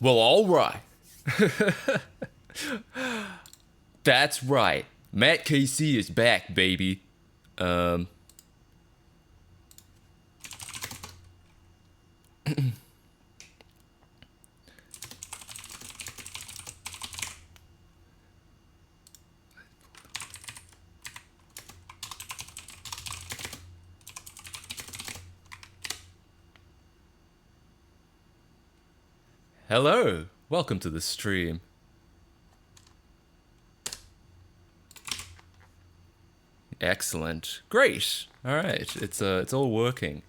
Well, all right. That's right. Matt KC is back, baby. Um, Hello. Welcome to the stream. Excellent. Great. All right. It's all working.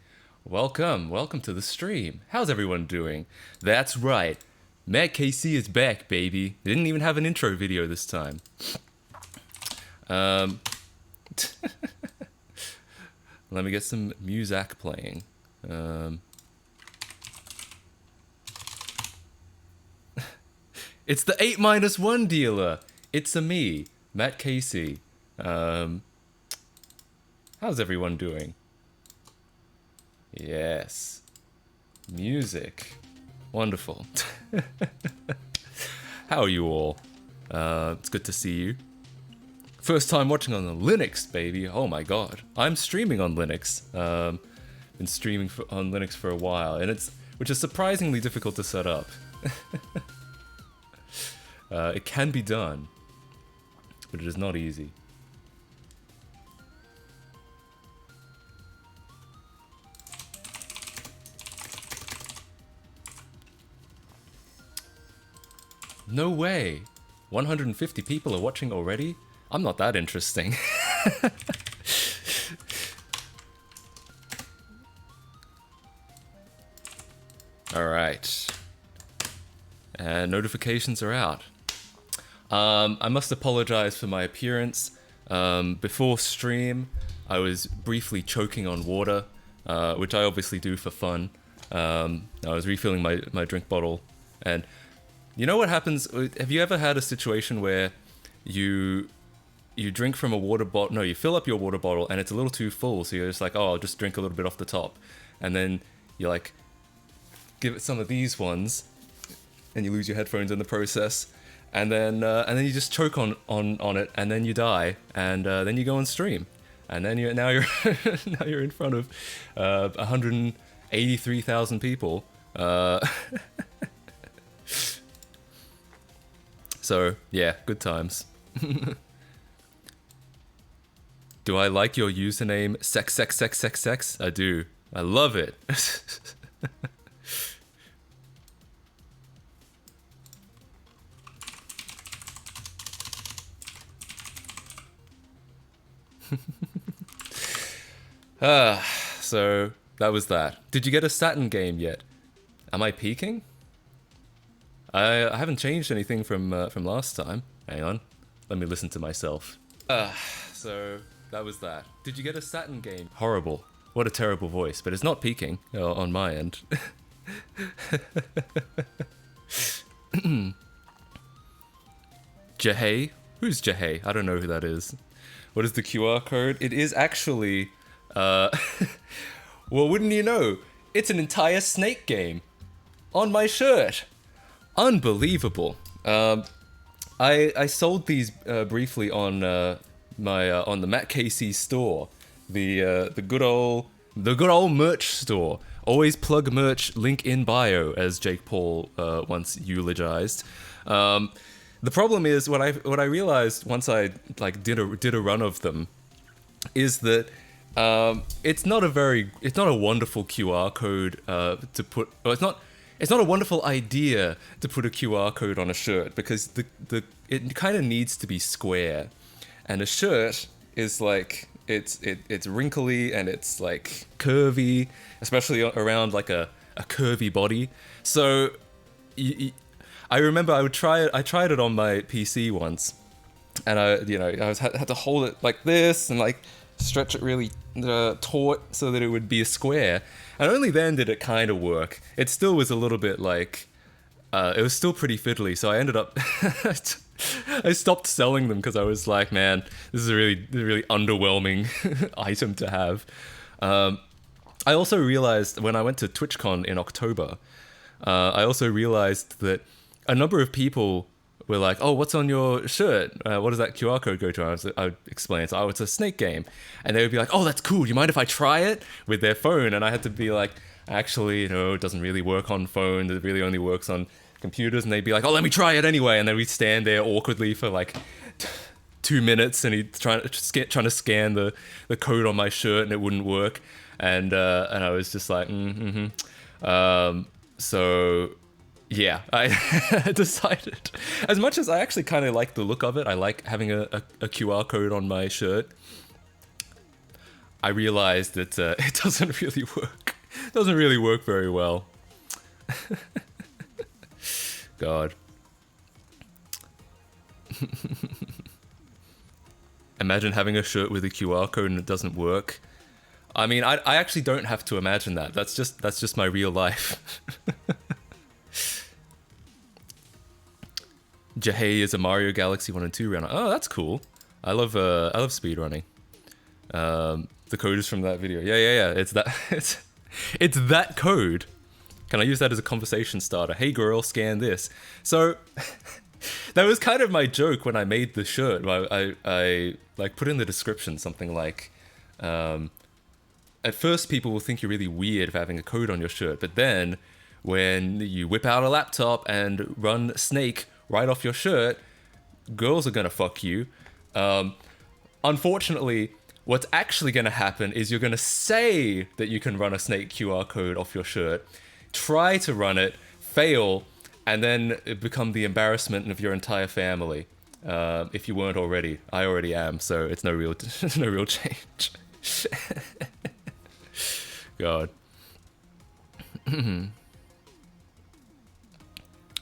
Welcome to the stream. How's everyone doing? That's right. Matt KC is back, baby. They didn't even have an intro video this time. Um, Let me get some music playing. Um, it's the 8-1 dealer. It's a me, Matt Casey. Um, how's everyone doing? Yes. Music. Wonderful. How are you all? It's good to see you. First time watching on the Linux, baby. Oh my god. I'm streaming on Linux. Been streaming on Linux for a while, and which is surprisingly difficult to set up. It can be done, but it is not easy. No way! 150 people are watching already? I'm not that interesting. Alright. And notifications are out. I must apologize for my appearance. Before stream, I was briefly choking on water, which I obviously do for fun. I was refilling my drink bottle, and you know what happens? Have you ever had a situation where you drink from a water bottle? No, you fill up your water bottle and it's a little too full, so you're just like, oh, I'll just drink a little bit off the top, and then you like give it some of these ones, and you lose your headphones in the process, and then you just choke on it, and then you die, and then you go on stream, and then now you're now you're in front of 183,000 people. So, yeah, good times. Do I like your username, sex? I do. I love it. So, that was that. Did you get a Saturn game yet? Am I peaking? I haven't changed anything from last time. Hang on, let me listen to myself. So that was that. Did you get a Saturn game? Horrible. What a terrible voice, but it's not peaking on my end. Jahay? Who's Jahay? I don't know who that is. What is the QR code? It is actually, well, wouldn't you know? It's an entire Snake game on my shirt. Unbelievable. I sold these briefly on my on the Matt Casey store, the good old merch store. Always plug merch, link in bio, as Jake Paul once eulogized. The problem is what I realized once I like did a run of them is that it's not a wonderful QR code to put. Or it's not a wonderful idea to put a QR code on a shirt, because it kind of needs to be square, and a shirt is like it's wrinkly and it's like curvy, especially around like a curvy body. So I remember I tried it on my PC once, and I had to hold it like this and like stretch it really taut so that it would be a square. And only then did it kind of work. It still was a little bit like, it was still pretty fiddly, so I ended up, I stopped selling them because I was like, man, this is a really underwhelming item to have. I also realized when I went to TwitchCon in October, I also realized that a number of people were like, "Oh, what's on your shirt? What does that QR code go to?" I would explain, so, "Oh, it's a Snake game," and they would be like, "Oh, that's cool. Do you mind if I try it?" with their phone, and I had to be like, "Actually, no, it doesn't really work on phones. It really only works on computers." And they'd be like, "Oh, let me try it anyway," and then we'd stand there awkwardly for like 2 minutes, and he'd trying to scan the code on my shirt, and it wouldn't work, and I was just like, so yeah, I decided, as much as I actually kind of like the look of it, I like having a QR code on my shirt, I realized that it doesn't really work. It doesn't really work very well. God. Imagine having a shirt with a QR code and it doesn't work. I mean, I actually don't have to imagine that. That's just my real life. Jahei is a Mario Galaxy 1 and 2 runner. Oh, that's cool. I love speedrunning. The code is from that video. Yeah. It's that it's that code. Can I use that as a conversation starter? Hey girl, scan this. So that was kind of my joke when I made the shirt. I like put in the description something like, at first people will think you're really weird for having a code on your shirt, but then when you whip out a laptop and run Snake right off your shirt, girls are gonna fuck you. Unfortunately, what's actually gonna happen is you're gonna say that you can run a Snake QR code off your shirt, try to run it, fail, and then it become the embarrassment of your entire family. If you weren't already. I already am, so it's no real change. God.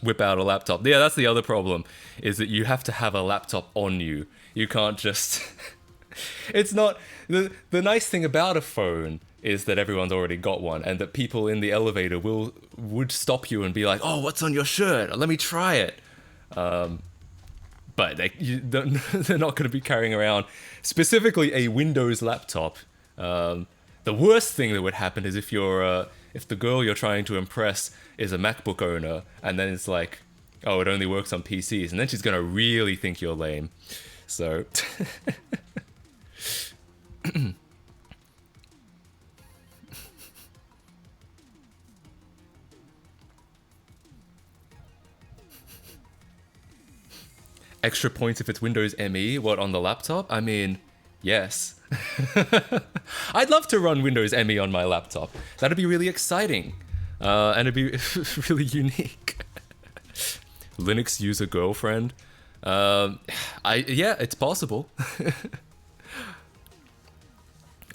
Whip out a laptop. Yeah, that's the other problem, is that you have to have a laptop on you. You can't just... It's not... The nice thing about a phone is that everyone's already got one, and that people in the elevator would stop you and be like, "Oh, what's on your shirt? Let me try it." But they're not going to be carrying around specifically a Windows laptop. The worst thing that would happen is if the girl you're trying to impress is a MacBook owner, and then it's like, "Oh, it only works on PCs," and then she's gonna really think you're lame. So. Extra points if it's Windows ME, what, on the laptop? I mean, yes. I'd love to run Windows ME on my laptop. That'd be really exciting. And it'd be really unique. Linux user girlfriend. Yeah, it's possible.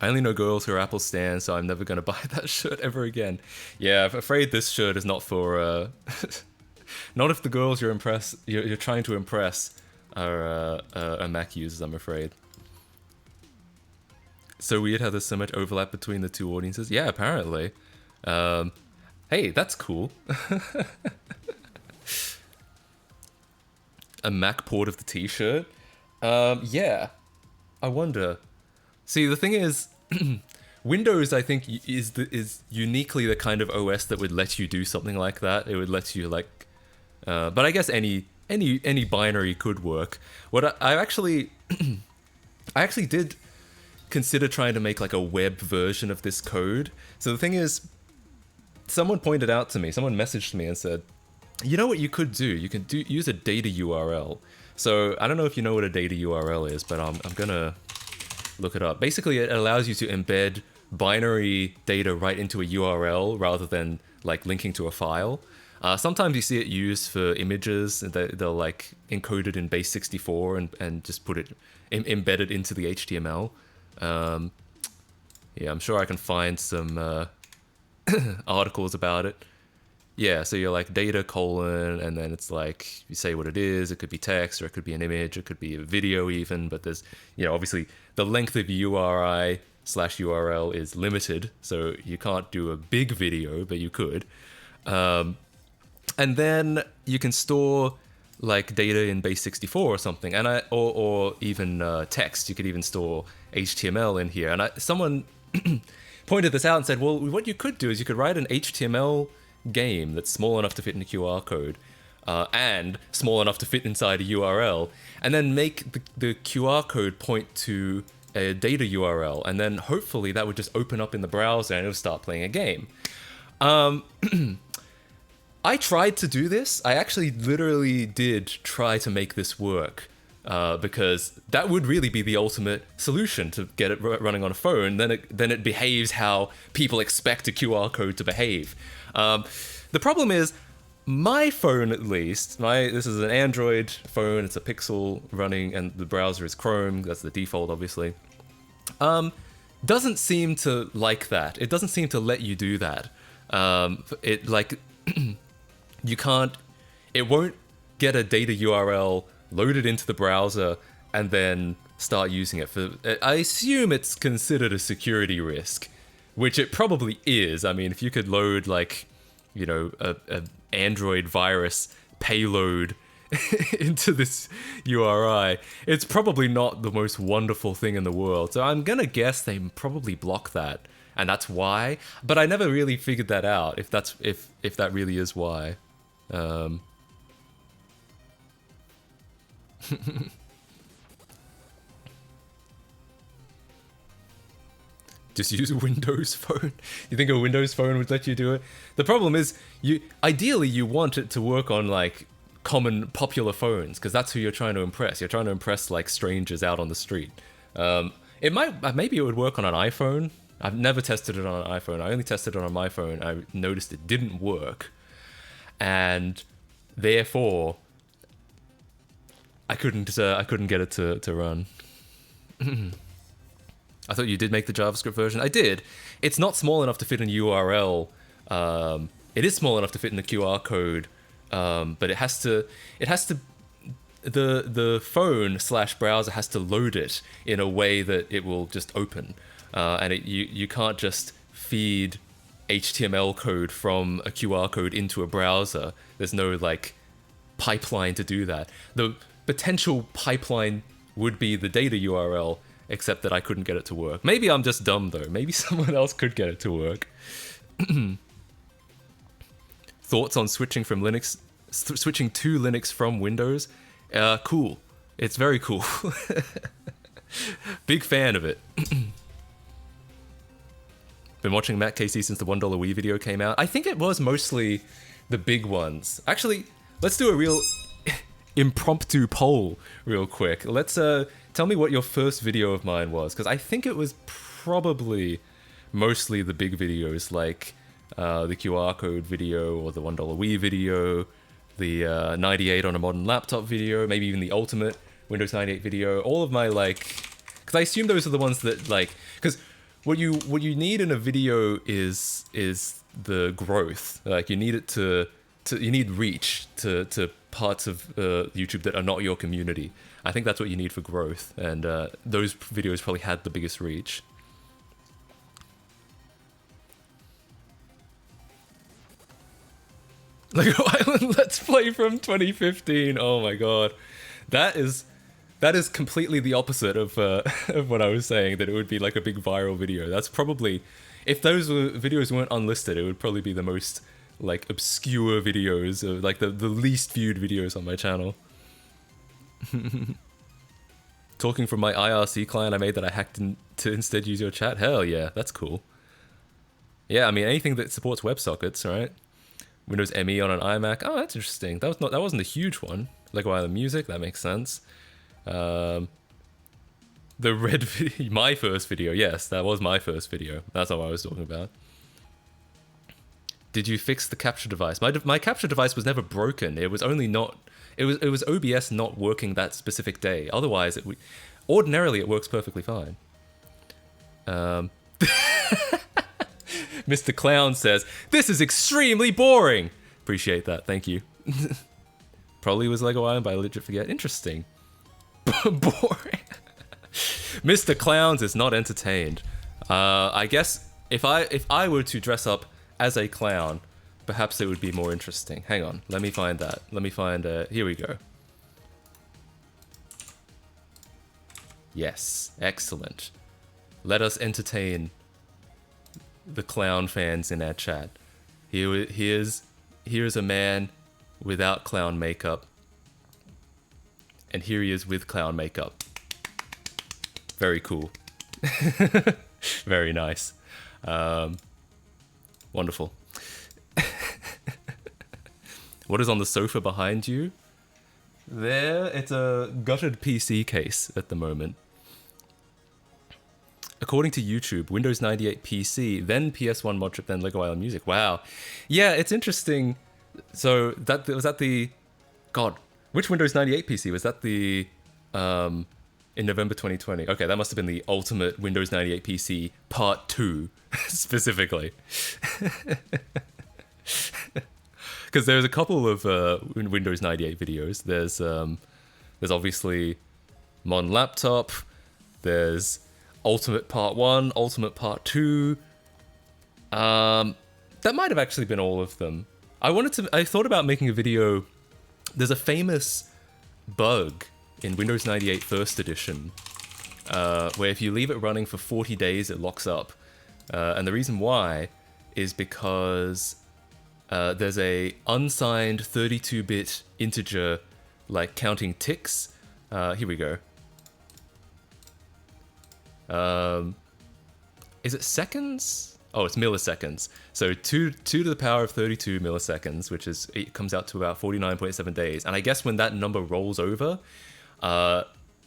I only know girls who are Apple stans, so I'm never going to buy that shirt ever again. Yeah, I'm afraid this shirt is not for... not if the girls you're trying to impress are Mac users, I'm afraid. So weird how there's so much overlap between the two audiences. Yeah, apparently. Hey, that's cool. A Mac port of the t-shirt? Yeah. I wonder. See, the thing is, Windows, I think, is uniquely the kind of OS that would let you do something like that. It would let you, like... but I guess any binary could work. What I actually... I actually did consider trying to make, like, a web version of this code. So the thing is, someone pointed out to me, someone messaged me and said, you know what you could do? You can use a data URL. So I don't know if you know what a data URL is, but I'm gonna look it up. Basically, it allows you to embed binary data right into a URL rather than like linking to a file. Sometimes you see it used for images. They'll like encode it in base64 and just put it embedded into the HTML. Yeah, I'm sure I can find some articles about it. Yeah, so you're like data : and then it's like you say what it is. It could be text, or it could be an image, it could be a video even, but there's, you know, obviously the length of URI/URL is limited, so you can't do a big video, but you could. And then you can store like data in base64 or something, and or even text. You could even store HTML in here. And someone pointed this out and said, well, what you could do is you could write an HTML game that's small enough to fit in a QR code and small enough to fit inside a URL, and then make the QR code point to a data URL, and then hopefully that would just open up in the browser and it'll start playing a game. I tried to do this. I actually literally did try to make this work because that would really be the ultimate solution to get it running on a phone. Then it behaves how people expect a QR code to behave. The problem is, my phone at least, this is an Android phone, it's a Pixel running, and the browser is Chrome, that's the default obviously, doesn't seem to like that. It doesn't seem to let you do that. You can't, it won't get a data URL, load it into the browser, and then start using it. I assume it's considered a security risk, which it probably is. I mean, if you could load a Android virus payload into this URI, it's probably not the most wonderful thing in the world. So I'm gonna guess they probably block that, and that's why. But I never really figured that out. If that really is why. Just use a Windows phone. You think a Windows phone would let you do it? The problem is, ideally you want it to work on like common popular phones, because that's who you're trying to impress. You're trying to impress like strangers out on the street. Maybe it would work on an iPhone. I've never tested it on an iPhone. I only tested it on my phone. I noticed it didn't work, and therefore I couldn't get it to run. I thought you did make the JavaScript version. I did. It's not small enough to fit in a URL. It is small enough to fit in the QR code, but it has to. The phone/browser has to load it in a way that it will just open, and you can't just feed HTML code from a QR code into a browser. There's no like pipeline to do that. The potential pipeline would be the data URL, except that I couldn't get it to work. Maybe I'm just dumb though. Maybe someone else could get it to work. Thoughts on switching to Linux from Windows? Cool. It's very cool. Big fan of it. Been watching Matt Casey since the $1 Wii video came out. I think it was mostly the big ones. Actually, let's do a real impromptu poll real quick. Let's tell me what your first video of mine was, because I think it was probably mostly the big videos, like the QR code video or the $1 Wii video, the 98 on a modern laptop video, maybe even the ultimate Windows 98 video. All of my because I assume those are the ones that because what you need in a video is the growth. Like you need it you need reach to parts of YouTube that are not your community. I think that's what you need for growth, and those videos probably had the biggest reach. Lego Island Let's Play from 2015. Oh my god, that is completely the opposite of what I was saying. That it would be like a big viral video. That's probably, if those videos weren't unlisted, it would probably be the most like obscure videos, like the least viewed videos on my channel. Talking from my IRC client I made that I hacked to instead use your chat. Hell yeah, that's cool. Yeah, I mean anything that supports WebSockets, right? Windows ME on an iMac. Oh, that's interesting. That wasn't a huge one. Lego Island Music, that makes sense. The red video, my first video. Yes, that was my first video. That's not what I was talking about. Did you fix the capture device? My capture device was never broken. It was only not. It was OBS not working that specific day. Otherwise, ordinarily it works perfectly fine. Mr. Clown says, "This is extremely boring." Appreciate that. Thank you. Probably was Lego Island, but I legit forget. Interesting. Boring. Mr. Clowns is not entertained. I guess if I were to dress up as a clown, perhaps it would be more interesting. Hang on, let me find that. Let me find, here we go. Yes, excellent. Let us entertain the clown fans in our chat. Here's a man without clown makeup, and here he is with clown makeup. Very cool. Very nice. Wonderful. What is on the sofa behind you? There, it's a gutted PC case at the moment. According to YouTube, Windows 98 PC, then PS1 mod chip, then Lego Island Music. Wow. Yeah, it's interesting. So that was that the... God, which Windows 98 PC? Was that the... in November 2020? Okay, that must have been the Ultimate Windows 98 PC Part 2, specifically. Because there's a couple of Windows 98 videos. There's obviously Mon Laptop. There's Ultimate Part 1, Ultimate Part 2. That might have actually been all of them. I thought about making a video. There's a famous bug in Windows 98 First Edition where if you leave it running for 40 days, it locks up. And the reason why is because there's a unsigned 32-bit integer, like counting ticks. Here we go. Is it seconds? Oh, it's milliseconds. So 2 to the power of 32 milliseconds, which is, it comes out to about 49.7 days. And I guess when that number rolls over,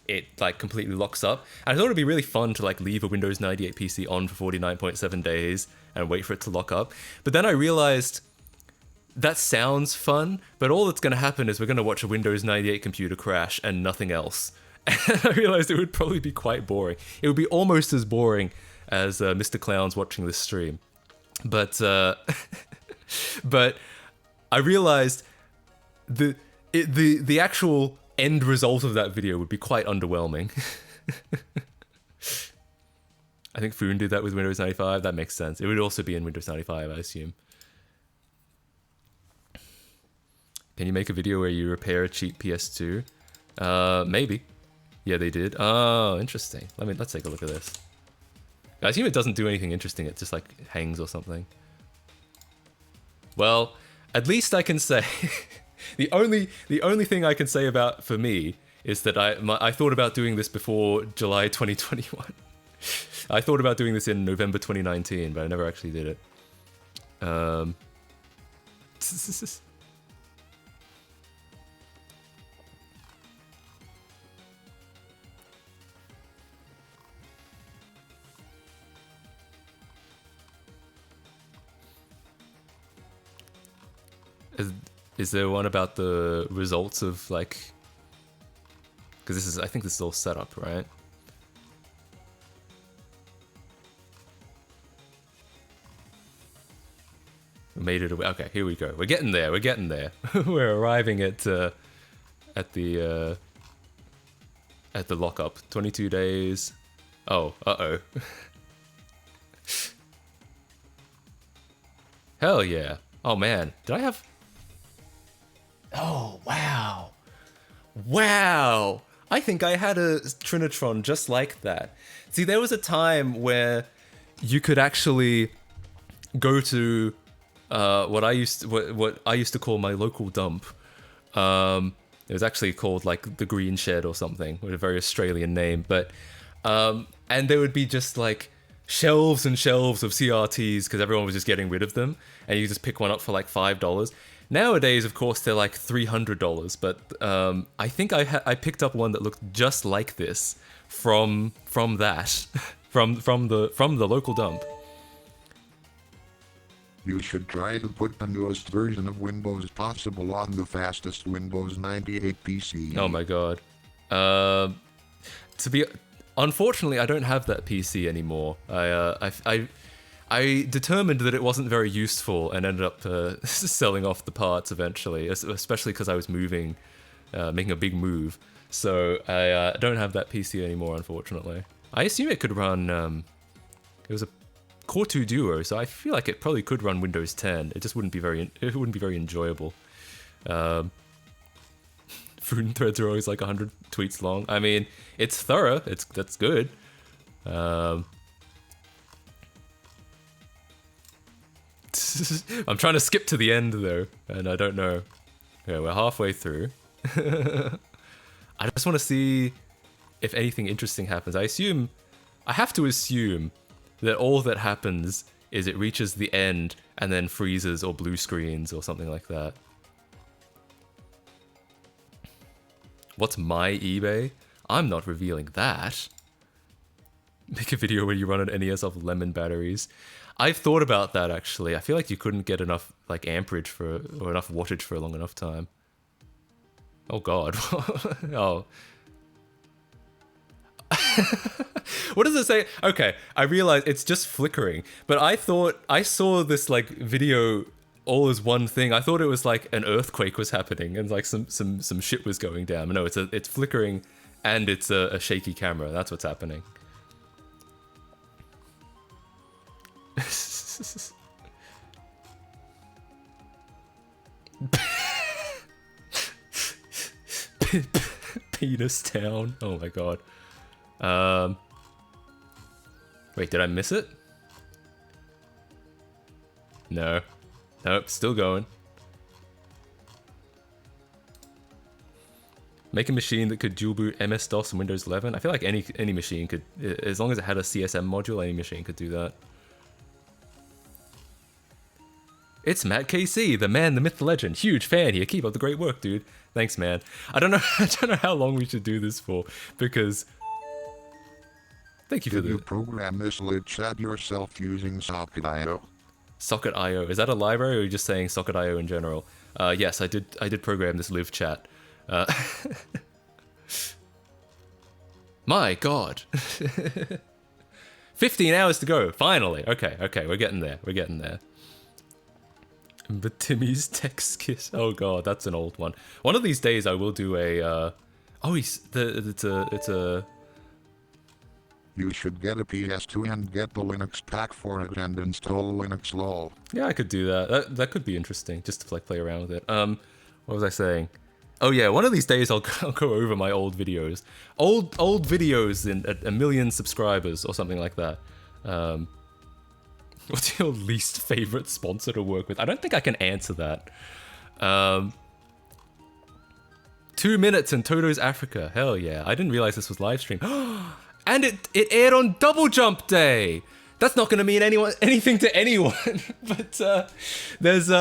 it like completely locks up. And I thought it'd be really fun to like leave a Windows 98 PC on for 49.7 days and wait for it to lock up. But then I realized that sounds fun, but all that's going to happen is we're going to watch a Windows 98 computer crash and nothing else. And I realized it would probably be quite boring. It would be almost as boring as Mr. Clown's watching this stream. But but I realized the actual end result of that video would be quite underwhelming. I think Foon did that with Windows 95. That makes sense. It would also be in Windows 95, I assume. Can you make a video where you repair a cheap PS2? Maybe. Yeah, they did. Oh, interesting. Let's take a look at this. I assume it doesn't do anything interesting. It just like hangs or something. Well, at least I can say the only thing I can say about for me is that I thought about doing this before July 2021. I thought about doing this in November 2019, but I never actually did it. Is there one about the results of like? Because I think this is all set up, right? We made it away. Okay, here we go. We're getting there. We're getting there. We're arriving at the lockup. 22 days. Oh, uh-oh. Hell yeah. Oh man, did I have... Oh, wow. Wow. I think I had a Trinitron just like that. See, there was a time where you could actually go to what I used to call my local dump. It was actually called like the Green Shed or something, with a very Australian name. But and there would be just like shelves and shelves of CRTs because everyone was just getting rid of them, and you just pick one up for like $5. Nowadays, of course, they're like $300, but I think I picked up one that looked just like this from that from the local dump. You should try to put the newest version of Windows possible on the fastest Windows 98 PC. Oh my god. Unfortunately, I don't have that PC anymore. I determined that it wasn't very useful and ended up selling off the parts eventually, especially because I was moving, making a big move. So I don't have that PC anymore, unfortunately. I assume it could run, it was a Core 2 Duo, so I feel like it probably could run Windows 10. It just wouldn't be very enjoyable. Food threads are always like 100 tweets long. I mean, it's thorough. That's good. I'm trying to skip to the end though, and I don't know. Okay, we're halfway through. I just want to see if anything interesting happens. I have to assume that all that happens is it reaches the end and then freezes or blue screens or something like that. What's my eBay? I'm not revealing that. Make a video where you run an NES off lemon batteries. I've thought about that actually. I feel like you couldn't get enough like amperage for or enough wattage for a long enough time. Oh god. Oh. What does it say? Okay, I realize it's just flickering, but I thought I saw this like video all as one thing. I thought it was like an earthquake was happening and like some shit was going down. No, it's flickering and it's a shaky camera. That's what's happening. Penis Town. Oh my god. Wait, did I miss it? No. Nope, still going. Make a machine that could dual boot MS-DOS and Windows 11. I feel like any machine could, as long as it had a CSM module, any machine could do that. It's Matt KC, the man, the myth, the legend. Huge fan here. Keep up the great work, dude. Thanks, man. I don't know how long we should do this for, because... Thank you for Did you program this lit chat yourself using Socket.io? Socket.io. Is that a library, or are you just saying Socket.io in general? Yes, I did program this live chat. My god. 15 hours to go, finally. Okay, we're getting there. We're getting there. But Timmy's text kiss. Oh god, that's an old one. One of these days I will do a it's a You should get a PS2 and get the Linux pack for it and install Linux lol. Yeah, I could do that. That could be interesting, just to like play around with it. What was I saying? Oh yeah, one of these days I'll go over my old videos. Old videos in a million subscribers or something like that. What's your least favorite sponsor to work with? I don't think I can answer that. 2 minutes in Toto's Africa. Hell yeah. I didn't realize this was live stream. And it aired on Double Jump Day. That's not going to mean anything to anyone. But there's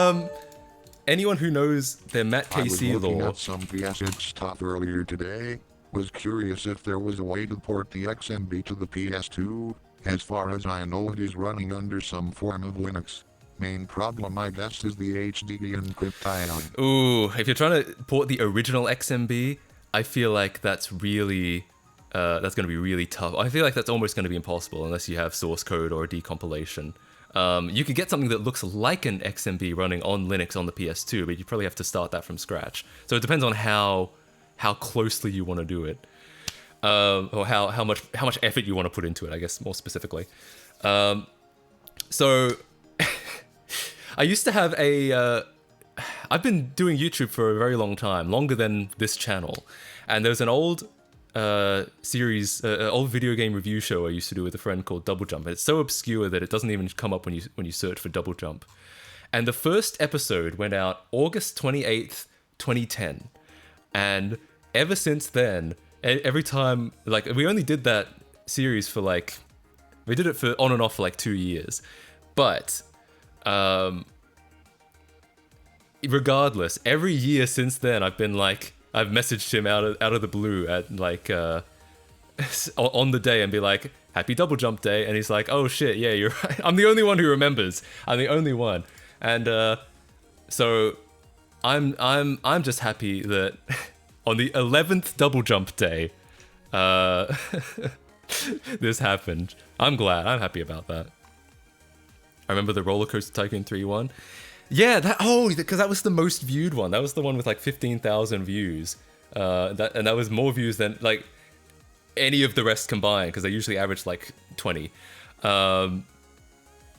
anyone who knows their Matt KC I was looking lore. at some PS stuff earlier today. Was curious if there was a way to port the XMB to the PS2. As far as I know, it is running under some form of Linux. Main problem, I guess, is the HDD encrypt ion. Ooh, if you're trying to port the original XMB, I feel like that's really, that's going to be really tough. I feel like that's almost going to be impossible unless you have source code or a decompilation. You could get something that looks like an XMB running on Linux on the PS2, but you probably have to start that from scratch. So it depends on how closely you want to do it. Or how much effort you want to put into it, I guess, more specifically. So I used to have I've been doing YouTube for a very long time, longer than this channel. And there's an old series, old video game review show I used to do with a friend called Double Jump. And it's so obscure that it doesn't even come up when you search for Double Jump. And the first episode went out August 28th, 2010. And ever since then, every time, like, we only did that series for like, we did it for on and off for like 2 years. But regardless, every year since then, I've messaged him out of the blue at like on the day and be like, "Happy Double Jump Day," and he's like, "Oh shit, yeah, you're right. I'm the only one who remembers. I'm the only one." And so I'm just happy that on the 11th Double Jump Day, this happened. I'm glad. I'm happy about that. I remember the Roller Coaster Tycoon 3-1. Yeah, because that was the most viewed one. That was the one with like 15,000 views. That was more views than like any of the rest combined, because they usually average like 20.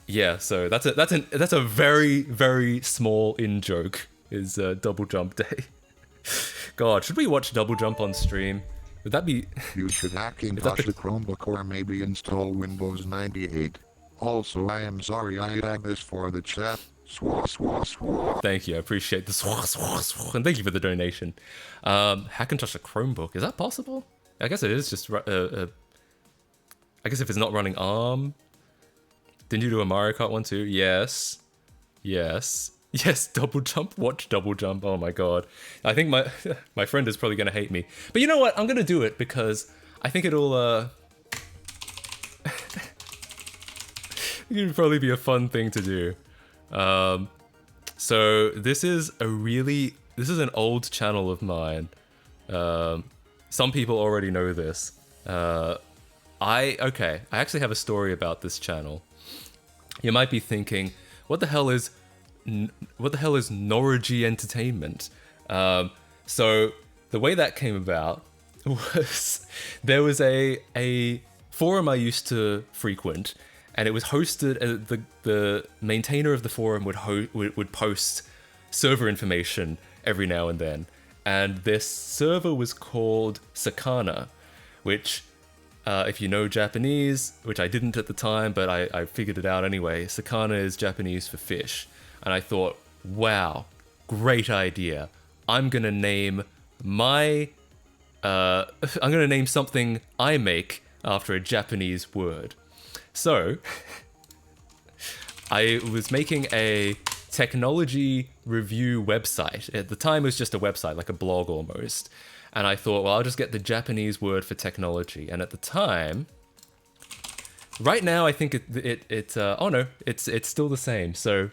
Yeah, so that's a very, very small in joke is Double Jump Day. God, should we watch Double Jump on stream? Would that be... You should Hackintosh the Chromebook or maybe install Windows 98. Also, I am sorry I had this for the chat. Swah, swah, swah. Thank you, I appreciate the swah, swah, swah, and thank you for the donation. Hackintosh a Chromebook, is that possible? I guess it is just, I guess if it's not running ARM. Didn't you do a Mario Kart one too? Yes. Yes. Yes, double jump, watch double jump, oh my god. I think my my friend is probably gonna hate me. But you know what, I'm gonna do it because I think it'll, it'd probably be a fun thing to do. So this is an old channel of mine. Some people already know this. I actually have a story about this channel. You might be thinking, what the hell is Norigi Entertainment? So the way that came about was there was a forum I used to frequent, and it was hosted. The maintainer of the forum would post server information every now and then, and this server was called Sakana, which, if you know Japanese, which I didn't at the time, but I figured it out anyway, Sakana is Japanese for fish. And I thought, wow, great idea. I'm gonna name something I make after a Japanese word. So, I was making a technology review website. At the time, it was just a website, like a blog almost. And I thought, well, I'll just get the Japanese word for technology. And at the time, right now, I think it's still the same. So,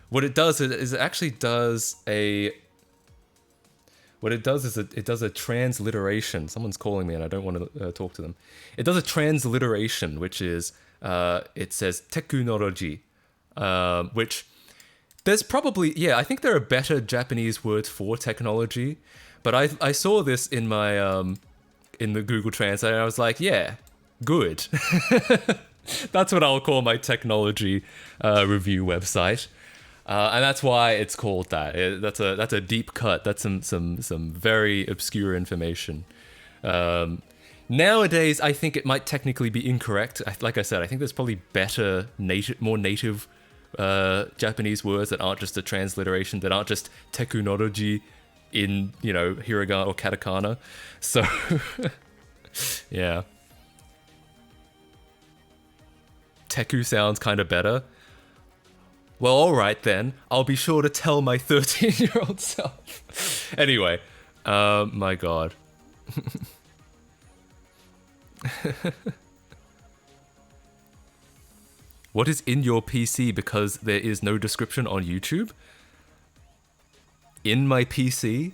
what it does is it actually does a transliteration. Someone's calling me and I don't want to talk to them. It does a transliteration, which is, it says technology, which there's probably, I think there are better Japanese words for technology, but I saw this in my, in the Google Translate and I was like, yeah, good. That's what I'll call my technology review website, and that's why it's called that. That's a deep cut. That's some very obscure information. Nowadays, I think it might technically be incorrect. Like I said, I think there's probably better more native Japanese words that aren't just a transliteration, that aren't just technology in hiragana or katakana. So yeah. Teku sounds kind of better. Well, alright then. I'll be sure to tell my 13-year-old self. Anyway, my god. What is in your PC because there is no description on YouTube? In my PC?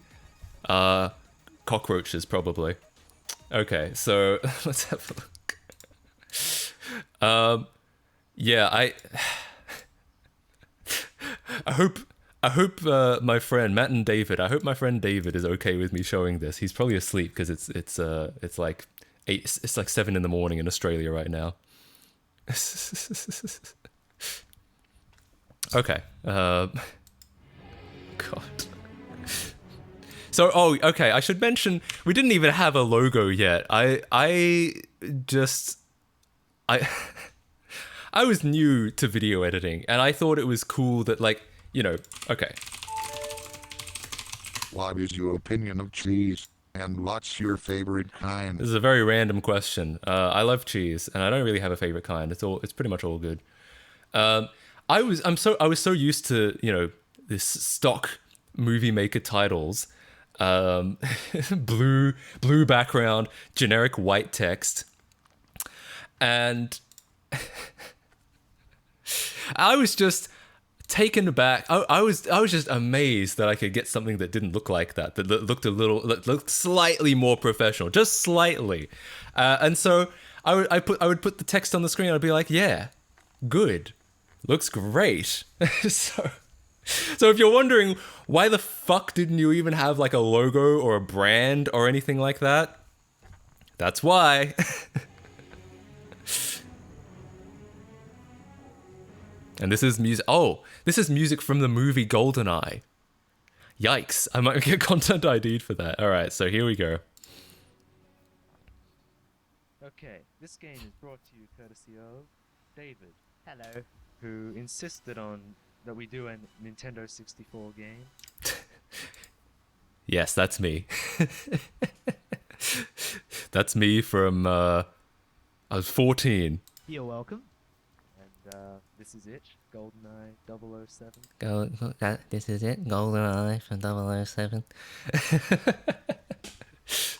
Cockroaches, probably. Okay, so let's have a look. Yeah, I hope my friend Matt and David. I hope my friend David is okay with me showing this. He's probably asleep because it's like 8. It's like 7 in the morning in Australia right now. Okay. God. So, okay. I should mention we didn't even have a logo yet. I was new to video editing, and I thought it was cool that, okay. What is your opinion of cheese? And what's your favorite kind? This is a very random question. I love cheese, and I don't really have a favorite kind. It's pretty much all good. I was so used to, this stock movie maker titles. Blue background, generic white text. And I was just taken aback. I was just amazed that I could get something that didn't look like that looked slightly more professional, just slightly. And so I would put the text on the screen and I'd be like, yeah, good, looks great. So if you're wondering why the fuck didn't you even have like a logo or a brand or anything like that, that's why. And this is music. Oh, this is music from the movie GoldenEye. Yikes, I might get content ID'd for that. Alright, so here we go. Okay, this game is brought to you courtesy of David. Hello. who insisted on that we do a Nintendo 64 game. Yes, that's me. That's me from I was 14. You're welcome. And this is it, GoldenEye 007. This is it, GoldenEye from 007.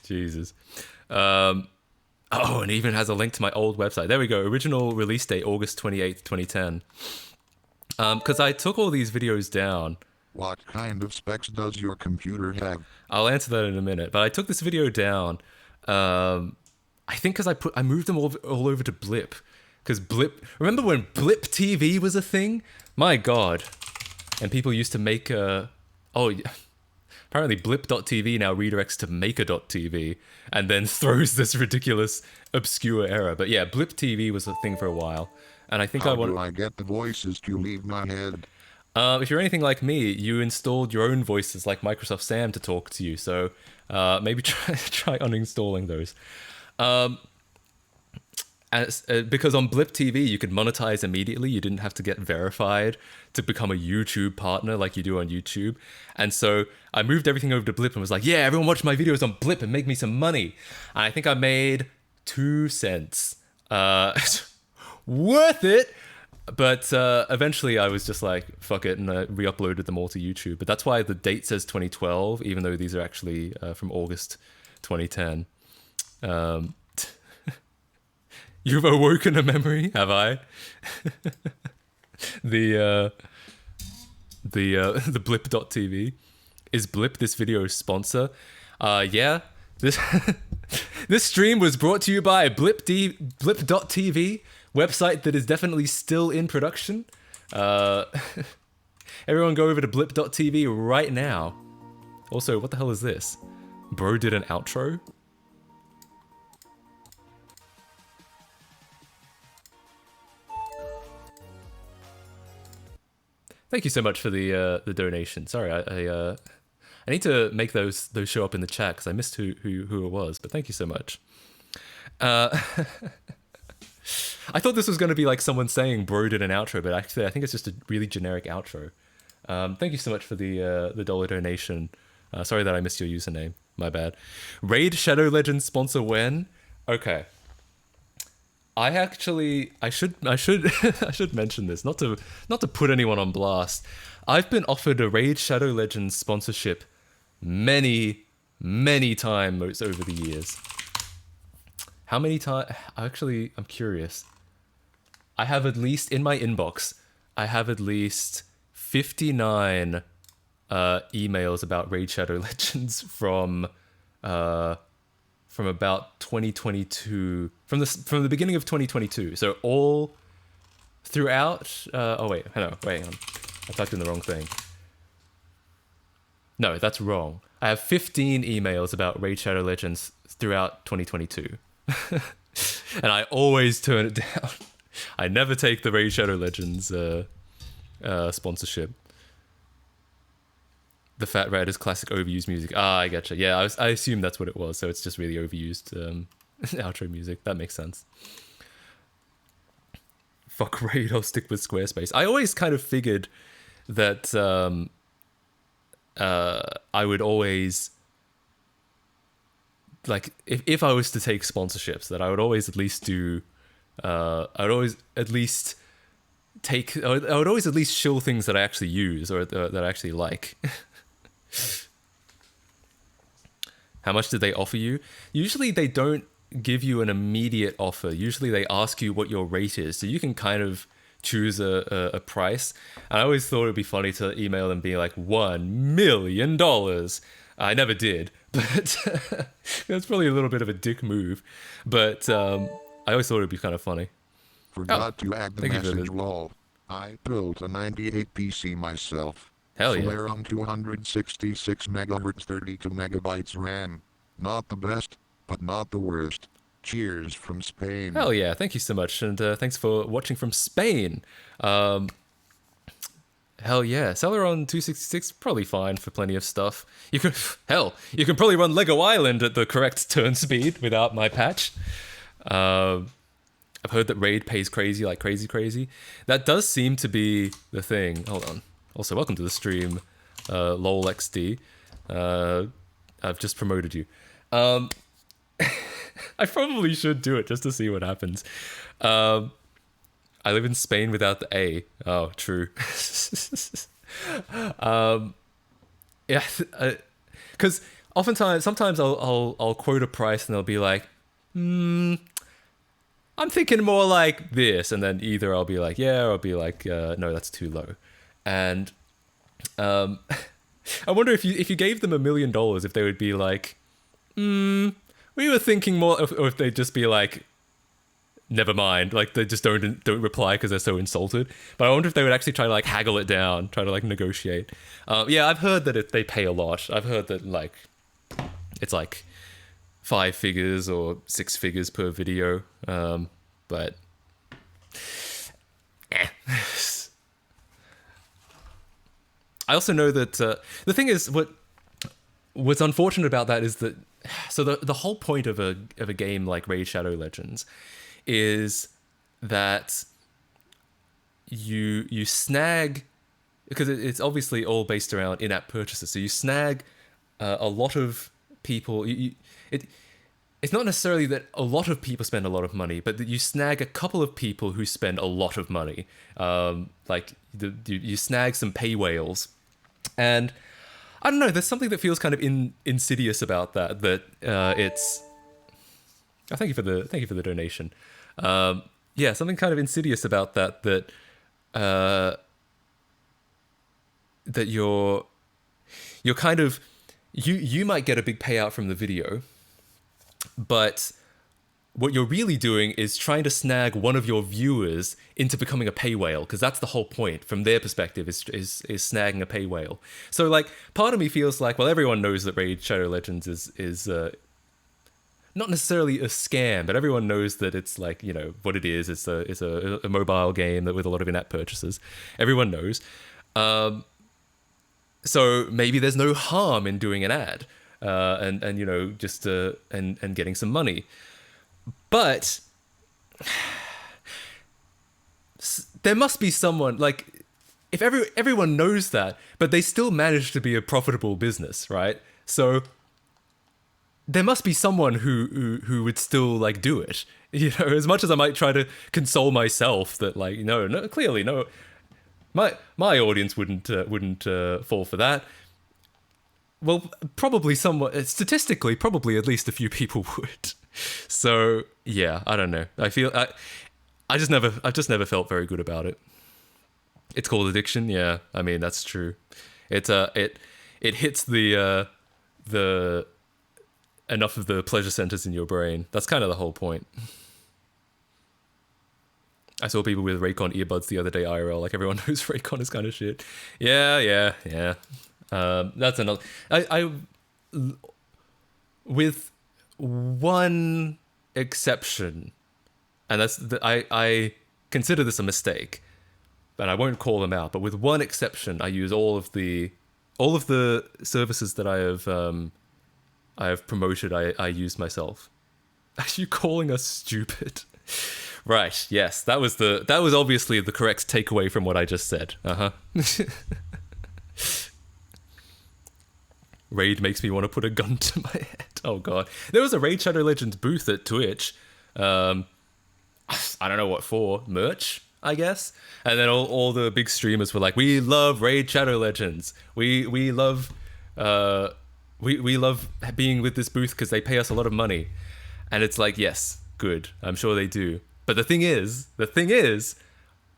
Jesus. Oh, and it even has a link to my old website. There we go. Original release date, August 28th, 2010. Because I took all these videos down. What kind of specs does your computer have? I'll answer that in a minute. But I took this video down. I think because I moved them all over to Blip. Because Blip... Remember when Blip TV was a thing? My God. And people used to make apparently Blip.tv now redirects to Maker.tv and then throws this ridiculous, obscure error. But yeah, Blip TV was a thing for a while. And I think How do I get the voices to leave my head? If you're anything like me, you installed your own voices like Microsoft Sam to talk to you. So maybe try uninstalling those. Because on Blip TV, you could monetize immediately. You didn't have to get verified to become a YouTube partner like you do on YouTube. And so I moved everything over to Blip and was like, yeah, everyone watch my videos on Blip and make me some money. And I think I made 2 cents. Worth it! But eventually I was just like, fuck it, and I re-uploaded them all to YouTube. But that's why the date says 2012, even though these are actually from August 2010. You've awoken a memory, have I? The Blip.tv. Is Blip this video's sponsor? Yeah. This stream was brought to you by Blip.tv, website that is definitely still in production. Everyone go over to Blip.tv right now. Also, what the hell is this? Bro did an outro? Thank you so much for the donation. Sorry, I need to make those show up in the chat because I missed who it was. But thank you so much. I thought this was going to be like someone saying "bro did an outro," but actually I think it's just a really generic outro. Thank you so much for the $1 donation. Sorry that I missed your username. My bad. Raid Shadow Legends sponsor when? Okay. I should I should mention this, not to put anyone on blast. I've been offered a Raid Shadow Legends sponsorship many times over the years. How many times? Actually, I'm curious. I have at least in my inbox, I have at least 59 emails about Raid Shadow Legends from about 2022, from the beginning of 2022. So all throughout. Oh wait, hang on. I typed in the wrong thing. No, that's wrong. I have 15 emails about Raid Shadow Legends throughout 2022, and I always turn it down. I never take the Raid Shadow Legends sponsorship. The Fat Rat is classic overused music. Ah, I getcha. Yeah, I assume that's what it was. So it's just really overused outro music. That makes sense. Fuck Raid, I'll stick with Squarespace. I always kind of figured that I would always, like, if I was to take sponsorships, that I would always at least do, I would always at least shill things that I actually use or that I actually like. How much did they offer you? Usually they don't give you an immediate offer. Usually they ask you what your rate is, so you can kind of choose a price. And I always thought it'd be funny to email them being like $1 million. I never did, but that's probably a little bit of a dick move. But I always thought it'd be kind of funny. Forgot to add the message lol. I built a 98 PC myself. Hell yeah. Celeron 266 MHz 32 MB RAM. Not the best, but not the worst. Cheers from Spain. Hell yeah, thank you so much, and thanks for watching from Spain. Hell yeah, Celeron 266 probably fine for plenty of stuff. You can probably run Lego Island at the correct turn speed without my patch. I've heard that Raid pays crazy, like crazy. That does seem to be the thing. Hold on. Also, welcome to the stream, LolXD. I've just promoted you. I probably should do it just to see what happens. I live in Spain without the A. Oh, true. Yeah, because sometimes I'll quote a price and they'll be like, I'm thinking more like this, and then either I'll be like, yeah, or I'll be like, no, that's too low. And I wonder if you gave them $1 million, if they would be like, we were thinking more, or if they'd just be like, never mind, like they just don't reply because they're so insulted. But I wonder if they would actually try to like haggle it down, try to like negotiate. Yeah, I've heard that they pay a lot. I've heard that like it's like 5 figures or 6 figures per video. But I also know that the thing is, what's unfortunate about that is that, so the whole point of a game like Raid Shadow Legends is that you snag, because it's obviously all based around in-app purchases, so you snag a lot of people. It's not necessarily that a lot of people spend a lot of money, but that you snag a couple of people who spend a lot of money. Like you snag some pay whales, and I don't know. There's something that feels kind of insidious about that. It's. Oh, thank you for the donation. Yeah, something kind of insidious about that. That you're kind of you might get a big payout from the video, but what you're really doing is trying to snag one of your viewers into becoming a pay whale, because that's the whole point from their perspective, is snagging a pay whale. So like, part of me feels like, well, everyone knows that Raid Shadow Legends is not necessarily a scam, but everyone knows that it's like, you know, what it is. It's a mobile game that with a lot of in-app purchases. Everyone knows. So maybe there's no harm in doing an ad, and you know, just and getting some money. But there must be someone, like, if everyone knows that, but they still manage to be a profitable business, right? So there must be someone who would still like do it. You know, as much as I might try to console myself that, like, no, clearly no, my audience wouldn't fall for that. Well, probably someone, statistically, probably at least a few people would. So yeah, I don't know. I've just never felt very good about it. It's called addiction. Yeah, I mean, that's true. It hits the enough of the pleasure centers in your brain. That's kind of the whole point. I saw people with Raycon earbuds the other day IRL. Like, everyone knows Raycon is kind of shit. Yeah. That's another. I with one exception, and that's I consider this a mistake, and I won't call them out. But with one exception, I use all of the services that I have promoted. I use myself. Are you calling us stupid? Right. Yes. That was obviously the correct takeaway from what I just said. Raid makes me want to put a gun to my head. Oh god. There was a Raid Shadow Legends booth at Twitch. I don't know what for. Merch, I guess. And then all the big streamers were like, "We love Raid Shadow Legends. We love we love being with this booth because they pay us a lot of money." And it's like, yes, good. I'm sure they do. But the thing is,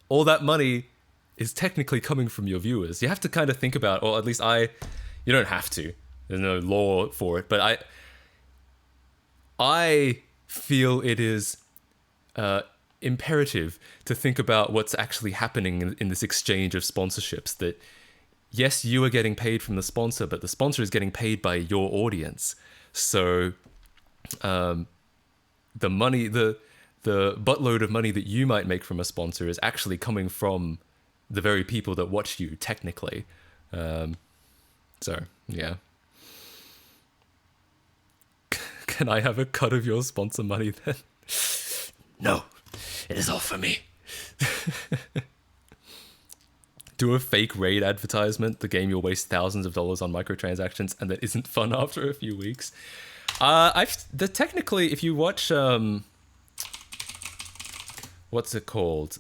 all that money is technically coming from your viewers. You have to kind of think about, or at least you don't have to. There's no law for it, but I feel it is imperative to think about what's actually happening in this exchange of sponsorships. That yes, you are getting paid from the sponsor, but the sponsor is getting paid by your audience. So the money, the buttload of money that you might make from a sponsor is actually coming from the very people that watch you, technically. So, yeah. Can I have a cut of your sponsor money then? No. It is all for me. Do a fake raid advertisement, the game you'll waste thousands of dollars on microtransactions, and that isn't fun after a few weeks. Technically, if you watch what's it called?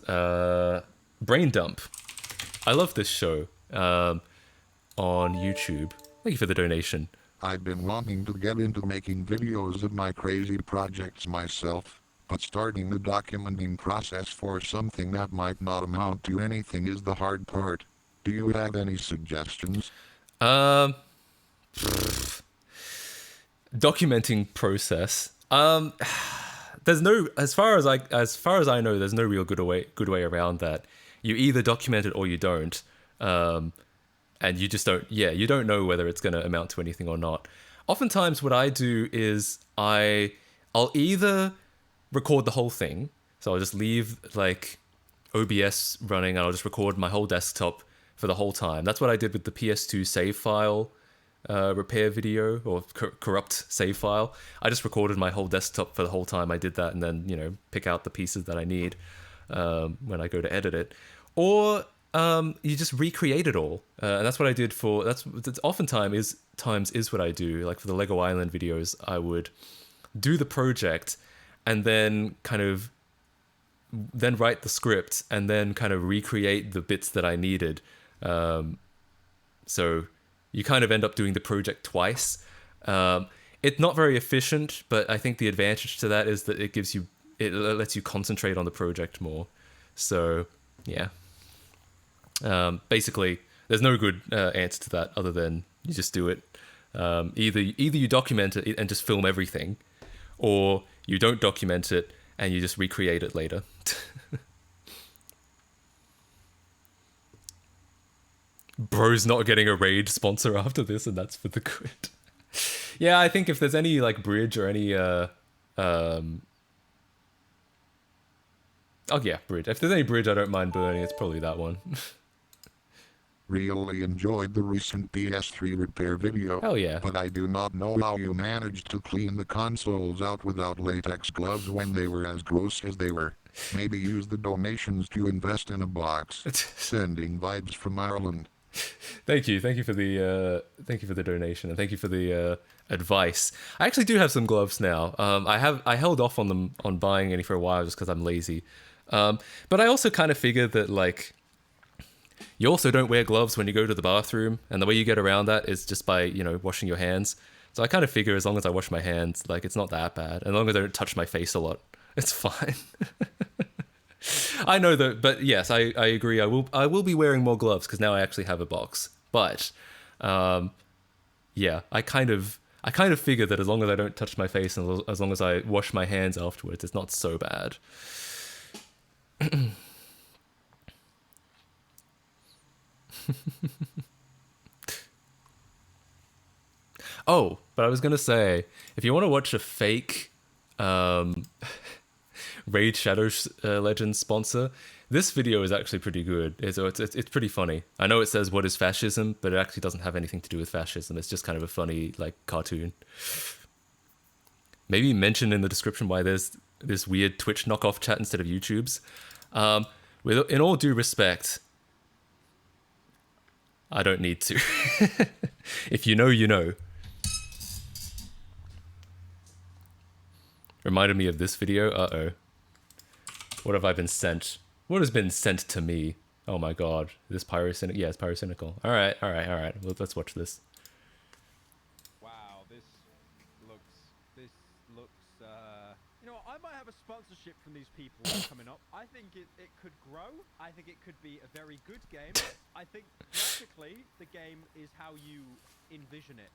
Brain Dump. I love this show on YouTube. Thank you for the donation. I've been wanting to get into making videos of my crazy projects myself, but starting the documenting process for something that might not amount to anything is the hard part. Do you have any suggestions? Documenting process. There's no, as far as I know, there's no real good way around that. You either document it or you don't. And you just don't, you don't know whether it's going to amount to anything or not. Oftentimes what I do is I'll either record the whole thing. So I'll just leave like OBS running and I'll just record my whole desktop for the whole time. That's what I did with the PS2 save file repair video, or corrupt save file. I just recorded my whole desktop for the whole time I did that, and then, you know, pick out the pieces that I need when I go to edit it. Or you just recreate it all, and that's what I did for. That's oftentimes is what I do. Like for the Lego Island videos, I would do the project, and then then write the script, and then kind of recreate the bits that I needed. So you kind of end up doing the project twice. It's not very efficient, but I think the advantage to that is that it lets you concentrate on the project more. So yeah. Basically, there's no good answer to that other than you just do it. Either you document it and just film everything, or you don't document it and you just recreate it later. Bro's not getting a raid sponsor after this, and that's for the good. Yeah, I think if there's any like bridge or any bridge. If there's any bridge I don't mind burning, it's probably that one. Really enjoyed the recent PS3 repair video. Hell yeah. But I do not know how you managed to clean the consoles out without latex gloves when they were as gross as they were. Maybe use the donations to invest in a box. Sending vibes from Ireland. Thank you for the donation, and thank you for the advice. I actually do have some gloves now. I held off on them on buying any for a while just because I'm lazy. But I also kind of figured that like you also don't wear gloves when you go to the bathroom, and the way you get around that is just by, you know, washing your hands. So I kind of figure as long as I wash my hands, like it's not that bad. As long as I don't touch my face a lot, it's fine. I know that, but yes, I agree. I will be wearing more gloves because now I actually have a box. But yeah, I kind of figure that as long as I don't touch my face and as long as I wash my hands afterwards, it's not so bad. Oh, but I was gonna say, if you want to watch a fake Raid Shadow Legends sponsor, this video is actually pretty good. It's pretty funny. I know it says what is fascism, but it actually doesn't have anything to do with fascism. It's just kind of a funny like cartoon. Maybe mention in the description why there's this weird Twitch knockoff chat instead of YouTube's. In all due respect, I don't need to. If you know, you know. Reminded me of this video. Uh-oh. What have I been sent? What has been sent to me? Oh my god. This pyrocynical? Yeah, it's pyrocynical. Alright. Let's watch this. Wow, this looks, you know, I might have a sponsorship from these people coming up. I think it could grow. I think it could be a very good game. I think practically the game is how you envision it.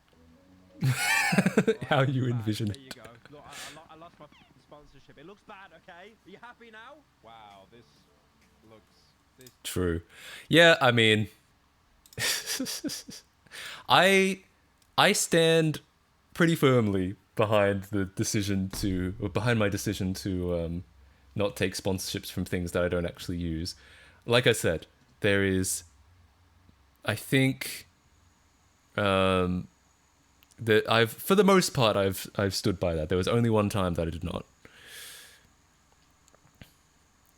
How you envision it. There you go. Look, I lost my sponsorship. It looks bad, okay? Are you happy now? Wow, this looks... True. Yeah, I mean... I stand pretty firmly behind my decision to not take sponsorships from things that I don't actually use. Like I said, there is... I think... that for the most part, I've stood by that. There was only one time that I did not.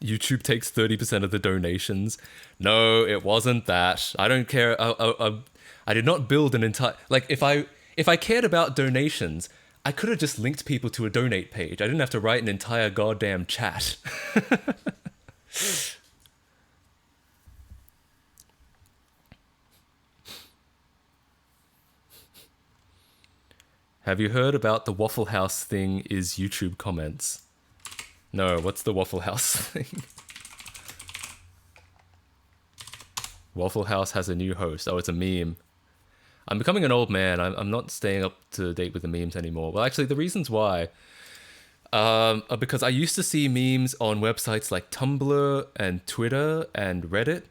YouTube takes 30% of the donations. No, it wasn't that. I don't care. I did not build an entire, like, if I cared about donations, I could have just linked people to a donate page. I didn't have to write an entire goddamn chat. Have you heard about the Waffle House thing is YouTube comments? No, what's the Waffle House thing? Waffle House has a new host. Oh, it's a meme. I'm becoming an old man. I'm not staying up to date with the memes anymore. Well, actually, the reasons why are because I used to see memes on websites like Tumblr and Twitter and Reddit,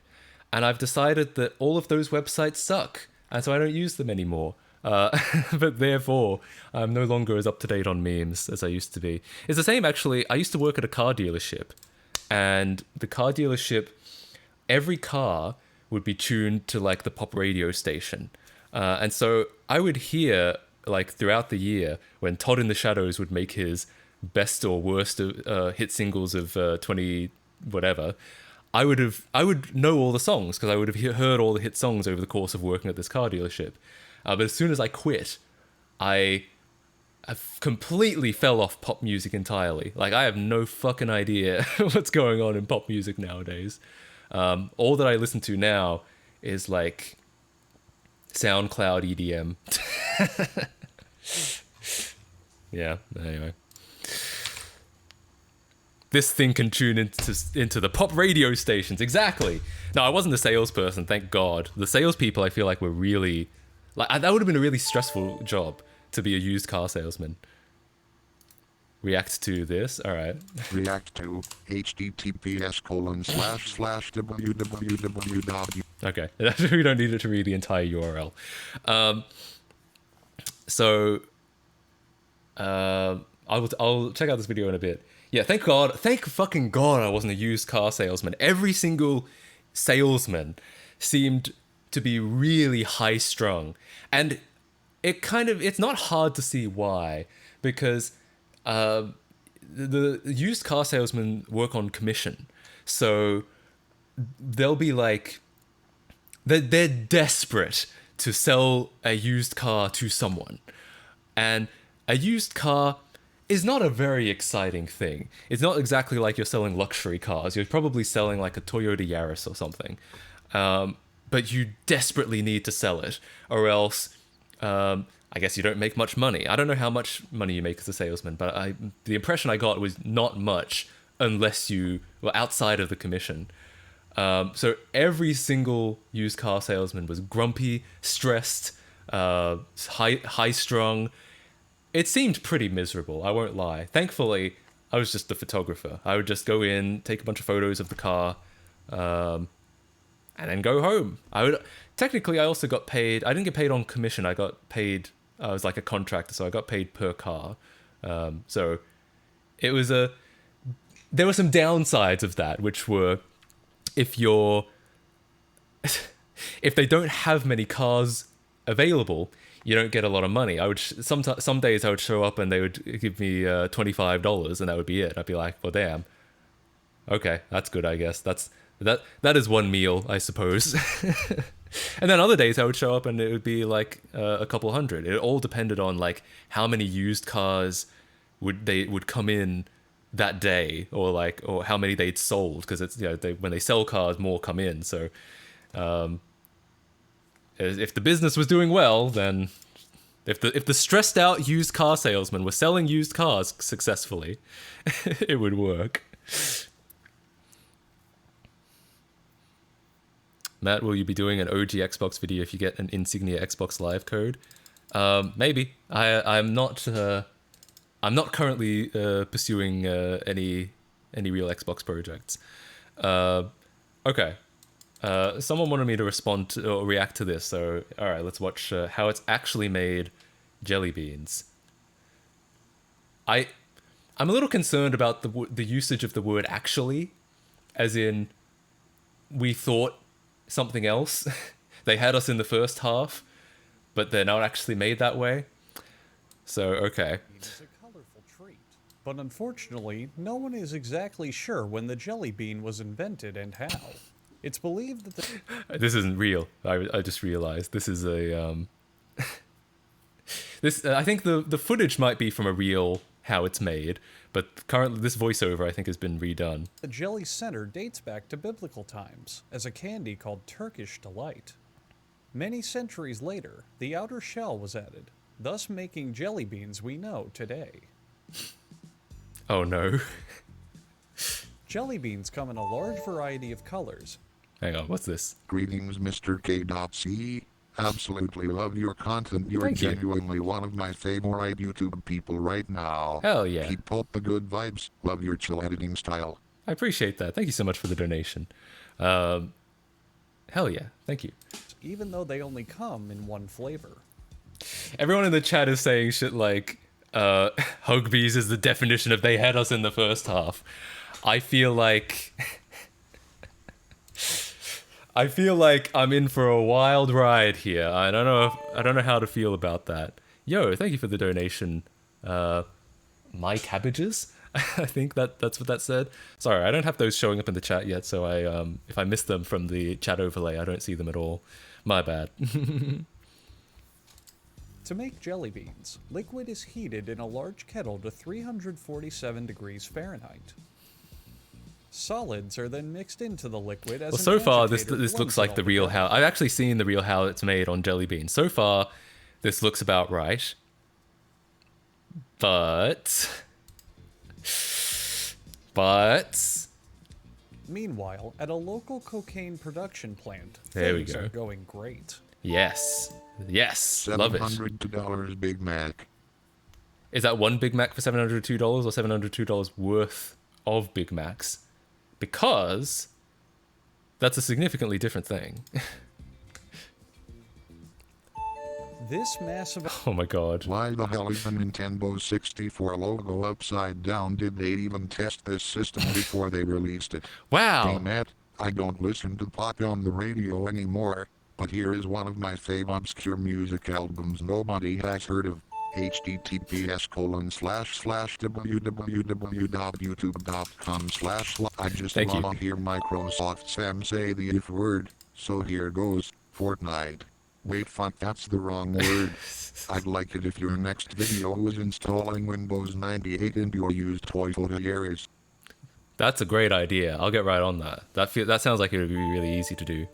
and I've decided that all of those websites suck, and so I don't use them anymore. But therefore, I'm no longer as up to date on memes as I used to be. It's the same, actually. I used to work at a car dealership, and the car dealership, every car would be tuned to like the pop radio station. And so I would hear, like, throughout the year when Todd in the Shadows would make his best or worst hit singles of 20 whatever, I would know all the songs because I would have heard all the hit songs over the course of working at this car dealership. But as soon as I quit, I completely fell off pop music entirely. Like, I have no fucking idea what's going on in pop music nowadays. All that I listen to now is like SoundCloud EDM. Yeah, anyway. This thing can tune into the pop radio stations. Exactly. No, I wasn't a salesperson, thank God. The salespeople, I feel like, were really... Like, that would have been a really stressful job, to be a used car salesman. React to this? Alright. React to https://www. Okay, we don't need it to read the entire URL. I'll check out this video in a bit. Yeah, thank fucking God I wasn't a used car salesman. Every single salesman seemed to be really high strung, and it's not hard to see why, because the used car salesmen work on commission, so they'll be like, they're desperate to sell a used car to someone, and a used car is not a very exciting thing. It's not exactly like you're selling luxury cars. You're probably selling like a Toyota Yaris or something. But you desperately need to sell it, or else I guess you don't make much money. I don't know how much money you make as a salesman, but the impression I got was not much unless you were outside of the commission. So every single used car salesman was grumpy, stressed, high-strung. It seemed pretty miserable, I won't lie. Thankfully, I was just the photographer. I would just go in, take a bunch of photos of the car, and then go home. Technically, I also got paid. I didn't get paid on commission. I got paid. I was like a contractor, so I got paid per car. So it was there were some downsides of that, which were if they don't have many cars available, you don't get a lot of money. I would some days I would show up and they would give me $25, and that would be it. I'd be like, well, damn. Okay, that's good, I guess. That is one meal, I suppose. And then other days I would show up and it would be like a couple hundred. It all depended on like how many used cars would come in that day, or how many they'd sold, because it's, when they sell cars, more come in. So if the business was doing well, then if the stressed out used car salesman were selling used cars successfully, it would work. Matt, will you be doing an OG Xbox video if you get an Insignia Xbox Live code? Maybe. I'm not currently pursuing any real Xbox projects. Okay. Someone wanted me to respond to, or react to this, so alright, let's watch how it's actually made jelly beans. I'm a little concerned about the usage of the word actually, as in, we thought something else. They had us in the first half, but they're not actually made that way. So, okay. It's a colorful treat, but unfortunately, no one is exactly sure when the jelly bean was invented and how. It's believed that the This isn't real. I just realized this is a this. I think the footage might be from a real how it's made, but currently this voiceover I think has been redone. the jelly center dates back to biblical times as a candy called Turkish delight. Many centuries later, the outer shell was added, thus making jelly beans we know today. Oh no. Jelly beans come in a large variety of colors. Hang on, what's this? Greetings, Mr. K.C. Absolutely love your content. You're Thank you. genuinely one of my favorite YouTube people right now. Hell yeah. Keep up the good vibes. Love your chill editing style. I appreciate that. Thank you so much for the donation. Hell yeah, thank you. Even though they only come in one flavor. Everyone in the chat is saying shit like, Hugbees is the definition of they had us in the first half. I feel like I'm in for a wild ride here. I don't know how to feel about that. Yo, thank you for the donation. My cabbages? I think that's what that said. Sorry, I don't have those showing up in the chat yet, so if I miss them from the chat overlay, I don't see them at all. My bad. To make jelly beans, liquid is heated in a large kettle to 347 degrees Fahrenheit. Solids are then mixed into the liquid as Well, an so far this agitator looks blends like it the all real together. how. I've actually seen the real how it's made on jelly beans. So far, this looks about right. But Meanwhile, at a local cocaine production plant, There we things go. are going great. yes, love it. $702 Big Mac. Is that one Big Mac for $702 or $702 worth of Big Macs? Because that's a significantly different thing. This massive Oh my god. Why the hell is the Nintendo 64 logo upside down? Did they even test this system before they released it? Wow. Damn it, I don't listen to pop on the radio anymore, but here is one of my fave obscure music albums nobody has heard of. https://www.youtube.com/ I just Thank you. want to hear Microsoft Sam say the if word, so here goes, Fortnite. Wait, fuck, that's the wrong word. I'd like it if your next video was installing Windows 98 into your used toy photo areas. That's a great idea. I'll get right on that. That sounds like it would be really easy to do.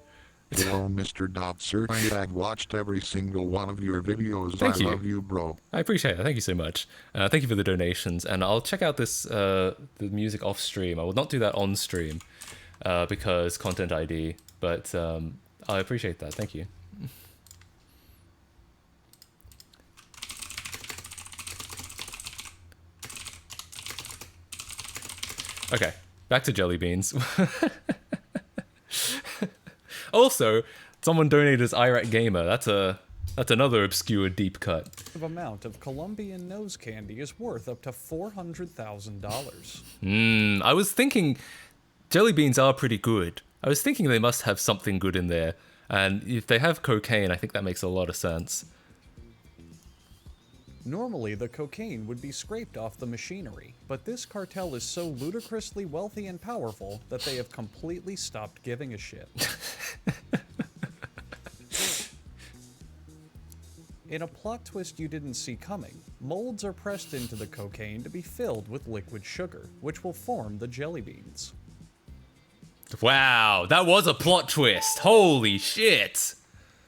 Hello, Mr. Dobser. I've watched every single one of your videos. Thank I you. love you, bro. I appreciate it. Thank you so much. Thank you for the donations, and I'll check out this the music off stream. I will not do that on stream because content ID, but I appreciate that. Thank you. Okay, back to jelly beans. Also, someone donated as Iraq Gamer. That's another obscure deep cut. amount of Colombian nose candy is worth up to $400,000. I was thinking jelly beans are pretty good. I was thinking they must have something good in there. And if they have cocaine, I think that makes a lot of sense. Normally, the cocaine would be scraped off the machinery, but this cartel is so ludicrously wealthy and powerful that they have completely stopped giving a shit. In a plot twist you didn't see coming, molds are pressed into the cocaine to be filled with liquid sugar, which will form the jelly beans. Wow, that was a plot twist. Holy shit.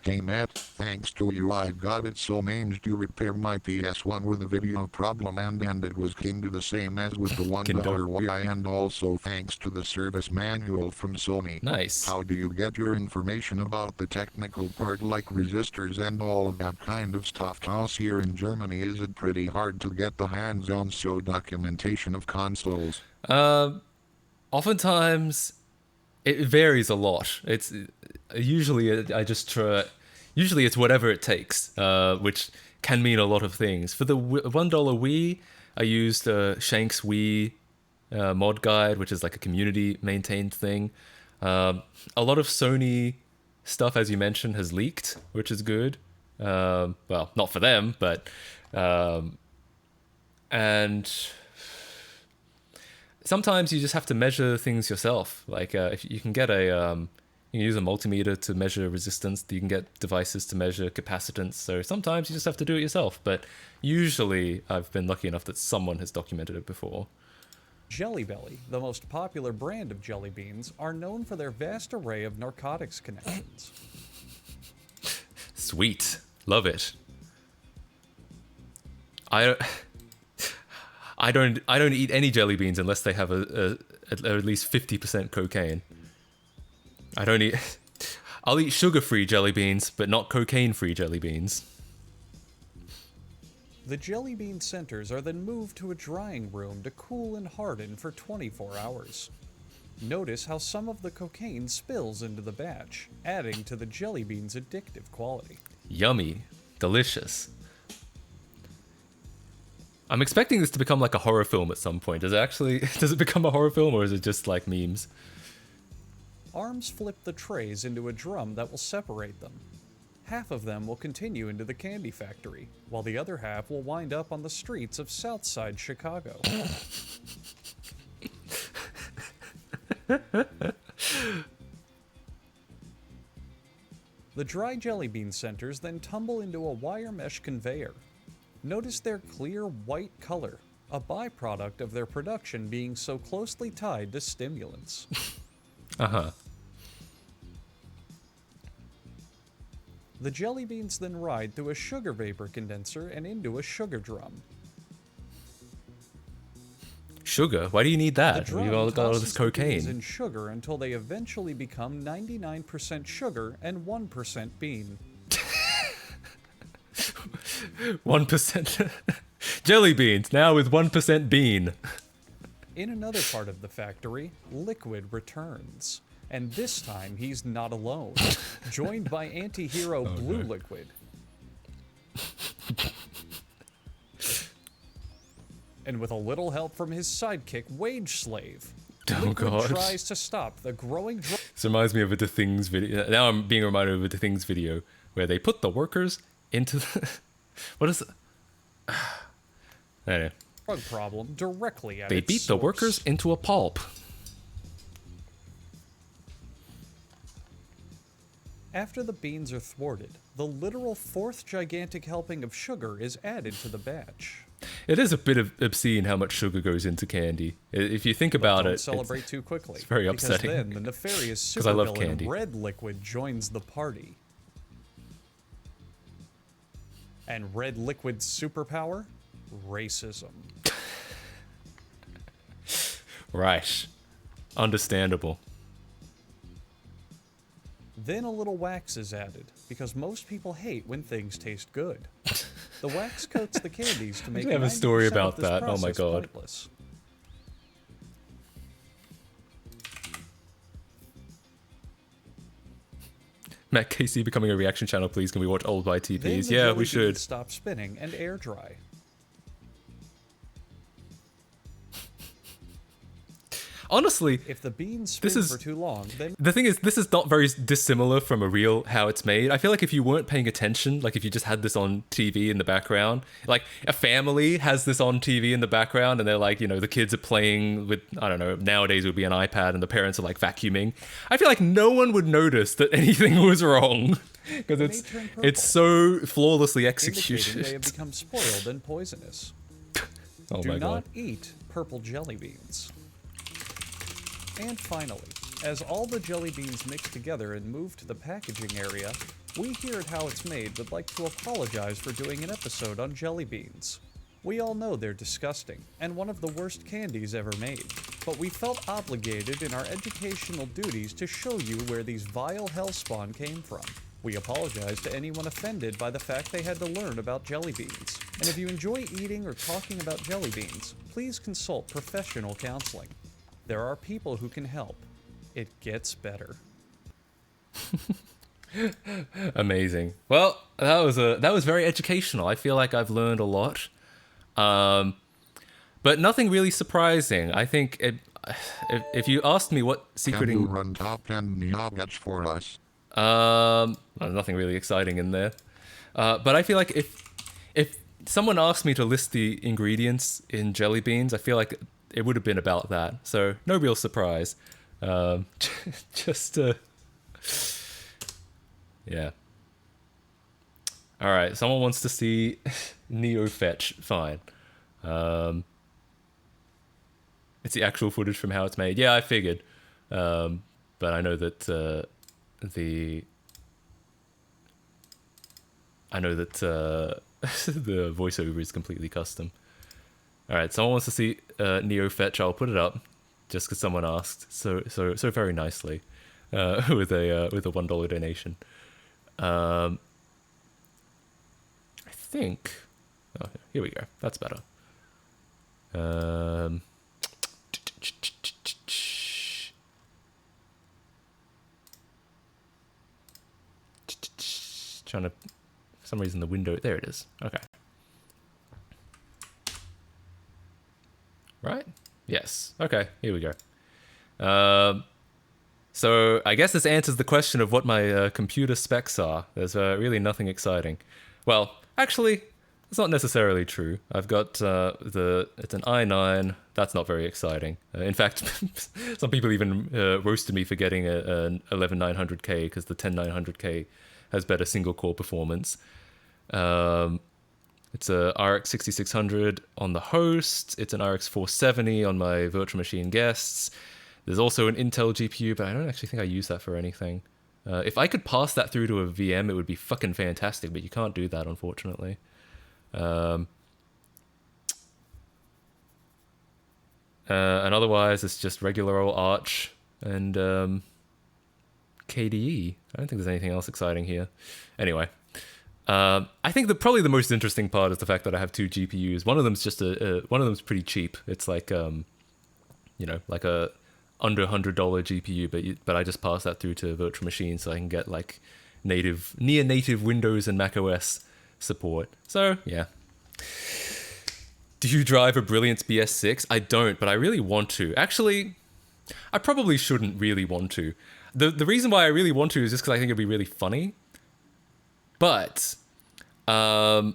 Hey Matt, thanks to you I got it so managed to repair my PS1 with a video problem and it was kinda the same as with the $1 Wii and also thanks to the service manual from Sony. Nice. How do you get your information about the technical part like resistors and all of that kind of stuff? Cause here in Germany is it pretty hard to get the hands on so documentation of consoles? Oftentimes, it varies a lot. It's usually I just try. Usually it's whatever it takes, which can mean a lot of things. For the $1 Wii, I used Shank's Wii mod guide, which is like a community maintained thing. A lot of Sony stuff, as you mentioned, has leaked, which is good. Well, not for them, but and sometimes you just have to measure things yourself. Like if you can get you can use a multimeter to measure resistance. You can get devices to measure capacitance. So sometimes you just have to do it yourself. But usually I've been lucky enough that someone has documented it before. Jelly Belly, the most popular brand of jelly beans, are known for their vast array of narcotics connections. Sweet. Love it. I don't eat any jelly beans unless they have at least 50% cocaine. I don't eat. I'll eat sugar-free jelly beans, but not cocaine-free jelly beans. The jelly bean centers are then moved to a drying room to cool and harden for 24 hours. Notice how some of the cocaine spills into the batch, adding to the jelly bean's addictive quality. Yummy. Delicious. I'm expecting this to become like a horror film at some point. Does it become a horror film, or is it just like memes? Arms flip the trays into a drum that will separate them. Half of them will continue into the candy factory, while the other half will wind up on the streets of Southside Chicago. The dry jelly bean centers then tumble into a wire mesh conveyor. Notice their clear white color, a byproduct of their production being so closely tied to stimulants. Uh-huh. The jelly beans then ride through a sugar vapor condenser and into a sugar drum. Sugar? Why do you need The that? drum We've all got all tosses this the beans cocaine. in sugar until they eventually become 99% sugar and 1% bean. 1% jelly beans, now with 1% bean. In another part of the factory, Liquid returns. And this time he's not alone, joined by anti-hero Blue no. Liquid. And with a little help from his sidekick, Wage Slave, Oh Liquid god. tries to stop the growing This reminds me of a The Things video. Now I'm being reminded of a The Things video where they put the workers into the... What is it? Anyway. drug problem directly at They its beat the source. workers into a pulp. After the beans are thwarted, the literal fourth gigantic helping of sugar is added to the batch. It is a bit of obscene how much sugar goes into candy. If you think about Don't it, celebrate too quickly. it's very upsetting. Because then the nefarious 'Cause I love supervillain candy. Red Liquid joins the party. And Red Liquid's superpower? Racism. Right. Understandable. Then a little wax is added, because most people hate when things taste good. The wax coats the candies to make I have a story 90% about of this that. Oh my process God. pointless. Matt Casey becoming a reaction channel, please. Can we watch old Then YTPs? the Yeah, jelly we beans should. stop spinning and air dry. Honestly, If the beans This spin is- for too long, then the thing is, this is not very dissimilar from a real how it's made. I feel like if you weren't paying attention, like if you just had this on TV in the background, like a family has this on TV in the background and they're like, you know, the kids are playing with, I don't know, nowadays it would be an iPad and the parents are like vacuuming. I feel like no one would notice that anything was wrong because may turn it's so flawlessly indicating they executed. have become spoiled and poisonous. Oh Do my not god. eat purple jelly beans. And finally, as all the jelly beans mix together and move to the packaging area, we here at How It's Made would like to apologize for doing an episode on jelly beans. We all know they're disgusting, and one of the worst candies ever made, but we felt obligated in our educational duties to show you where these vile hellspawn came from. We apologize to anyone offended by the fact they had to learn about jelly beans. And if you enjoy eating or talking about jelly beans, please consult professional counseling. There are people who can help. It gets better. Amazing. Well, that was very educational. I feel like I've learned a lot, but nothing really surprising. I think if you asked me what secret, Can you run top 10 Neogats for us? well, nothing really exciting in there. But I feel like if someone asked me to list the ingredients in jelly beans, I feel like it would have been about that. So no real surprise. Just yeah. All right, someone wants to see Neo Fetch. Fine. It's the actual footage from how it's made. Yeah, I figured. But I know that the voiceover is completely custom. All right, someone wants to see Neo Fetch. I'll put it up, just because someone asked. So very nicely, with a $1 donation. I think. Oh, here we go. That's better. Trying to, for some reason, the window. There it is. Okay. Right? Yes. Okay. Here we go. So I guess this answers the question of what my computer specs are. There's really nothing exciting. Well, actually, it's not necessarily true. I've got it's an i9. That's not very exciting. In fact, some people even roasted me for getting an 11900K because the 10900K has better single core performance. It's a RX 6600 on the host. It's an RX 470 on my virtual machine guests. There's also an Intel GPU, but I don't actually think I use that for anything. If I could pass that through to a VM, it would be fucking fantastic, but you can't do that, unfortunately. And otherwise, it's just regular old Arch and KDE. I don't think there's anything else exciting here. Anyway, I think probably the most interesting part is the fact that I have two GPUs. One of them's just one of them's pretty cheap. It's like like a under $100 GPU, but I just pass that through to a virtual machine so I can get like near native Windows and Mac OS support. So yeah. Do you drive a Brilliance BS6? I don't, but I really want to. Actually, I probably shouldn't really want to. The reason why I really want to is just because I think it'd be really funny. But the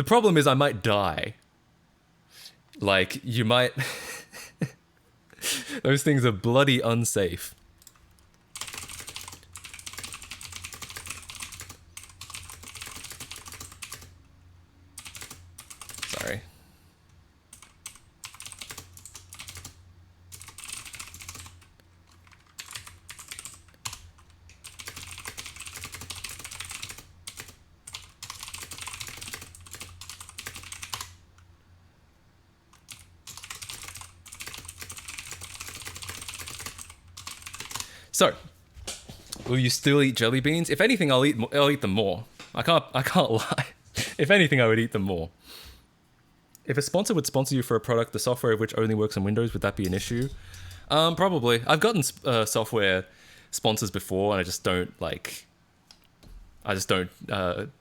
problem is I might die. Like, you might... Those things are bloody unsafe. Sorry. So, will you still eat jelly beans? If anything, I'll eat them more. I can't lie. If anything, I would eat them more. If a sponsor would sponsor you for a product, the software of which only works on Windows, would that be an issue? Probably. I've gotten software sponsors before, and I just don't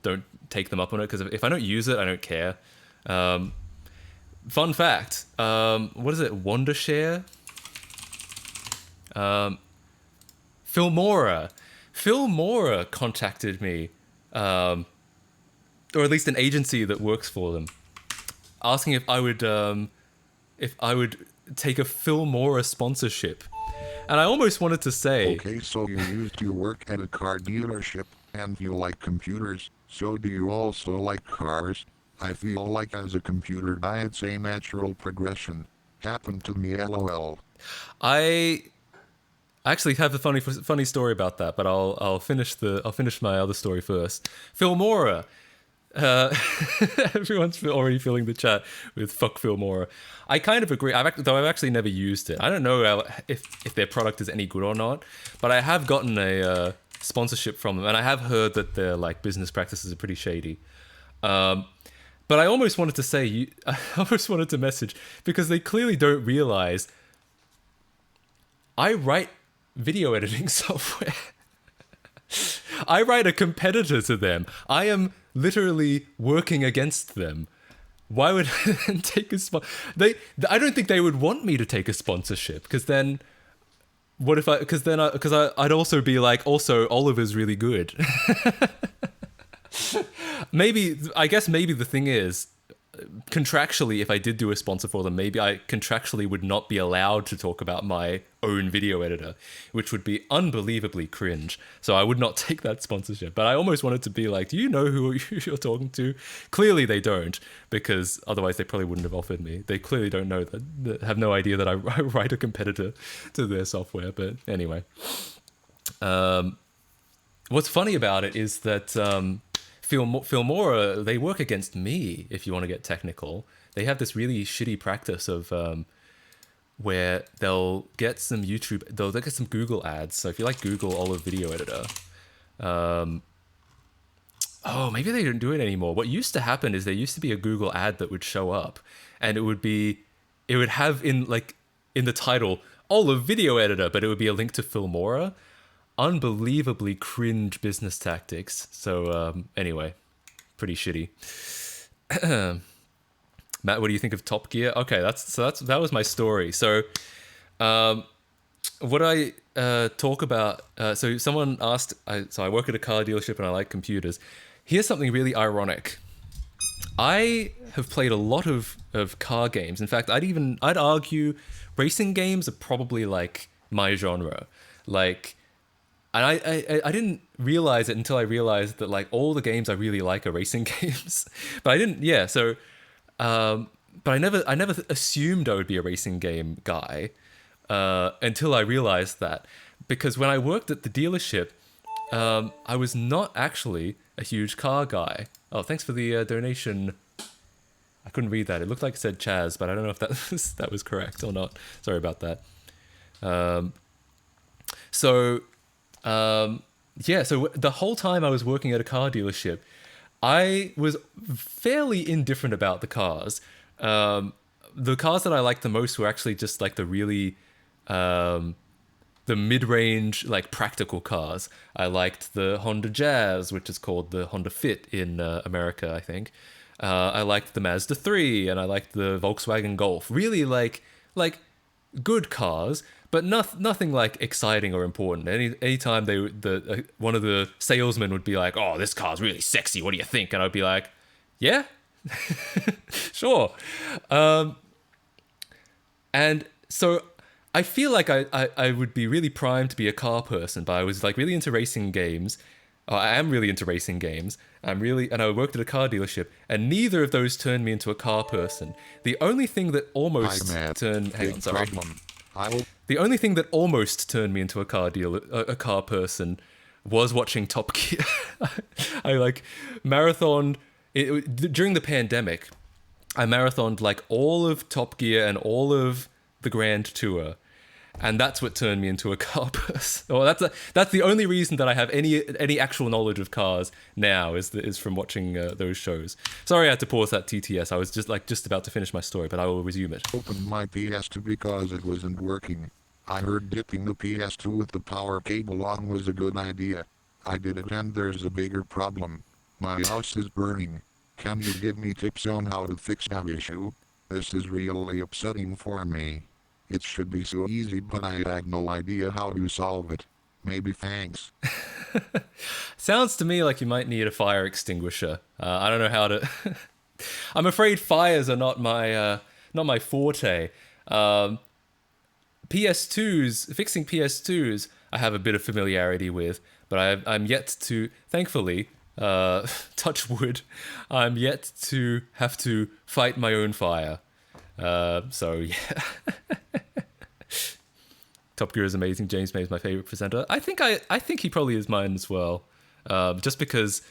don't take them up on it because if I don't use it, I don't care. Fun fact. What is it? Wondershare. Filmora contacted me, or at least an agency that works for them, asking if I would take a Filmora sponsorship, and I almost wanted to say, Okay, so you used to work at a car dealership, and you like computers, so do you also like cars? I feel like as a computer guy it's a natural progression. Happened to me, LOL. I actually have a funny story about that, but I'll finish my other story first. Filmora. Everyone's already filling the chat with fuck Filmora. I kind of agree. Though I've actually never used it. I don't know if their product is any good or not, but I have gotten a sponsorship from them, and I have heard that their like business practices are pretty shady. But I almost wanted to say, I almost wanted to message because they clearly don't realize I write video editing software. I write a competitor to them. I am literally working against them. Why would I take a I don't think they would want me to take a sponsorship because then what if I'd also be like, also Oliver's really good. I guess maybe the thing is, contractually, if I did do a sponsor for them, maybe I contractually would not be allowed to talk about my own video editor, which would be unbelievably cringe. So I would not take that sponsorship. But I almost wanted to be like, do you know who you're talking to? Clearly they don't, because otherwise they probably wouldn't have offered me. They clearly don't know that have no idea that I write a competitor to their software. But anyway, what's funny about it is that Filmora, they work against me, if you want to get technical. They have this really shitty practice of where they'll get some they'll get some Google ads. So if you like Google Olive Video Editor, oh, maybe they don't do it anymore. What used to happen is there used to be a Google ad that would show up, and it would have in the title, Olive Video Editor, but it would be a link to Filmora. Unbelievably cringe business tactics. So anyway, pretty shitty. Matt, what do you think of Top Gear? Okay, that was my story. So what I talk about, so someone asked, so I work at a car dealership and I like computers. Here's something really ironic. I have played a lot of car games. In fact, I'd argue racing games are probably like my genre. And I didn't realize it until I realized that like all the games I really like are racing games. But I didn't, yeah. So, but I never assumed I would be a racing game guy until I realized that, because when I worked at the dealership, I was not actually a huge car guy. Oh, thanks for the donation. I couldn't read that. It looked like it said Chaz, but I don't know if that was correct or not. Sorry about that. So the whole time I was working at a car dealership, I was fairly indifferent about the cars. The cars that I liked the most were actually just like the really, the mid-range, like practical cars. I liked the Honda Jazz, which is called the Honda Fit in America, I think. I liked the Mazda 3, and I liked the Volkswagen Golf. Really like good cars, but nothing like exciting or important. Anytime one of the salesmen would be like, "Oh, this car's really sexy. What do you think?" And I'd be like, "Yeah, sure." And so I feel like I would be really primed to be a car person, but I was like really into racing games. I am really into racing games. And I worked at a car dealership, and neither of those turned me into a car person. The only thing that almost The only thing that almost turned me into a car person was watching Top Gear. I like marathoned during the pandemic. I marathoned like all of Top Gear and all of the Grand Tour, and that's what turned me into a car person. Well, that's the only reason that I have any actual knowledge of cars now is from watching those shows. Sorry, I had to pause that TTS. I was just about to finish my story, but I will resume it. Opened my PS2 because it wasn't working. I heard dipping the PS2 with the power cable on was a good idea. I did it, and there's a bigger problem. My house is burning. Can you give me tips on how to fix that issue? This is really upsetting for me. It should be so easy, but I have no idea how to solve it. Maybe thanks. Sounds to me like you might need a fire extinguisher. I don't know how to... I'm afraid fires are not my forte. Fixing PS2s, I have a bit of familiarity with, but I'm yet to, thankfully, touch wood, I'm yet to have to fight my own fire. So yeah. Top Gear is amazing. James May is my favorite presenter. I think he probably is mine as well. Just because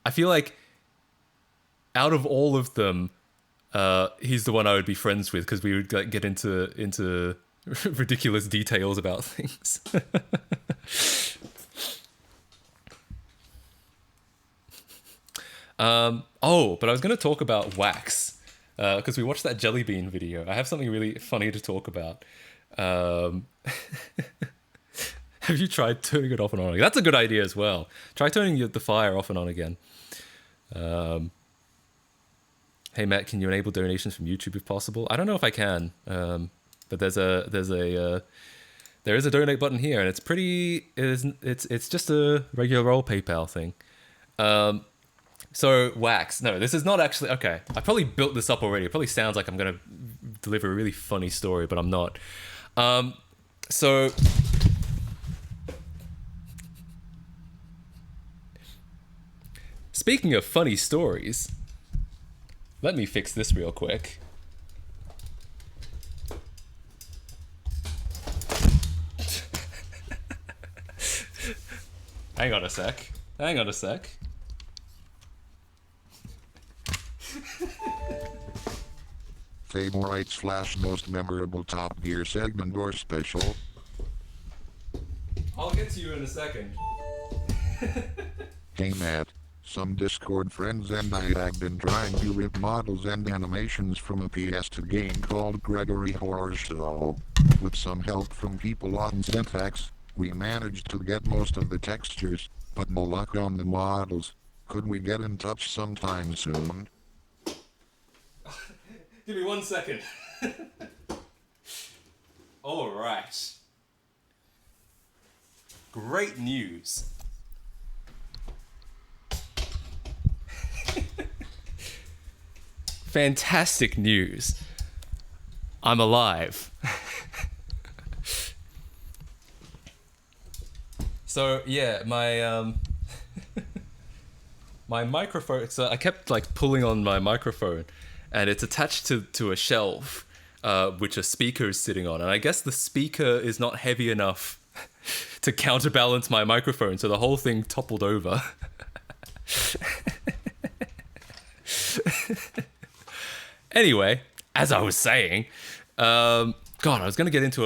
I feel like out of all of them, he's the one I would be friends with, because we would like, get into ridiculous details about things. But I was going to talk about Wax, because we watched that Jelly Bean video. I have something really funny to talk about. Have you tried turning it off and on again? That's a good idea as well. Try turning the fire off and on again. Hey Matt, can you enable donations from YouTube if possible? I don't know if I can, but there is a donate button here, and it's just a regular old PayPal thing. So wax. No, this is not actually okay. I probably built this up already. It probably sounds like I'm gonna deliver a really funny story, but I'm not. So speaking of funny stories, let me fix this real quick. Hang on a sec. Hang on a sec. Favorites / most memorable Top Gear segment or special. I'll get to you in a second. Hey Matt, some Discord friends and I have been trying to rip models and animations from a PS2 game called Gregory Horror Show. With some help from people on Syntax, we managed to get most of the textures, but no luck on the models. Could we get in touch sometime soon? Give me 1 second. All right. Great news. Fantastic news. I'm alive. So yeah, my my microphone. So I kept like pulling on my microphone, and it's attached to a shelf, which a speaker is sitting on. And I guess the speaker is not heavy enough to counterbalance my microphone, so the whole thing toppled over. Anyway, as I was saying, God, I was going to get into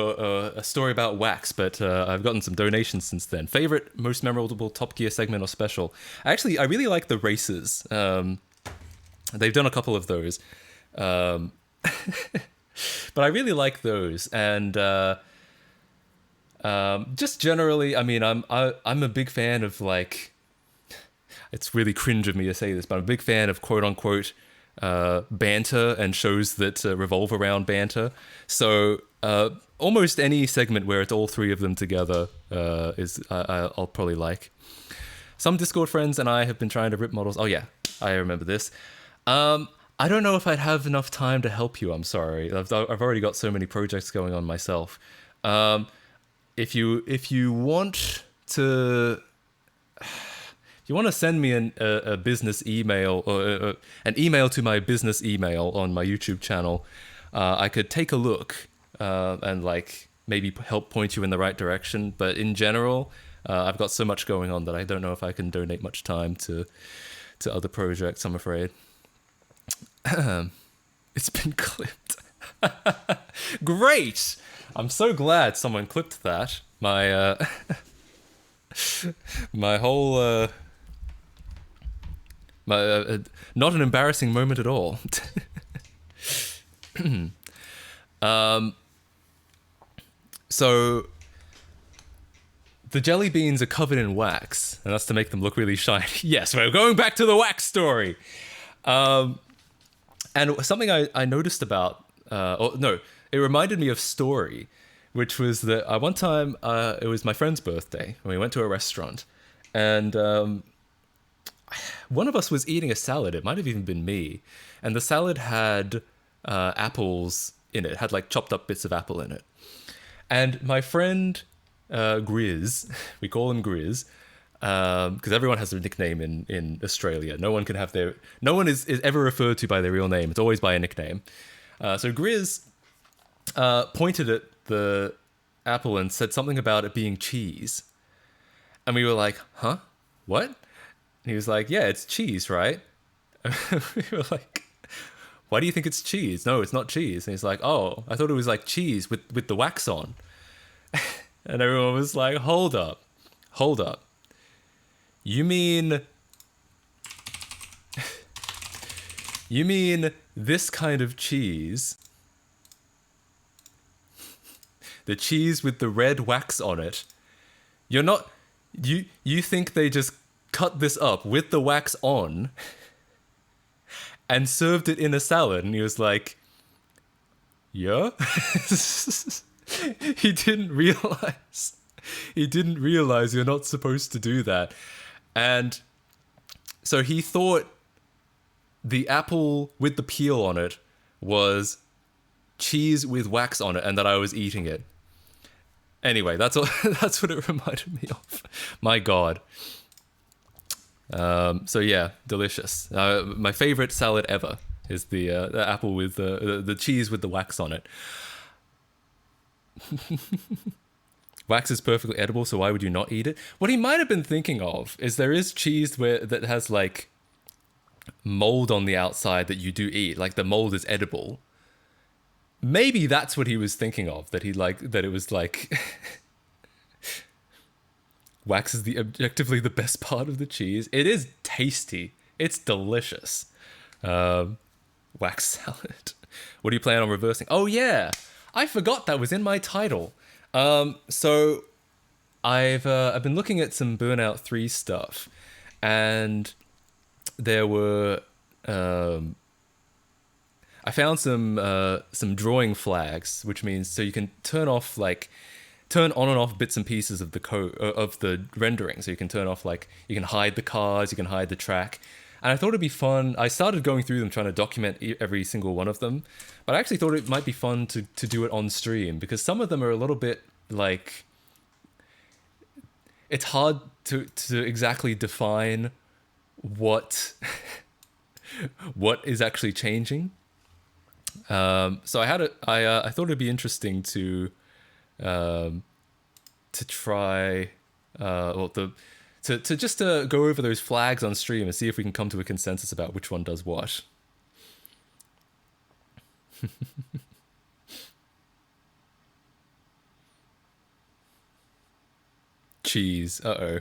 a story about wax, but I've gotten some donations since then. Favorite, most memorable Top Gear segment or special? Actually, I really like the races. They've done a couple of those. But I really like those. And just generally, I mean, I'm a big fan of, like, it's really cringe of me to say this, but I'm a big fan of quote-unquote banter and shows that revolve around banter. So almost any segment where it's all three of them together I'll probably like. Some Discord friends and I have been trying to rip models. Oh yeah, I remember this. I don't know if I'd have enough time to help you. I'm sorry. I've already got so many projects going on myself. If you want to. If you want to send me a business email or an email to my business email on my YouTube channel, I could take a look and like maybe help point you in the right direction. But in general, I've got so much going on that I don't know if I can donate much time to other projects, I'm afraid. It's been clipped. Great! I'm so glad someone clipped that. My my whole not an embarrassing moment at all. So the jelly beans are covered in wax, and that's to make them look really shiny. Yes, we're going back to the wax story. And something I noticed about, it reminded me of Story, which was that one time it was my friend's birthday, and we went to a restaurant, and one of us was eating a salad. It might have even been me. And the salad had apples in it, had like chopped up bits of apple in it. And my friend Grizz, we call him Grizz, because everyone has a nickname in Australia. No one is ever referred to by their real name. It's always by a nickname. So Grizz pointed at the apple and said something about it being cheese. And we were like, huh? What? And he was like, yeah, it's cheese, right? We were like, why do you think it's cheese? No, it's not cheese. And he's like, oh, I thought it was like cheese with the wax on. And everyone was like, hold up. You mean this kind of cheese? The cheese with the red wax on it? You're not... You think they just cut this up with the wax on and served it in a salad? And he was like, yeah? He didn't realize you're not supposed to do that. And So he thought the apple with the peel on it was cheese with wax on it, and that I was eating it. Anyway, that's all. That's what it reminded me of. My God. So yeah, delicious. My favorite salad ever is the apple with the cheese with the wax on it. Wax is perfectly edible, so why would you not eat it? What he might have been thinking of is there is cheese that has like mold on the outside that you do eat, like the mold is edible. Maybe that's what he was thinking of, that it was like wax is objectively the best part of the cheese. It is tasty. It's delicious. Wax salad. What do you plan on reversing? Oh yeah, I forgot that was in my title. So I've been looking at some Burnout 3 stuff, and there were I found some drawing flags, which means so you can turn on and off bits and pieces of the code of the rendering. So you can turn off, like, you can hide the cars, you can hide the track. And I thought it'd be fun. I started going through them, trying to document every single one of them. But I actually thought it might be fun to do it on stream, because some of them are a little bit like, it's hard to exactly define what is actually changing. So I thought it'd be interesting to try to just go over those flags on stream and see if we can come to a consensus about which one does what. Cheese. Uh-oh.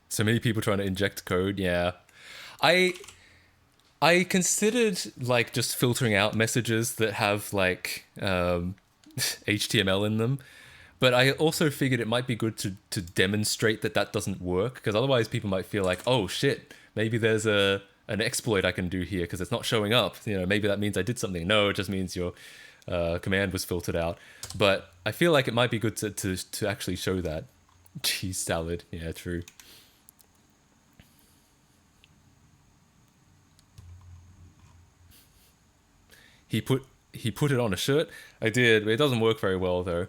So many people trying to inject code. Yeah. I considered, like, just filtering out messages that have, like, HTML in them. But I also figured it might be good to demonstrate that doesn't work, because otherwise people might feel like, oh shit, maybe there's an exploit I can do here because it's not showing up. You know, maybe that means I did something. No, it just means your command was filtered out. But I feel like it might be good to actually show that. Cheese salad. Yeah, true. He put it on a shirt. I did, but it doesn't work very well though.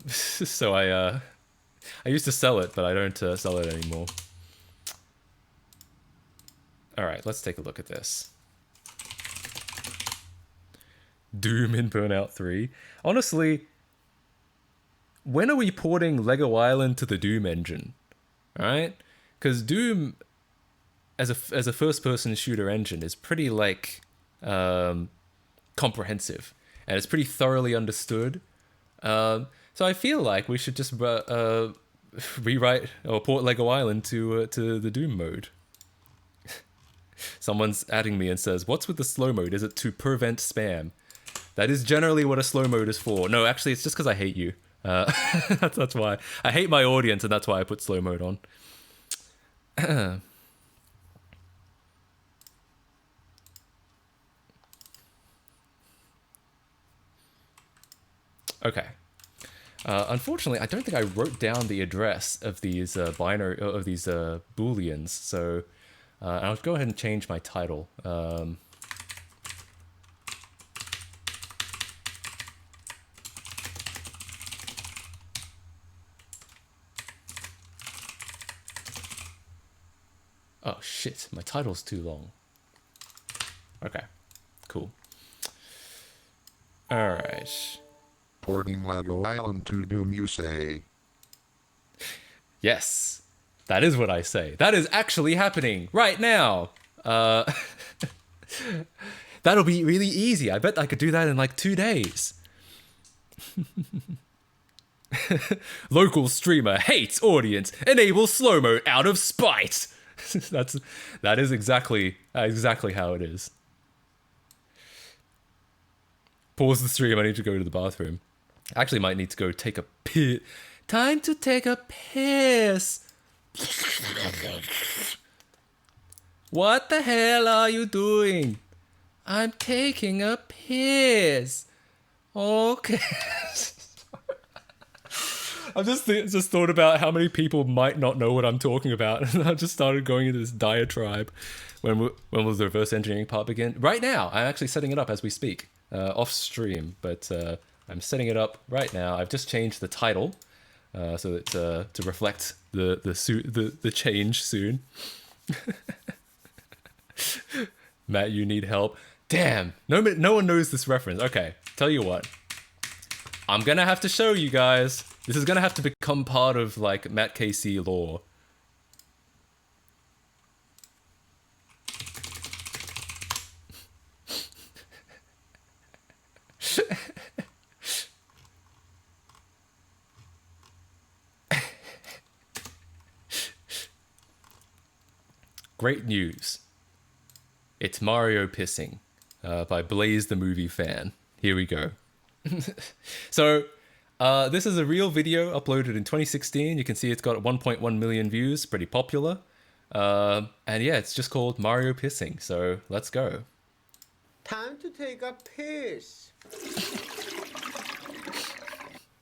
So I used to sell it, but I don't sell it anymore. All right, let's take a look at this. Doom in Burnout 3. Honestly, when are we porting Lego Island to the Doom engine? All right, because Doom, as a first-person shooter engine, is pretty like comprehensive, and it's pretty thoroughly understood. So I feel like we should just rewrite or port Lego Island to the Doom mode. Someone's adding me and says, "What's with the slow mode? Is it to prevent spam?" That is generally what a slow mode is for. No, actually, it's just because I hate you. That's why. I hate my audience, and that's why I put slow mode on. Okay. Unfortunately, I don't think I wrote down the address of these booleans, so I'll go ahead and change my title. Oh shit, my title's too long. Okay, cool. All right. Porting Lego Island to Doom, you say? Yes, that is what I say. That is actually happening right now. That'll be really easy. I bet I could do that in like 2 days. Local streamer hates audience. Enable slow mode out of spite. That is exactly how it is. Pause the stream. I need to go to the bathroom. Actually, might need to go take a piss. Time to take a piss. What the hell are you doing? I'm taking a piss. Okay. I've just thought about how many people might not know what I'm talking about, and I just started going into this diatribe. When will the reverse engineering part begin? Right now, I'm actually setting it up as we speak, off stream, but I'm setting it up right now. I've just changed the title so that to reflect the change soon. Matt, you need help. Damn, no one knows this reference. Okay, tell you what. I'm gonna have to show you guys. This is gonna have to become part of like Matt KC lore. Great news. It's Mario pissing by Blaze the Movie Fan. Here we go. So, this is a real video uploaded in 2016. You can see it's got 1.1 million views, pretty popular. And yeah, it's just called Mario Pissing. So, let's go. Time to take a piss.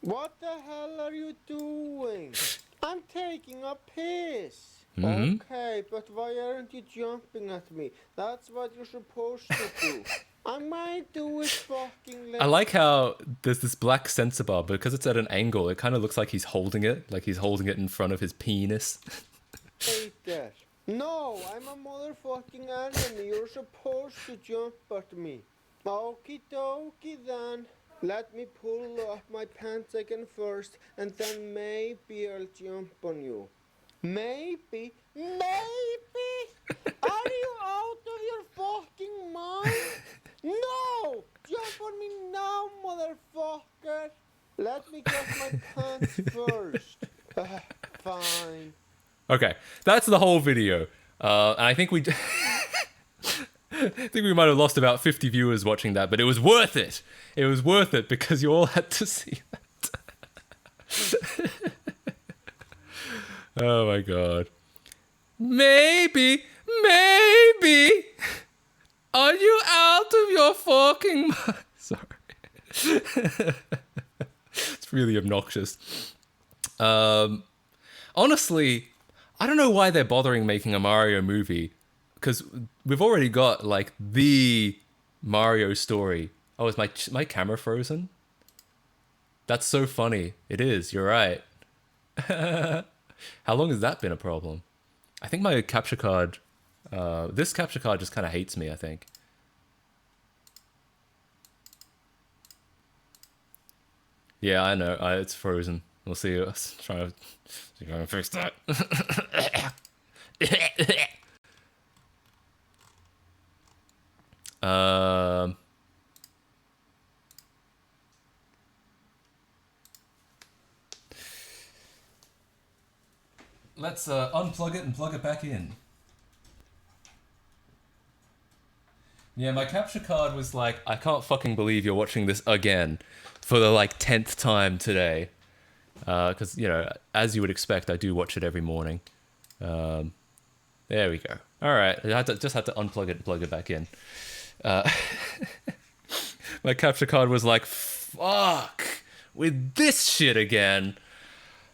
What the hell are you doing? I'm taking a piss. Mhm. Okay, but why aren't you jumping at me? That's what you're supposed to do. I might do it fucking later. I like how there's this black sensor bar, but because it's at an angle, it kind of looks like he's holding it in front of his penis. No, I'm a motherfucking enemy. You're supposed to jump at me. Okie dokie then. Let me pull up my pants again first, and then maybe I'll jump on you. Maybe? Are you out of your fucking mind? No! Jump on me now, motherfucker! Let me get my pants first. Fine. Okay, that's the whole video. And I think we... I think we might have lost about 50 viewers watching that, but it was worth it. It was worth it because you all had to see that. Oh my god. Maybe. Are you out of your fucking mind? Sorry. It's really obnoxious. Honestly, I don't know why they're bothering making a Mario movie. Because we've already got, like, the Mario story. Oh, is my camera frozen? That's so funny. It is, you're right. How long has that been a problem? I think my capture card... this capture card just kind of hates me, I think. Yeah, I know. It's frozen. We'll see. Let's try to see if I can fix that. Let's unplug it and plug it back in. Yeah, my capture card was like, I can't fucking believe you're watching this again for the like 10th time today. Because, you know, as you would expect, I do watch it every morning. There we go. All right, just had to unplug it and plug it back in. My capture card was like, fuck, with this shit again.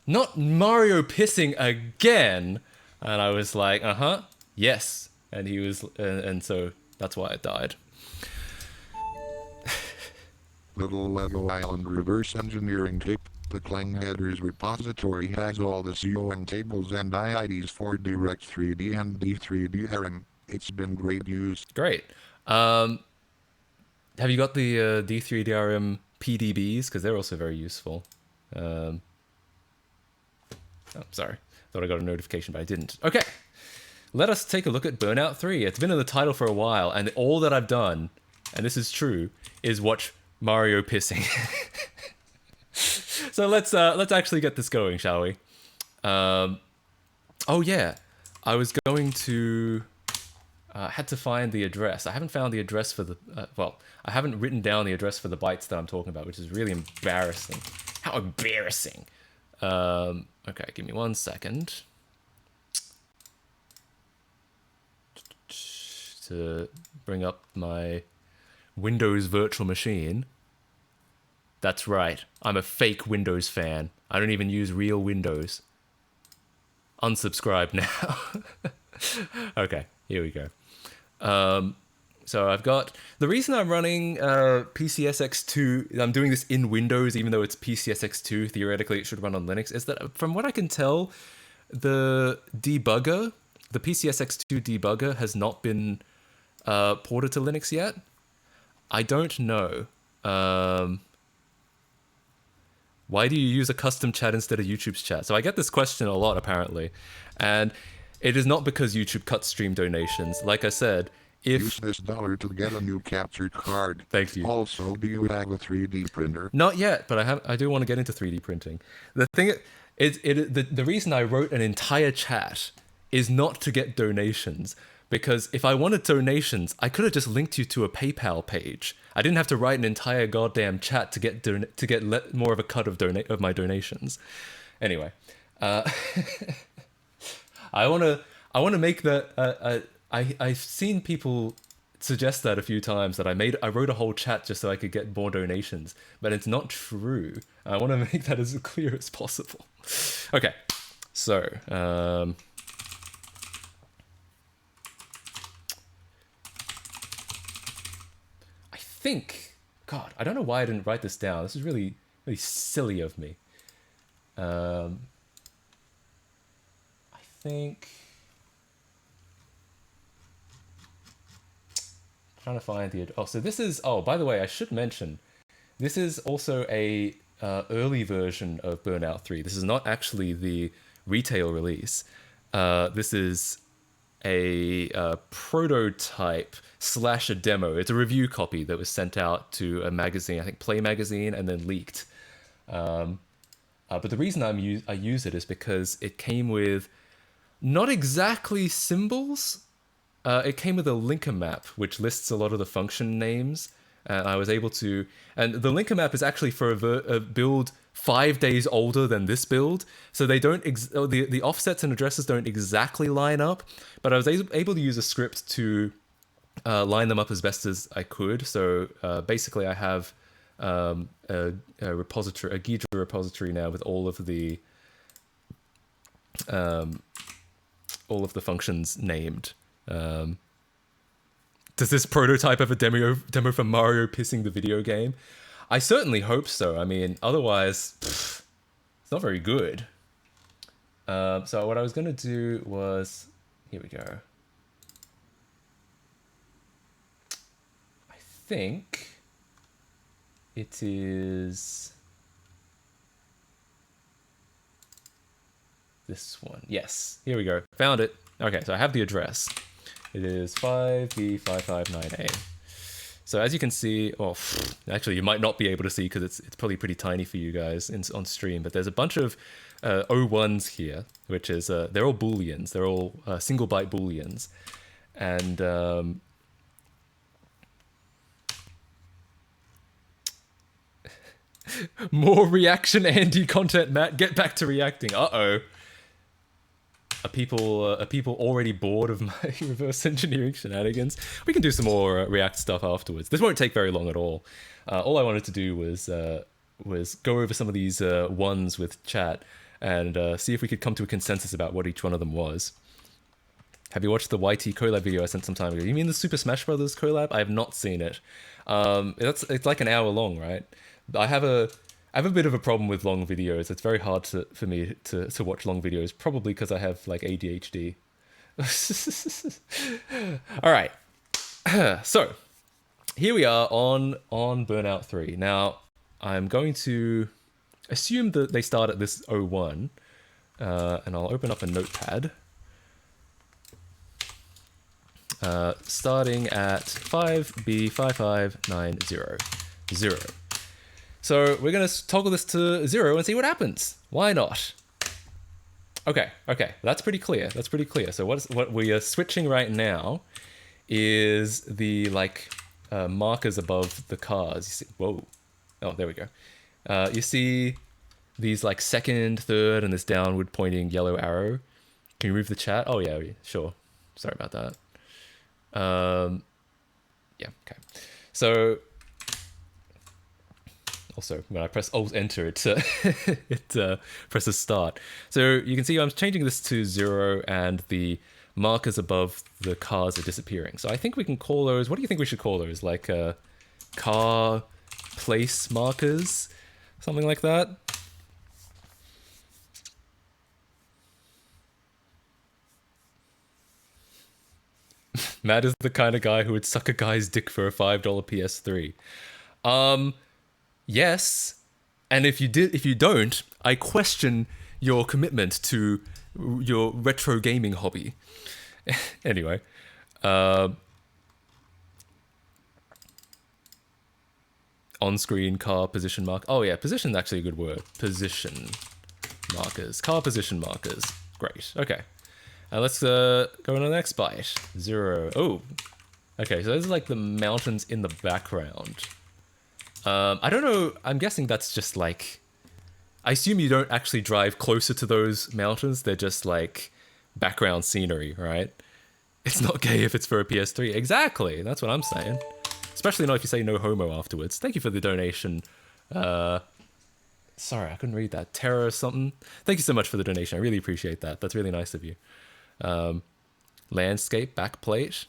Not Mario pissing again. And I was like, yes. And he was, and so that's why it died. Little Lego Island reverse engineering tip. The Clang Headers repository has all the COM tables and IIDs for Direct 3D and D3D Harem. It's been great use. Great. Have you got the D3DRM PDBs? Because they're also very useful. Oh, sorry. Thought I got a notification, but I didn't. Okay. Let us take a look at Burnout 3. It's been in the title for a while, and all that I've done, and this is true, is watch Mario pissing. So let's actually get this going, shall we? Oh yeah, I was going to had to find the address. I haven't found the address for the well, I haven't written down the address for the bytes that I'm talking about, which is really embarrassing. How embarrassing! Okay, give me 1 second to bring up my Windows virtual machine. That's right, I'm a fake Windows fan. I don't even use real Windows. Unsubscribe now. Okay, here we go. So I've got, the reason I'm running PCSX2, I'm doing this in Windows, even though it's PCSX2, theoretically it should run on Linux, is that from what I can tell, the debugger, the PCSX2 debugger has not been ported to Linux yet. I don't know. Why do you use a custom chat instead of YouTube's chat? So I get this question a lot, apparently. And it is not because YouTube cuts stream donations. Like I said, Use this dollar to get a new capture card. Thank you. Also, do you have a 3D printer? Not yet, but I do want to get into 3D printing. The thing the reason I wrote an entire chat is not to get donations, because if I wanted donations, I could have just linked you to a PayPal page. I didn't have to write an entire goddamn chat to get more of a cut of my donations. Anyway, I want to make that. I've seen people suggest that a few times, that I wrote a whole chat just so I could get more donations, but it's not true. I want to make that as clear as possible. Okay, so I think, God, I don't know why I didn't write this down. This is really, really silly of me. I think, trying to find the, oh, so this is, oh, by the way, I should mention, this is also a early version of Burnout 3. This is not actually the retail release. This is a prototype / a demo. It's a review copy that was sent out to a magazine, I think Play Magazine, and then leaked. But the reason I use it is because it came with not exactly symbols. It came with a linker map, which lists a lot of the function names. I was able to, and the linker map is actually for a build 5 days older than this build, so they don't the offsets and addresses don't exactly line up. But I was able to use a script to line them up as best as I could. So basically, I have a repository, a Ghidra repository now with all of the functions named. Does this prototype have a demo for Mario pissing the video game? I certainly hope so. I mean, otherwise, it's not very good. So what I was going to do was, here we go. I think it is this one. Yes, here we go. Found it. Okay, so I have the address. It is 5B559A. So as you can see, oh, actually you might not be able to see because it's probably pretty tiny for you guys on stream, but there's a bunch of O1s here, which is, they're all booleans. They're all single byte booleans. And more reaction Andy content, Matt. Get back to reacting. Uh-oh. Are people already bored of my reverse engineering shenanigans? We can do some more React stuff afterwards. This won't take very long at all. All I wanted to do was go over some of these ones with chat and see if we could come to a consensus about what each one of them was. Have you watched the YT collab video I sent some time ago? You mean the Super Smash Brothers collab? I have not seen it. It's like an hour long, right? I have a bit of a problem with long videos. It's very hard for me to watch long videos, probably because I have like ADHD. All right. So here we are on Burnout 3. Now, I'm going to assume that they start at this 01, and I'll open up a notepad. Starting at 5B5590. So we're going to toggle this to 0 and see what happens. Why not? Okay, that's pretty clear. So what we are switching right now is the markers above the cars. You see, whoa. Oh, there we go. You see these like second, third, and this downward pointing yellow arrow. Can you move the chat? Oh yeah, sure. Sorry about that. Yeah, okay. So Also, when I press Alt Enter, it presses start. So you can see I'm changing this to 0, and the markers above the cars are disappearing. So I think we can call those. What do you think we should call those? Like car place markers, something like that. Matt is the kind of guy who would suck a guy's dick for a $5 PS3. Yes, and if you don't, I question your commitment to your retro gaming hobby. Anyway, on-screen car position mark. Oh yeah, position is actually a good word. Position markers, car position markers. Great. Okay. Let's go on the next byte. 0. Oh, okay. So those are like the mountains in the background. I don't know. I'm guessing that's just like. I assume you don't actually drive closer to those mountains. They're just like background scenery, right? It's not gay if it's for a PS3. Exactly. That's what I'm saying. Especially not if you say no homo afterwards. Thank you for the donation. Sorry, I couldn't read that. Terror something. Thank you so much for the donation. I really appreciate that. That's really nice of you. Landscape backplate.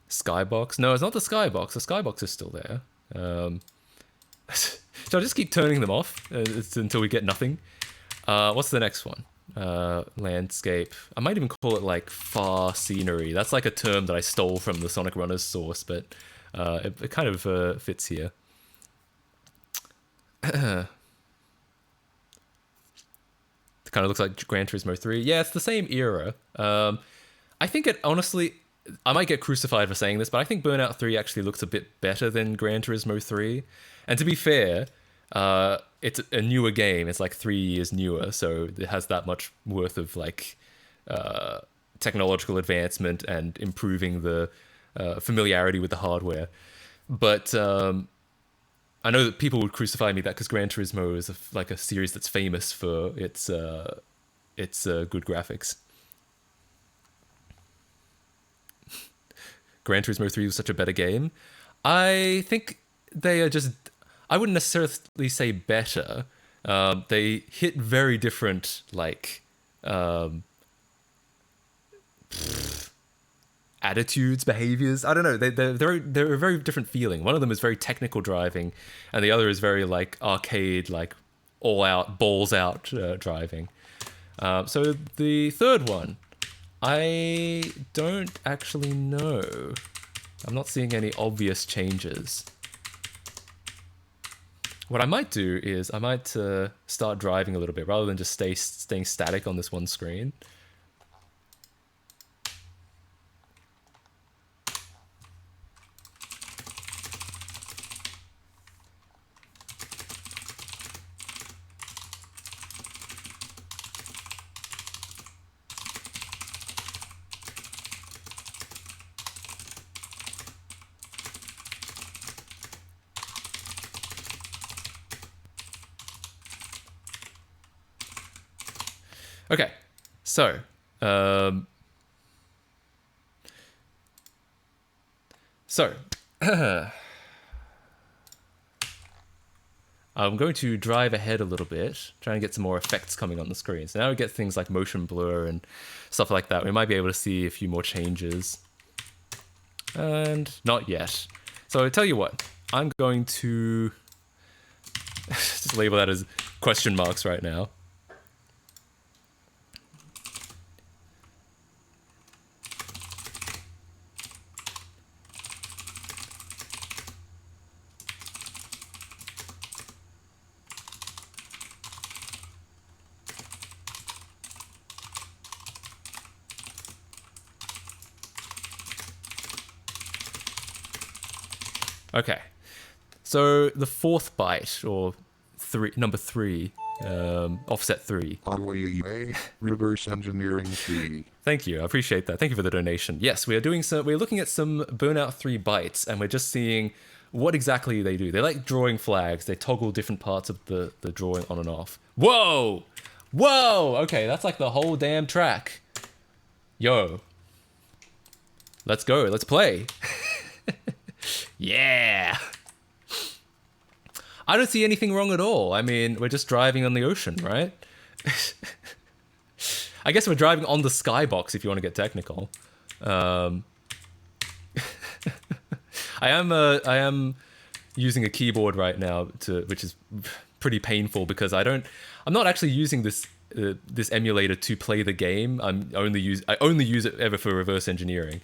Skybox. No, it's not the skybox. The skybox is still there. So I'll just keep turning them off until we get nothing. What's the next one? Landscape. I might even call it like far scenery. That's like a term that I stole from the Sonic Runners source, but it kind of fits here. It kind of looks like Gran Turismo 3. Yeah, it's the same era. I think it honestly, I might get crucified for saying this, but I think Burnout 3 actually looks a bit better than Gran Turismo 3. And to be fair, it's a newer game. It's like 3 years newer, so it has that much worth of like technological advancement and improving the familiarity with the hardware. But I know that people would crucify me that because Gran Turismo is like a series that's famous for its good graphics. Gran Turismo 3 was such a better game. I think they are just. I wouldn't necessarily say better. They hit very different like attitudes, behaviors. I don't know. They're a very different feeling. One of them is very technical driving, and the other is very like arcade, like all out, balls out driving. So the third one, I don't actually know. I'm not seeing any obvious changes. What I might do is I might start driving a little bit rather than just staying static on this one screen. Okay, so I'm going to drive ahead a little bit, trying to get some more effects coming on the screen. So now we get things like motion blur and stuff like that. We might be able to see a few more changes. And not yet. So I tell you what, I'm going to just label that as question marks right now. Okay, so the fourth byte, or number 3, offset 3. Reverse engineering 3. Thank you, I appreciate that. Thank you for the donation. Yes, we're looking at some Burnout 3 bytes, and we're just seeing what exactly they do. They like drawing flags. They toggle different parts of the drawing on and off. Whoa! Whoa! Okay, that's like the whole damn track. Yo. Let's go, let's play. Yeah. I don't see anything wrong at all. I mean, we're just driving on the ocean, right? I guess we're driving on the skybox if you want to get technical. I am using a keyboard right now which is pretty painful because I'm not actually using this emulator to play the game. I only use it ever for reverse engineering.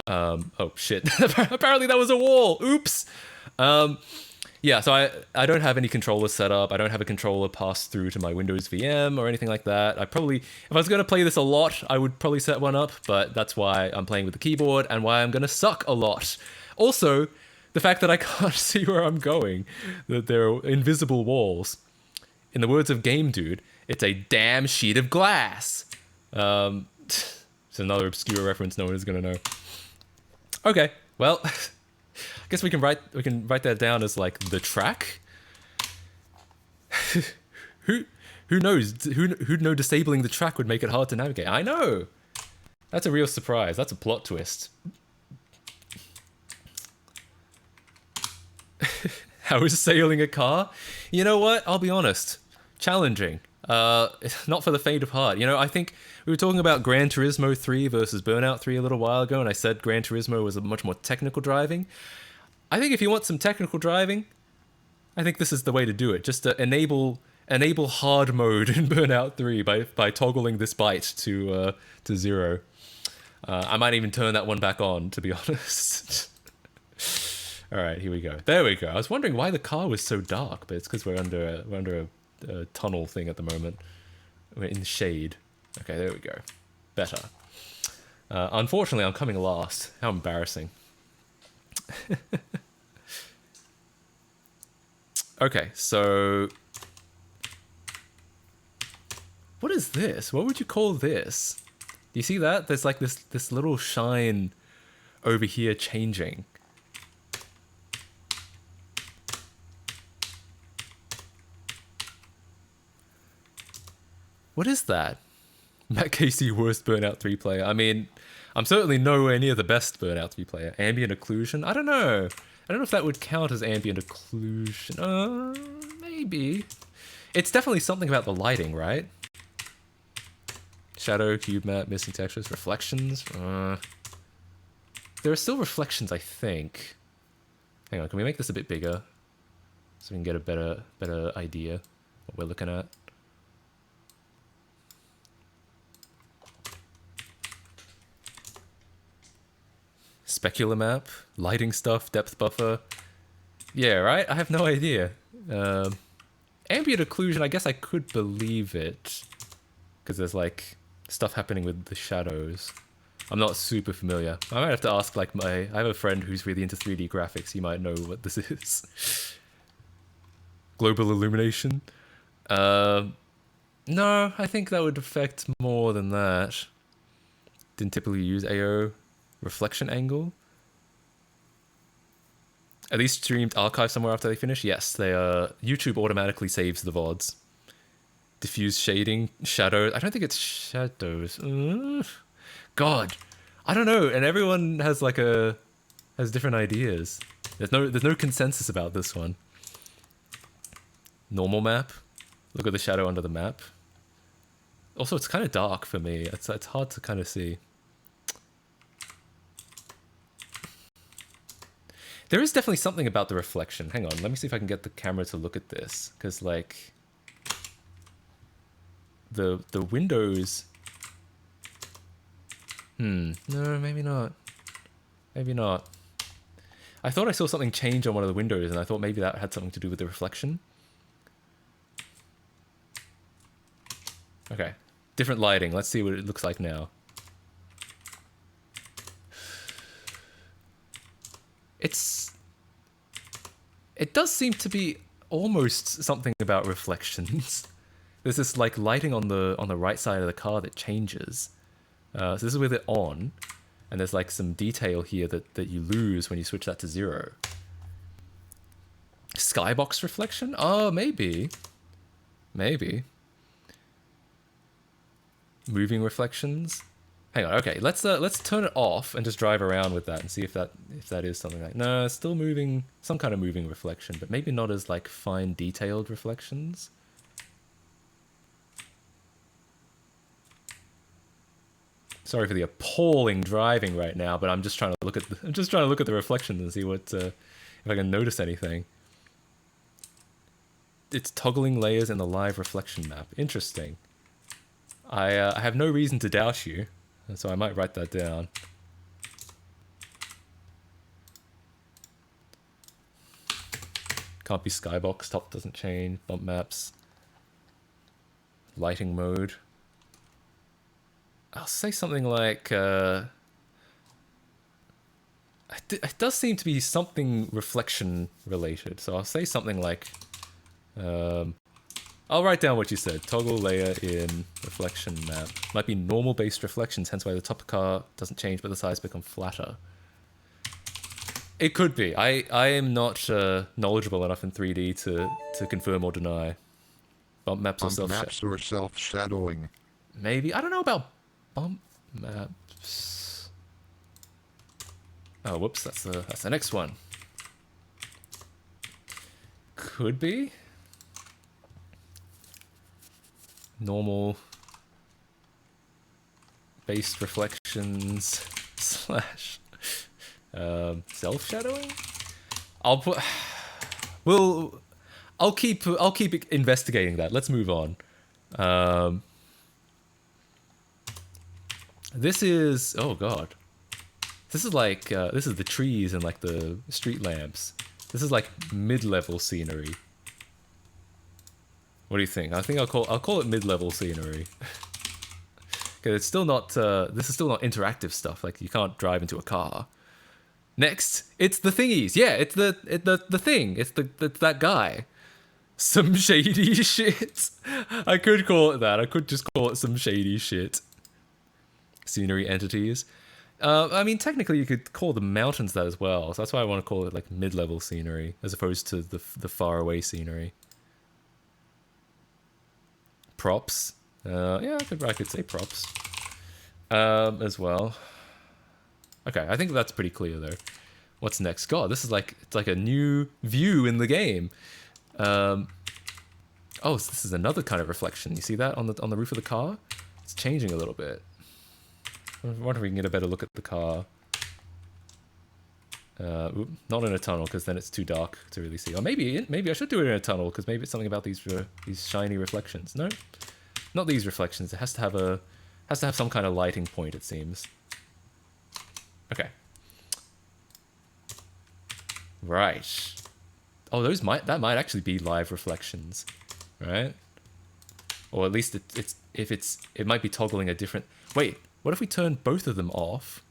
Oh shit! Apparently that was a wall. Oops. Yeah, so I don't have any controller set up. I don't have a controller passed through to my Windows VM or anything like that. If I was going to play this a lot, I would probably set one up, but that's why I'm playing with the keyboard and why I'm going to suck a lot. Also, the fact that I can't see where I'm going, that there are invisible walls. In the words of Game Dude, it's a damn sheet of glass. It's another obscure reference no one is going to know. Okay, well... I guess we can write that down as like the track. Who knows? Who'd know disabling the track would make it hard to navigate? I know. That's a real surprise. That's a plot twist. How is sailing a car? You know what? I'll be honest. Challenging. Not for the faint of heart. You know, I think we were talking about Gran Turismo 3 versus Burnout 3 a little while ago, and I said Gran Turismo was a much more technical driving. I think if you want some technical driving, I think this is the way to do it. Just to enable hard mode in Burnout 3 by toggling this byte to 0. I might even turn that one back on, to be honest. All right, here we go. There we go. I was wondering why the car was so dark, but it's because we're under a tunnel thing at the moment. We're in the shade. Okay, there we go. Better. Unfortunately, I'm coming last. How embarrassing. Okay, so what is this? What would you call this? Do you see that? There's like this little shine over here changing. What is that? Matt Casey, worst Burnout 3 player. I mean, I'm certainly nowhere near the best Burnout 3 player. Ambient occlusion? I don't know. I don't know if that would count as ambient occlusion. Maybe. It's definitely something about the lighting, right? Shadow, cube matte, missing textures, reflections. There are still reflections, I think. Hang on, can we make this a bit bigger? So we can get a better idea what we're looking at. Specular map, lighting stuff, depth buffer. Yeah, right? I have no idea. Ambient occlusion, I guess I could believe it. Because there's like stuff happening with the shadows. I'm not super familiar. I might have to ask like I have a friend who's really into 3D graphics. He might know what this is. Global illumination? No, I think that would affect more than that. Didn't typically use AO. Reflection angle? Are these streamed archived somewhere after they finish? Yes, they are. YouTube automatically saves the VODs. Diffuse shading, shadows. I don't think it's shadows. God, I don't know. And everyone has like has different ideas. There's no consensus about this one. Normal map. Look at the shadow under the map. Also, it's kind of dark for me. It's hard to kind of see. There is definitely something about the reflection. Hang on, let me see if I can get the camera to look at this. Because, like, the windows... No, maybe not. Maybe not. I thought I saw something change on one of the windows, and I thought maybe that had something to do with the reflection. Okay, different lighting. Let's see what it looks like now. It does seem to be almost something about reflections. There's this like lighting on the right side of the car that changes. So this is with it on, and there's like some detail here that you lose when you switch that to 0. Skybox reflection? Oh, maybe. Maybe. Moving reflections? Hang on. Okay, let's turn it off and just drive around with that and see if that is something like. No, it's still moving, some kind of moving reflection, but maybe not as like fine detailed reflections. Sorry for the appalling driving right now, but I'm just trying to look at the reflections and see what if I can notice anything. It's toggling layers in the live reflection map. Interesting. I have no reason to doubt you, so I might write that down. Can't be skybox. Top doesn't change. Bump maps. Lighting mode. I'll say something like, it does seem to be something reflection related, so I'll say something like, I'll write down what you said. Toggle layer in reflection map. Might be normal based reflections, hence why the top of the car doesn't change, but the sides become flatter. It could be. I am not knowledgeable enough in 3D to confirm or deny. Bump maps or Bump maps or self-shadowing. Maybe. I don't know about bump maps. Oh, whoops, that's the next one. Could be. Normal based reflections slash self-shadowing. I'll keep investigating that. Let's move on. This is, oh god. This is like, this is the trees and like the street lamps. This is like mid-level scenery. What do you think? I think I'll call it mid-level scenery. Okay, it's still not, this is still not interactive stuff, like you can't drive into a car. Next, it's the thingies. Yeah, it's the thing. It's that guy. Some shady shit. I could call it that. I could just call it some shady shit. Scenery entities. I mean, technically you could call the mountains that as well, so that's why I want to call it like mid-level scenery, as opposed to the far-away scenery. Props. Yeah, I could say props. As well. Okay, I think that's pretty clear though. What's next? God, this is like, it's like a new view in the game. Oh, so this is another kind of reflection. You see that on the roof of the car? It's changing a little bit. I wonder if we can get a better look at the car. Not in a tunnel, because then it's too dark to really see. Or maybe I should do it in a tunnel, because maybe it's something about these shiny reflections. No, not these reflections. It has to have some kind of lighting point, it seems. Okay. Right. Oh, that might actually be live reflections, right? Or at least it might be toggling a different. Wait. What if we turn both of them off?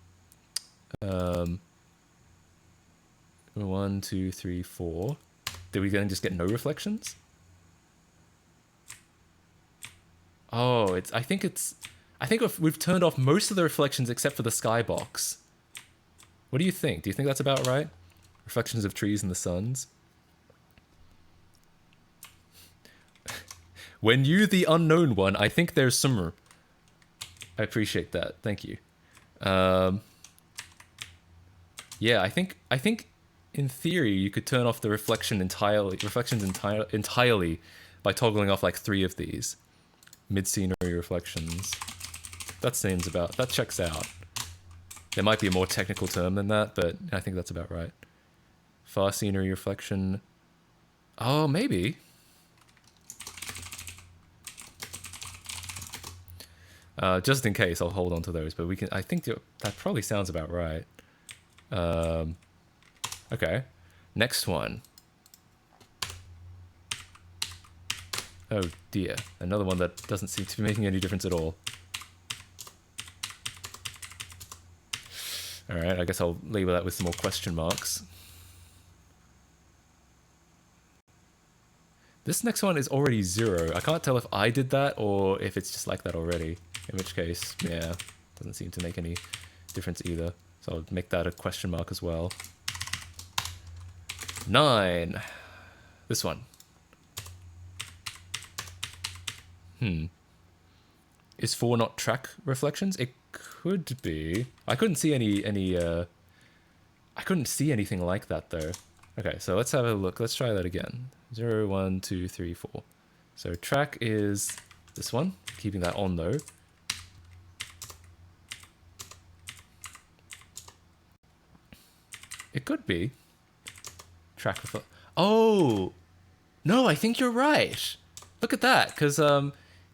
1, 2, 3, 4. Did we then just get no reflections? Oh, I think if we've turned off most of the reflections except for the skybox. What do you think? Do you think that's about right? Reflections of trees and the suns. When you the unknown one, I think there's some. I appreciate that. Thank you. Yeah, I think in theory you could turn off the reflections entirely by toggling off like 3 of these mid-scenery reflections. That checks out. There might be a more technical term than that, but I think that's about right. Far scenery reflection. Oh, maybe. Just in case, I'll hold on to those, but I think that probably sounds about right. Okay, next one. Oh dear, another one that doesn't seem to be making any difference at all. Alright, I guess I'll label that with some more question marks. This next one is already 0. I can't tell if I did that or if it's just like that already. In which case, yeah, doesn't seem to make any difference either. So I'll make that a question mark as well. 9. This one. Is 4 not track reflections? It could be. I couldn't see I couldn't see anything like that though. Okay, so let's have a look. Let's try that again. 0, 1, 2, 3, 4. So track is this one. Keeping that on though. It could be. Track with... Oh! No, I think you're right. Look at that, because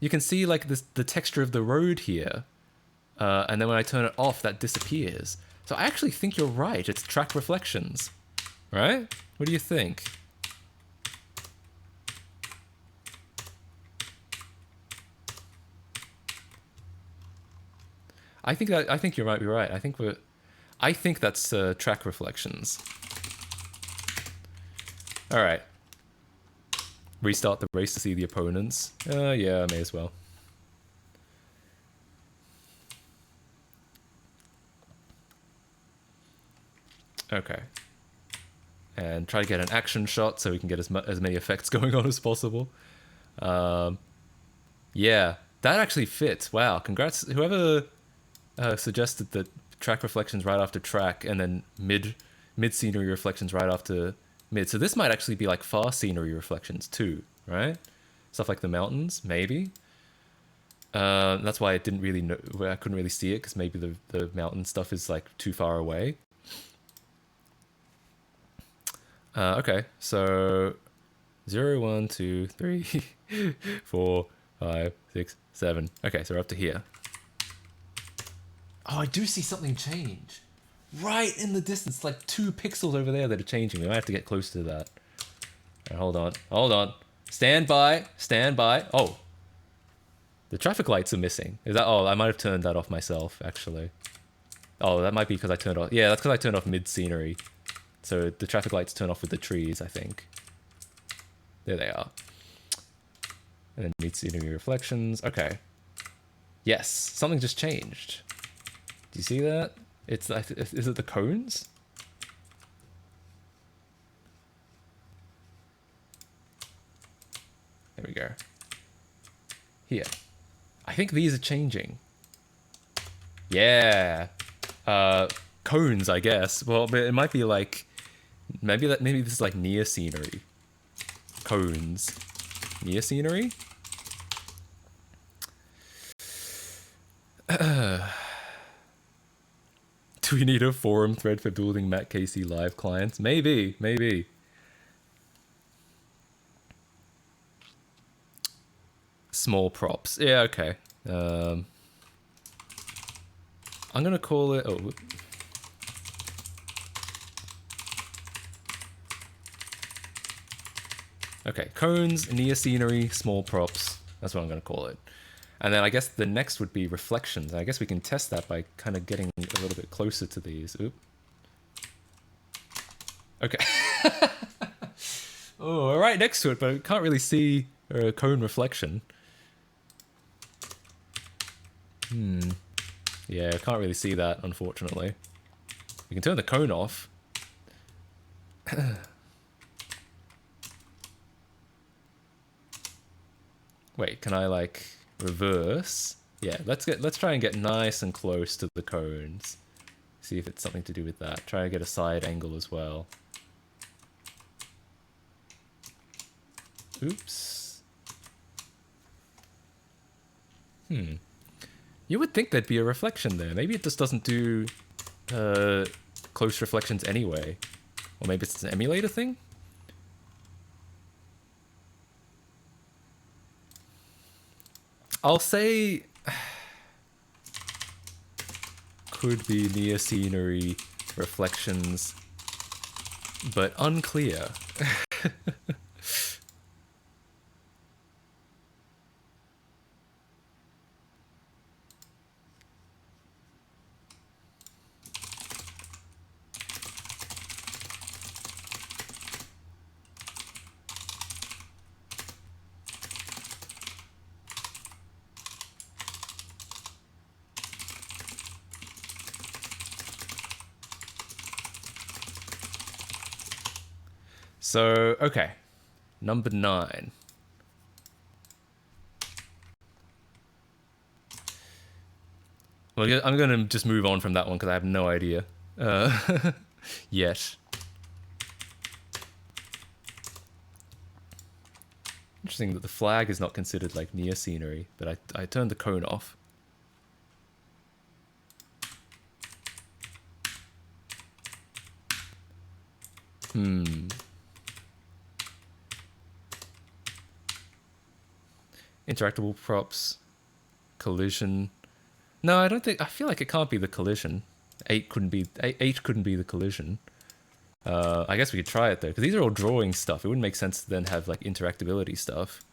you can see like the texture of the road here. And then when I turn it off, that disappears. So I actually think you're right. It's track reflections. Right? What do you think? I think you might be right. I think that's track reflections. All right. Restart the race to see the opponents. Yeah, may as well. Okay. And try to get an action shot so we can get as many effects going on as possible. Yeah, that actually fits. Wow, congrats. Whoever suggested that track reflections right after track and then mid scenery reflections right after mid. So this might actually be like far scenery reflections too, right? Stuff like the mountains, maybe. That's why I didn't really know, I couldn't really see it, because maybe the mountain stuff is like too far away. Okay, so 0, 1, 2, 3, 4, 5, 6, 7. Okay, so we're up to here. Oh, I do see something change. Right in the distance, like 2 pixels over there that are changing. We might have to get close to that. Right, hold on. Stand by. Oh. The traffic lights are missing. Is that... Oh, I might have turned that off myself, actually. Oh, that might be because I turned off... Yeah, that's because I turned off mid-scenery. So the traffic lights turn off with the trees, I think. There they are. And then mid-scenery reflections. Okay. Yes, something just changed. Do you see that? It's... Is it the cones? There we go. Here. I think these are changing. Yeah. Cones, I guess. Well, but it might be like... Maybe this is like near scenery. Cones. Near scenery? Do we need a forum thread for building Matt Casey live clients? Maybe. Small props. Yeah, okay. I'm gonna call it... Oh. Okay, cones, near scenery, small props. That's what I'm gonna call it. And then I guess the next would be reflections. I guess we can test that by kind of getting a little bit closer to these. Oop. Okay. Oh, right next to it, but we can't really see a cone reflection. Yeah, I can't really see that, unfortunately. We can turn the cone off. Wait, can I like reverse? Yeah, let's try and get nice and close to the cones. See if it's something to do with that. Try to get a side angle as well. Oops. You would think there'd be a reflection there. Maybe it just doesn't do close reflections anyway. Or maybe it's an emulator thing? I'll say... Could be near scenery reflections, but unclear. So, okay. Number 9. Well, yeah, I'm gonna just move on from that one because I have no idea yet. Interesting that the flag is not considered like near scenery, but I turned the cone off. Interactable props, collision. No, I don't think. I feel like it can't be the collision. 8 couldn't be. 8 couldn't be the collision. I guess we could try it though, because these are all drawing stuff. It wouldn't make sense to then have like interactability stuff.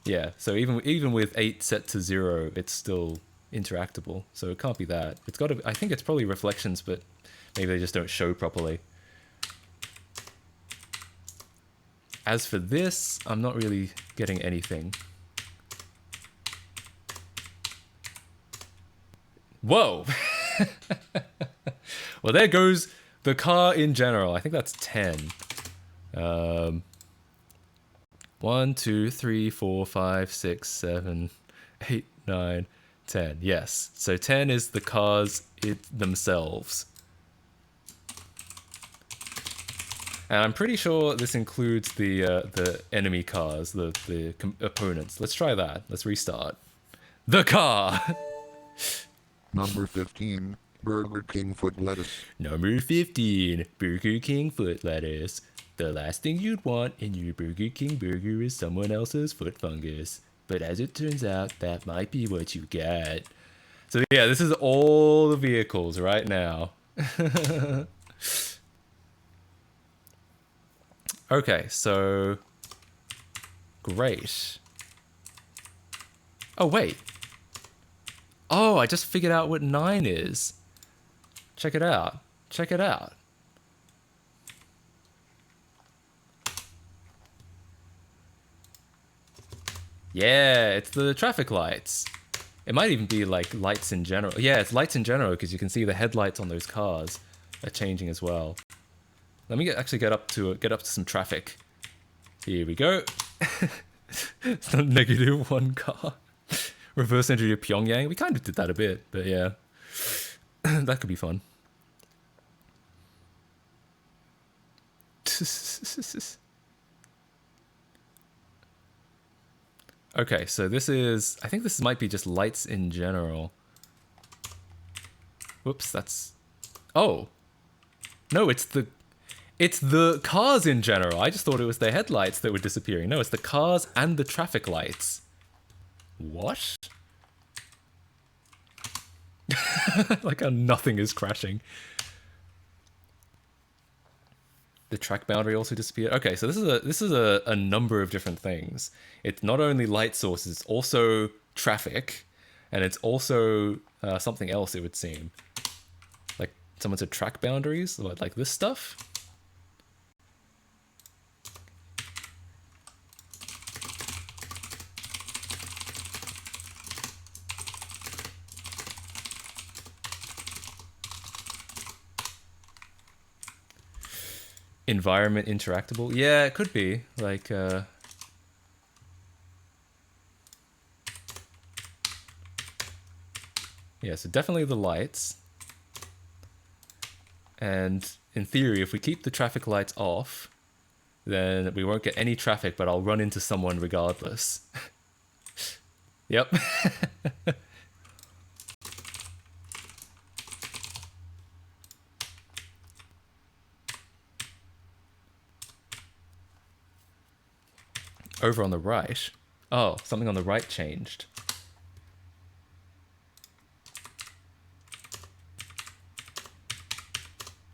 Yeah. So even with 8 set to 0, it's still interactable. So it can't be that. It's got to. I think it's probably reflections, but maybe they just don't show properly. As for this, I'm not really getting anything. Whoa! Well, there goes the car in general. I think that's 10. 1, 2, 3, 4, 5, 6, 7, 8, 9, 10. Yes. So 10 is the cars themselves. And I'm pretty sure this includes the enemy cars, the opponents. Let's try that. Let's restart. The car! Number 15, Burger King foot lettuce. Number 15, Burger King foot lettuce. The last thing you'd want in your Burger King burger is someone else's foot fungus. But as it turns out, that might be what you get. So yeah, this is all the vehicles right now. Okay, so great. Oh, wait. Oh, I just figured out what 9 is. Check it out. Check it out. Yeah, it's the traffic lights. It might even be like lights in general. Yeah, it's lights in general because you can see the headlights on those cars are changing as well. Let me actually get up to some traffic. Here we go. It's the -1 car. Reverse engineer Pyongyang. We kind of did that a bit, but yeah. That could be fun. Okay, so this is... I think this might be just lights in general. Whoops, that's... Oh! No, it's the cars in general. I just thought it was the headlights that were disappearing. No, it's the cars and the traffic lights. What? Like how nothing is crashing. The track boundary also disappeared. Okay, so this is a number of different things. It's not only light sources, it's also traffic, and it's also something else, it would seem. Like someone said track boundaries, like this stuff. Environment interactable? Yeah, it could be. Like, yeah, so definitely the lights. And in theory, if we keep the traffic lights off, then we won't get any traffic, but I'll run into someone regardless. Yep. Over on the right. Oh, something on the right changed.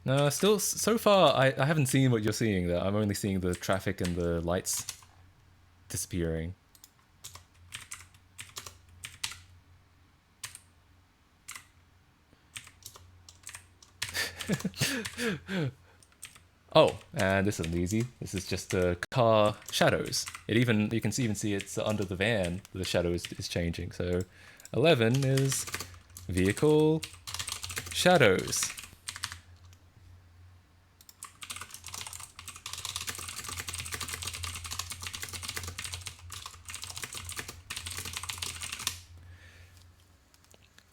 No, still, so far, I haven't seen what you're seeing there. I'm only seeing the traffic and the lights disappearing. Oh, and this isn't easy. This is just the car shadows. You can even see it's under the van. The shadow is changing. So 11 is vehicle shadows.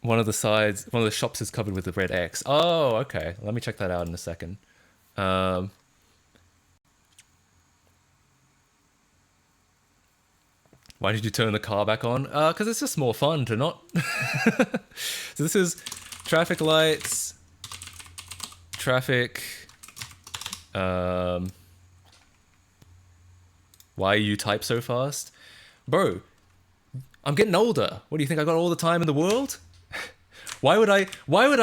One of the sides, one of the shops is covered with the red X. Oh, okay. Let me check that out in a second. Why did you turn the car back on? Because it's just more fun to not... So this is traffic lights, traffic, why you type so fast? Bro, I'm getting older. What do you think, I got all the time in the world? Why would I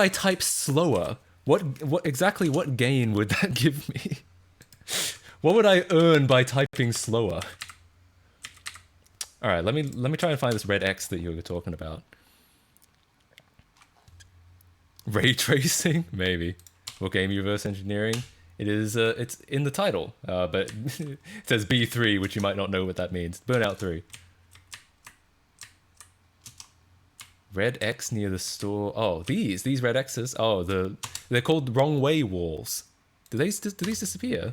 type slower? Exactly what gain would that give me? What would I earn by typing slower? All right, let me try and find this red X that you were talking about. Ray tracing, maybe. What game? Reverse engineering. It is. It's in the title, but it says B3, which you might not know what that means. Burnout 3. Red X near the store. Oh, these red X's. Oh, they're called wrong way walls. Do these disappear?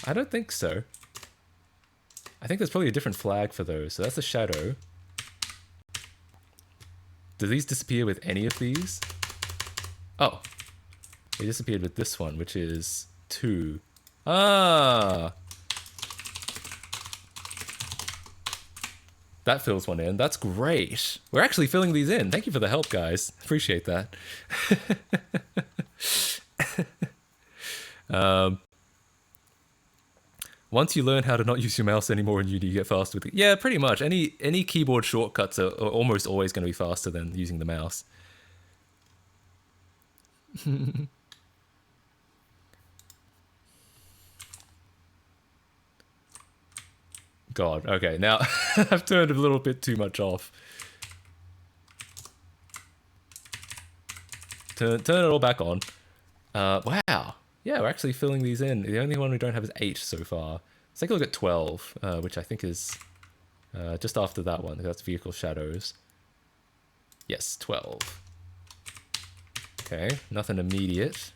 I don't think so. I think there's probably a different flag for those. So that's a shadow. Do these disappear with any of these? Oh. They disappeared with this one, which is 2. Ah! That fills one in. That's great. We're actually filling these in. Thank you for the help, guys. Appreciate that. Once you learn how to not use your mouse anymore in Uni, you get faster with it. Yeah, pretty much. Any keyboard shortcuts are almost always going to be faster than using the mouse. God, okay, now I've turned a little bit too much off. Turn it all back on. Wow. Yeah, we're actually filling these in. The only one we don't have is 8 so far. Let's take a look at 12, which I think is just after that one. That's vehicle shadows. Yes, 12. Okay, nothing immediate.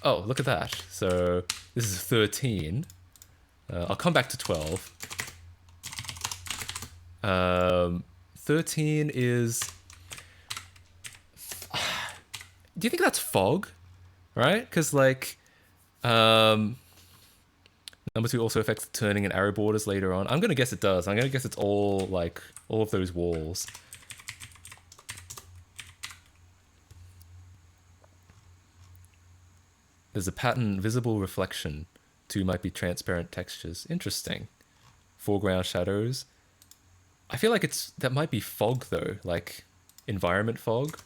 Oh, look at that. So this is 13. I'll come back to 12. 13 is... Do you think that's fog? Right? Because, like, number 2 also affects the turning and arrow borders later on. I'm going to guess it does. I'm going to guess it's all, like, all of those walls. There's a pattern, visible reflection. 2 might be transparent textures. Interesting. Foreground shadows. I feel like that might be fog, though. Like, environment fog.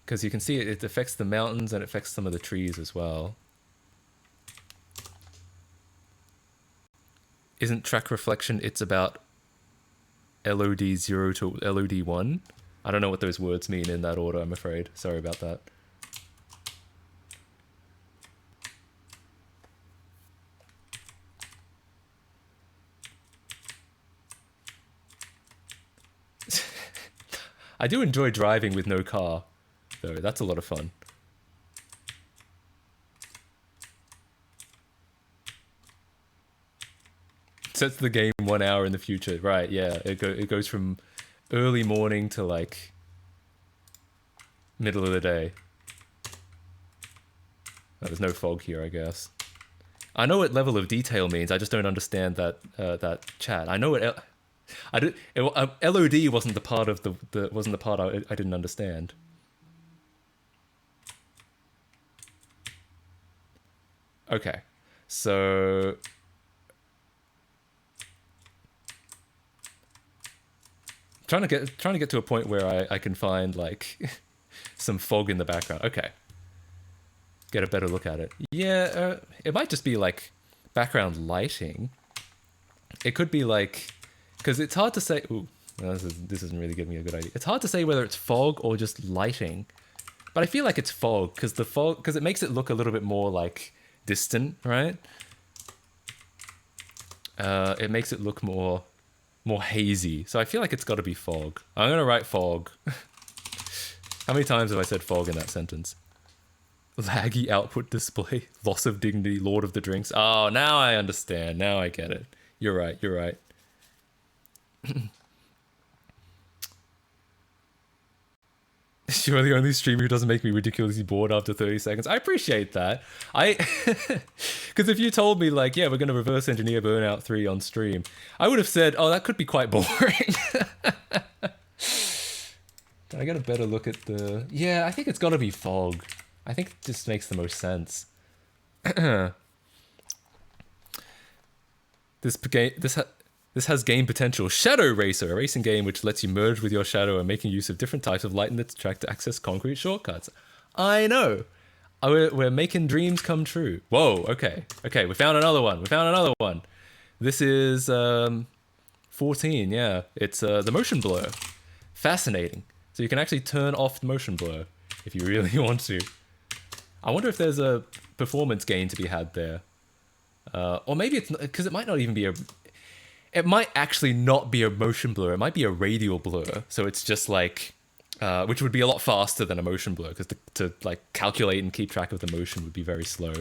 Because you can see it affects the mountains and it affects some of the trees as well. Isn't track reflection, it's about LOD 0 to LOD 1? I don't know what those words mean in that order, I'm afraid. Sorry about that. I do enjoy driving with no car. So that's a lot of fun. Sets the game 1 hour in the future. Right, yeah. It goes from early morning to, like, middle of the day. Oh, there's no fog here, I guess. I know what level of detail means. I just don't understand that chat. I know what... LOD wasn't the part of the part I didn't understand. Okay, so trying to get to a point where I can find, like, some fog in the background. Okay, get a better look at it. Yeah, it might just be like background lighting. It could be like, because it's hard to say. Ooh, no, this isn't really giving me a good idea. It's hard to say whether it's fog or just lighting, but I feel like it's fog because it makes it look a little bit more like distant, right? It makes it look more hazy. So I feel like it's got to be fog. I'm gonna write fog. How many times have I said fog in that sentence? Laggy output display, loss of dignity, Lord of the Drinks. Oh, now I understand. Now I get it. You're right. You're right. You're the only streamer who doesn't make me ridiculously bored after 30 seconds. I appreciate that. Because if you told me, like, yeah, we're going to reverse engineer Burnout 3 on stream, I would have said, oh, that could be quite boring. Did I get a better look at the... Yeah, I think it's got to be Fog. I think it just makes the most sense. This has game potential. Shadow Racer, a racing game which lets you merge with your shadow and making use of different types of light in its track to access concrete shortcuts. I know. We're making dreams come true. Whoa, okay. Okay, we found another one. This is 14, yeah. It's the motion blur. Fascinating. So you can actually turn off motion blur if you really want to. I wonder if there's a performance gain to be had there. Or maybe it's... Because it might not even be a... It might actually not be a motion blur. It might be a radial blur. So it's just like... which would be a lot faster than a motion blur. Because to like calculate and keep track of the motion would be very slow.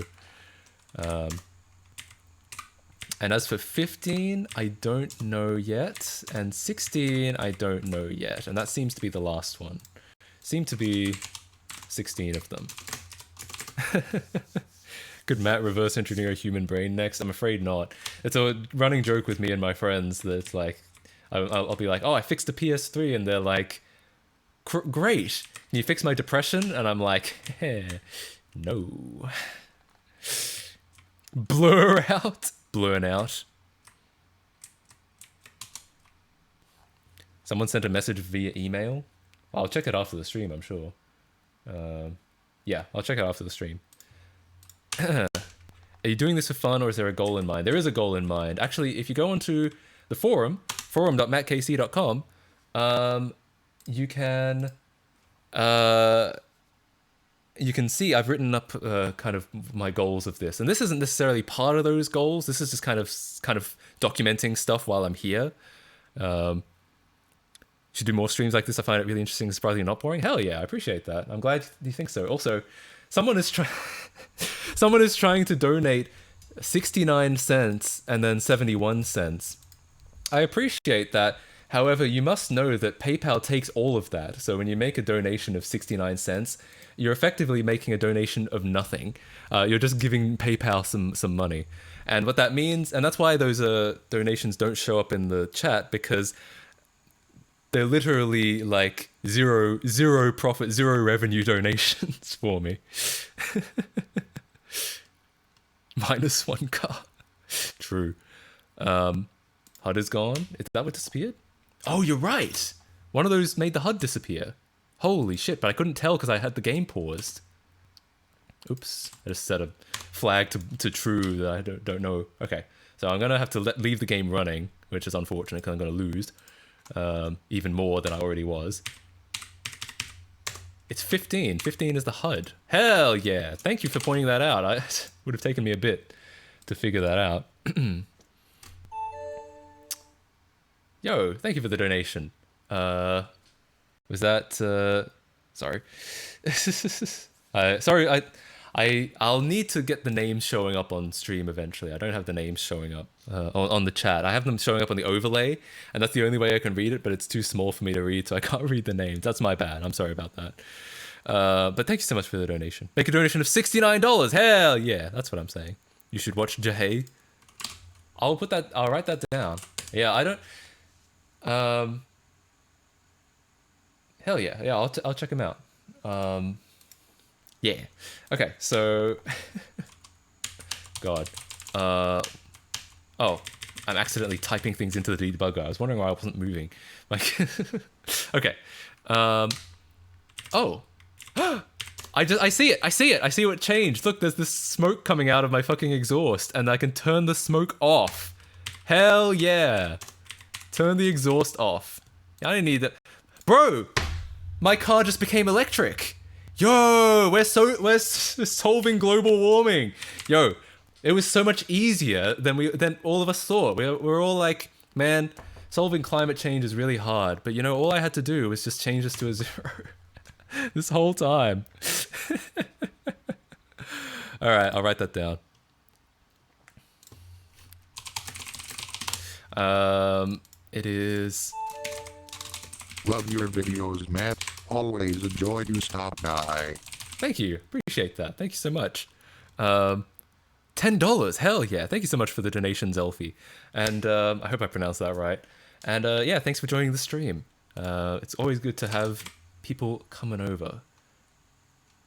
And as for 15, I don't know yet. And 16, I don't know yet. And that seems to be the last one. Seem to be 16 of them. Could Matt reverse engineer a human brain next? I'm afraid not. It's a running joke with me and my friends that it's like, I'll be like, oh, I fixed the PS3, and they're like, great. Can you fix my depression? And I'm like, no. Blur out. Blurring out. Someone sent a message via email. I'll check it after the stream, I'm sure. Yeah, I'll check it after the stream. Are you doing this for fun, or is there a goal in mind? There is a goal in mind. Actually, if you go onto the forum.mattkc.com, you can see I've written up kind of my goals of this, and this isn't necessarily part of those goals. This is just kind of documenting stuff while I'm here. Should do more streams like this. I find it really interesting, surprisingly not boring. Hell yeah, I appreciate that. I'm glad you think so. Also, someone is trying to donate 69 cents and then 71 cents. I appreciate that. However, you must know that PayPal takes all of that. So when you make a donation of 69 cents, you're effectively making a donation of nothing. You're just giving PayPal some money. And what that means, and that's why those donations don't show up in the chat, because they're literally like zero profit, zero revenue donations for me. Minus 1 car. True. HUD is gone. Is that what disappeared? Oh, you're right. One of those made the HUD disappear. Holy shit, but I couldn't tell because I had the game paused. Oops. I just set a flag to true that I don't know. Okay. So I'm going to have to leave the game running, which is unfortunate because I'm going to lose. Even more than I already was. It's 15. 15 is the HUD. Hell yeah. Thank you for pointing that out. It would have taken me a bit to figure that out. Yo, thank you for the donation. Was that... sorry. Sorry, I'll need to get the names showing up on stream eventually. I don't have the names showing up on the chat. I have them showing up on the overlay, and that's the only way I can read it, but it's too small for me to read, so I can't read the names. That's my bad. I'm sorry about that. But thank you so much for the donation. Make a donation of $69. Hell yeah, that's what I'm saying. You should watch Jahei. I'll write that down. Yeah, I don't... hell yeah. Yeah, I'll check him out. Yeah. Okay, so... God. Oh, I'm accidentally typing things into the debugger. I was wondering why I wasn't moving. Like, okay. Oh. I see it. I see what changed. Look, there's this smoke coming out of my fucking exhaust, and I can turn the smoke off. Hell yeah. Turn the exhaust off. I didn't need that. Bro, my car just became electric. Yo, we're solving global warming. Yo, it was so much easier than all of us thought. We're all like, man, solving climate change is really hard. But you know, all I had to do was just change this to a 0 this whole time. All right, I'll write that down. It is... Love your videos, Matt. Always a joy to stop by. Thank you. Appreciate that. Thank you so much. $10. Hell yeah. Thank you so much for the donation, Zelfie. And I hope I pronounced that right. And yeah, thanks for joining the stream. It's always good to have people coming over.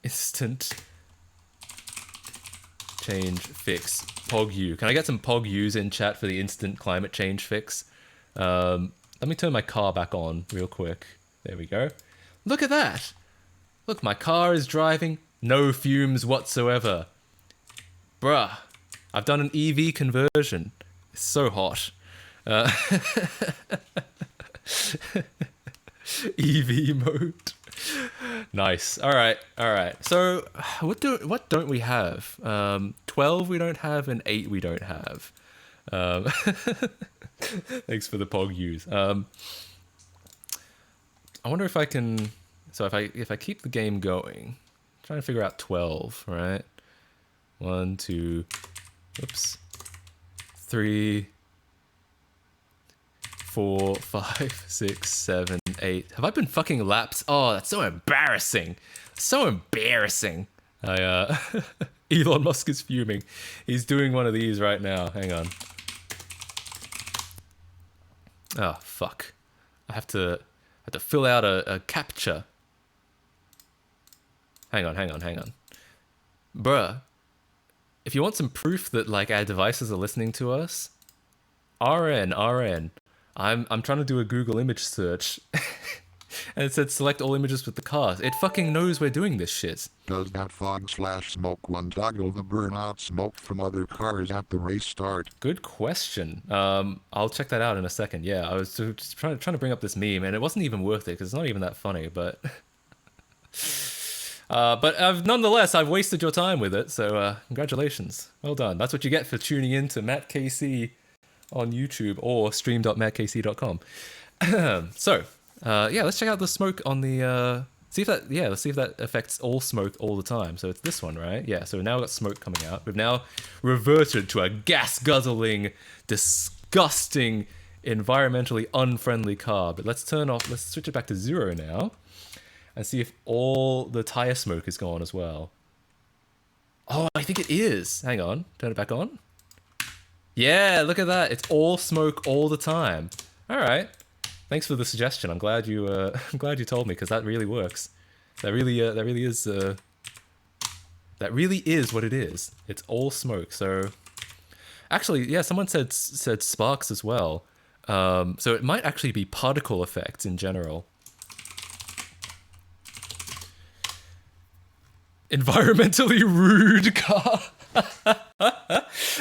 Instant change fix. PogU. Can I get some PogUs in chat for the instant climate change fix? Let me turn my car back on real quick. There we go. Look at that. Look, my car is driving. No fumes whatsoever. Bruh. I've done an EV conversion. It's so hot. EV mode. Nice. All right. So, what don't we have? 12 we don't have, and 8 we don't have. Thanks for the pog use. I wonder if I can. So if I keep the game going, I'm trying to figure out 12. Right. 1, 2. Oops. 3. 4, 5, 6, 7, 8. Have I been fucking laps? Oh, that's so embarrassing. So embarrassing. Elon Musk is fuming. He's doing one of these right now. Hang on. Oh, fuck. I have to fill out a captcha. Hang on. Bruh. If you want some proof that like our devices are listening to us, RN. I'm trying to do a Google image search, and it said select all images with the cars. It fucking knows we're doing this shit. Does that fog/smoke one toggle the burnout smoke from other cars at the race start? Good question. I'll check that out in a second. Yeah, I was just trying to bring up this meme, and it wasn't even worth it because it's not even that funny. But nonetheless, I've wasted your time with it. So congratulations, well done. That's what you get for tuning in to Matt KC on YouTube or stream.mattkc.com. So, yeah, let's check out the smoke on the, let's see if that affects all smoke all the time. So it's this one, right? Yeah, so now we've got smoke coming out. We've now reverted to a gas-guzzling, disgusting, environmentally unfriendly car. But let's switch it back to 0 now and see if all the tire smoke is gone as well. Oh, I think it is. Hang on, turn it back on. Yeah, look at that. It's all smoke all the time. All right. Thanks for the suggestion. I'm glad you told me because that really works. That really is what it is. It's all smoke. So actually, yeah, someone said sparks as well. So it might actually be particle effects in general. Environmentally rude car.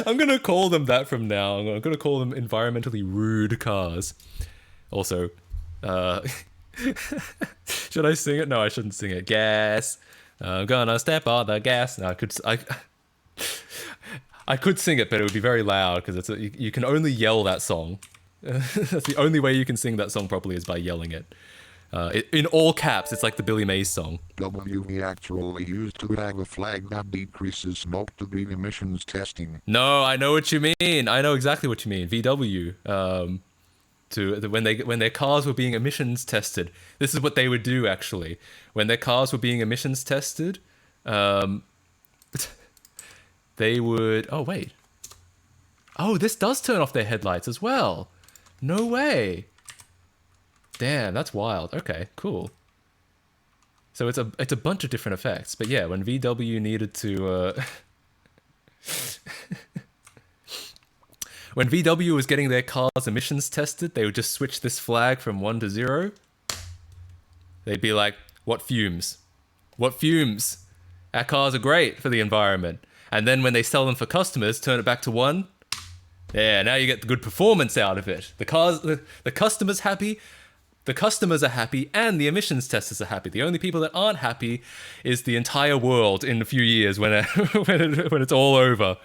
I'm gonna call them that from now. I'm gonna call them environmentally rude cars. Also, should I sing it? No, I shouldn't sing it. Gas. I'm gonna step on the gas. No, I could sing it, but it would be very loud because you can only yell that song. That's the only way you can sing that song properly is by yelling it. In all caps, it's like the Billy Mays song. WV actually used to have a flag that decreases smoke to do emissions testing. No, I know what you mean. I know exactly what you mean. VW. When their cars were being emissions tested, this is what they would do actually. When their cars were being emissions tested, they would. Oh wait. Oh, this does turn off their headlights as well. No way. Damn, that's wild. Okay, cool. So it's a bunch of different effects. But yeah, when VW needed to when VW was getting their cars emissions tested, they would just switch this flag from 1 to 0. They'd be like, "What fumes? What fumes? Our cars are great for the environment." And then when they sell them for customers, turn it back to 1. Yeah, now you get the good performance out of it. The customer's happy. The customers are happy and the emissions testers are happy. The only people that aren't happy is the entire world in a few years when it's all over.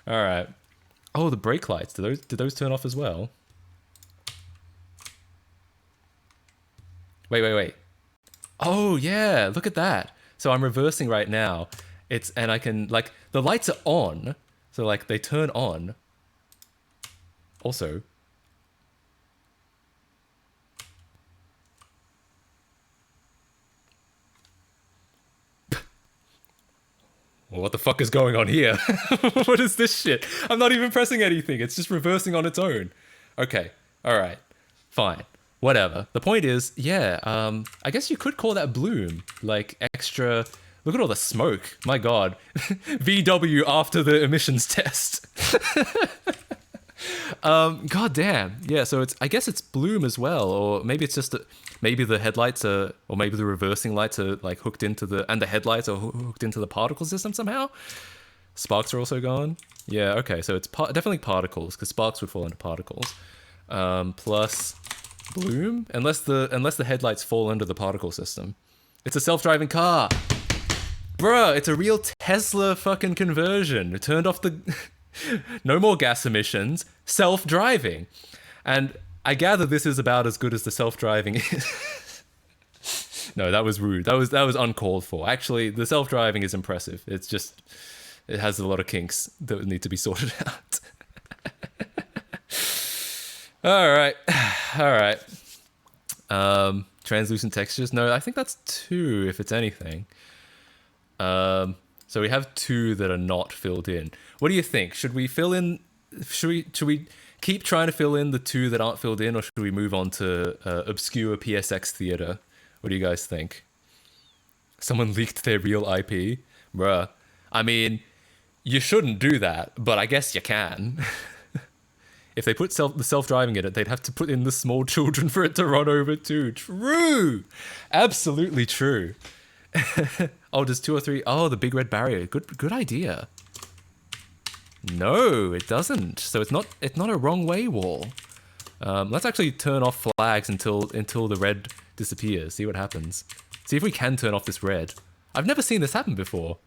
All right. Oh, the brake lights. Did those turn off as well? Wait. Oh, yeah. Look at that. So I'm reversing right now. And I can, like, the lights are on. So, like, they turn on. Also, well, what the fuck is going on here? What is this shit? I'm not even pressing anything. It's just reversing on its own. Okay. All right. Fine. Whatever. The point is, yeah, I guess you could call that bloom. Like extra... Look at all the smoke. My God. VW after the emissions test. God damn. Yeah, so I guess it's bloom as well, or maybe it's just maybe the headlights are, or maybe the reversing lights are like hooked into and the headlights are hooked into the particle system somehow. Sparks are also gone. Yeah, okay, so it's definitely particles, because sparks would fall into particles. Plus bloom, unless the headlights fall under the particle system. It's a self-driving car. Bruh, it's a real Tesla fucking conversion. It turned off the... No more gas emissions, self-driving. And I gather this is about as good as the self-driving is. No, that was rude. That was uncalled for. Actually, the self-driving is impressive. It's just... It has a lot of kinks that need to be sorted out. Alright. Alright. Translucent textures? No, I think that's 2 if it's anything. So we have 2 that are not filled in. What do you think? Should we fill in? Should we keep trying to fill in the 2 that aren't filled in, or should we move on to obscure PSX theater? What do you guys think? Someone leaked their real IP, bruh. I mean, you shouldn't do that, but I guess you can. If they put the self-driving in it, they'd have to put in the small children for it to run over too. True, absolutely true. Oh, there's 2 or 3. Oh, the big red barrier. Good idea. No, it doesn't. So it's not a wrong way wall. Let's actually turn off flags until the red disappears. See what happens. See if we can turn off this red. I've never seen this happen before.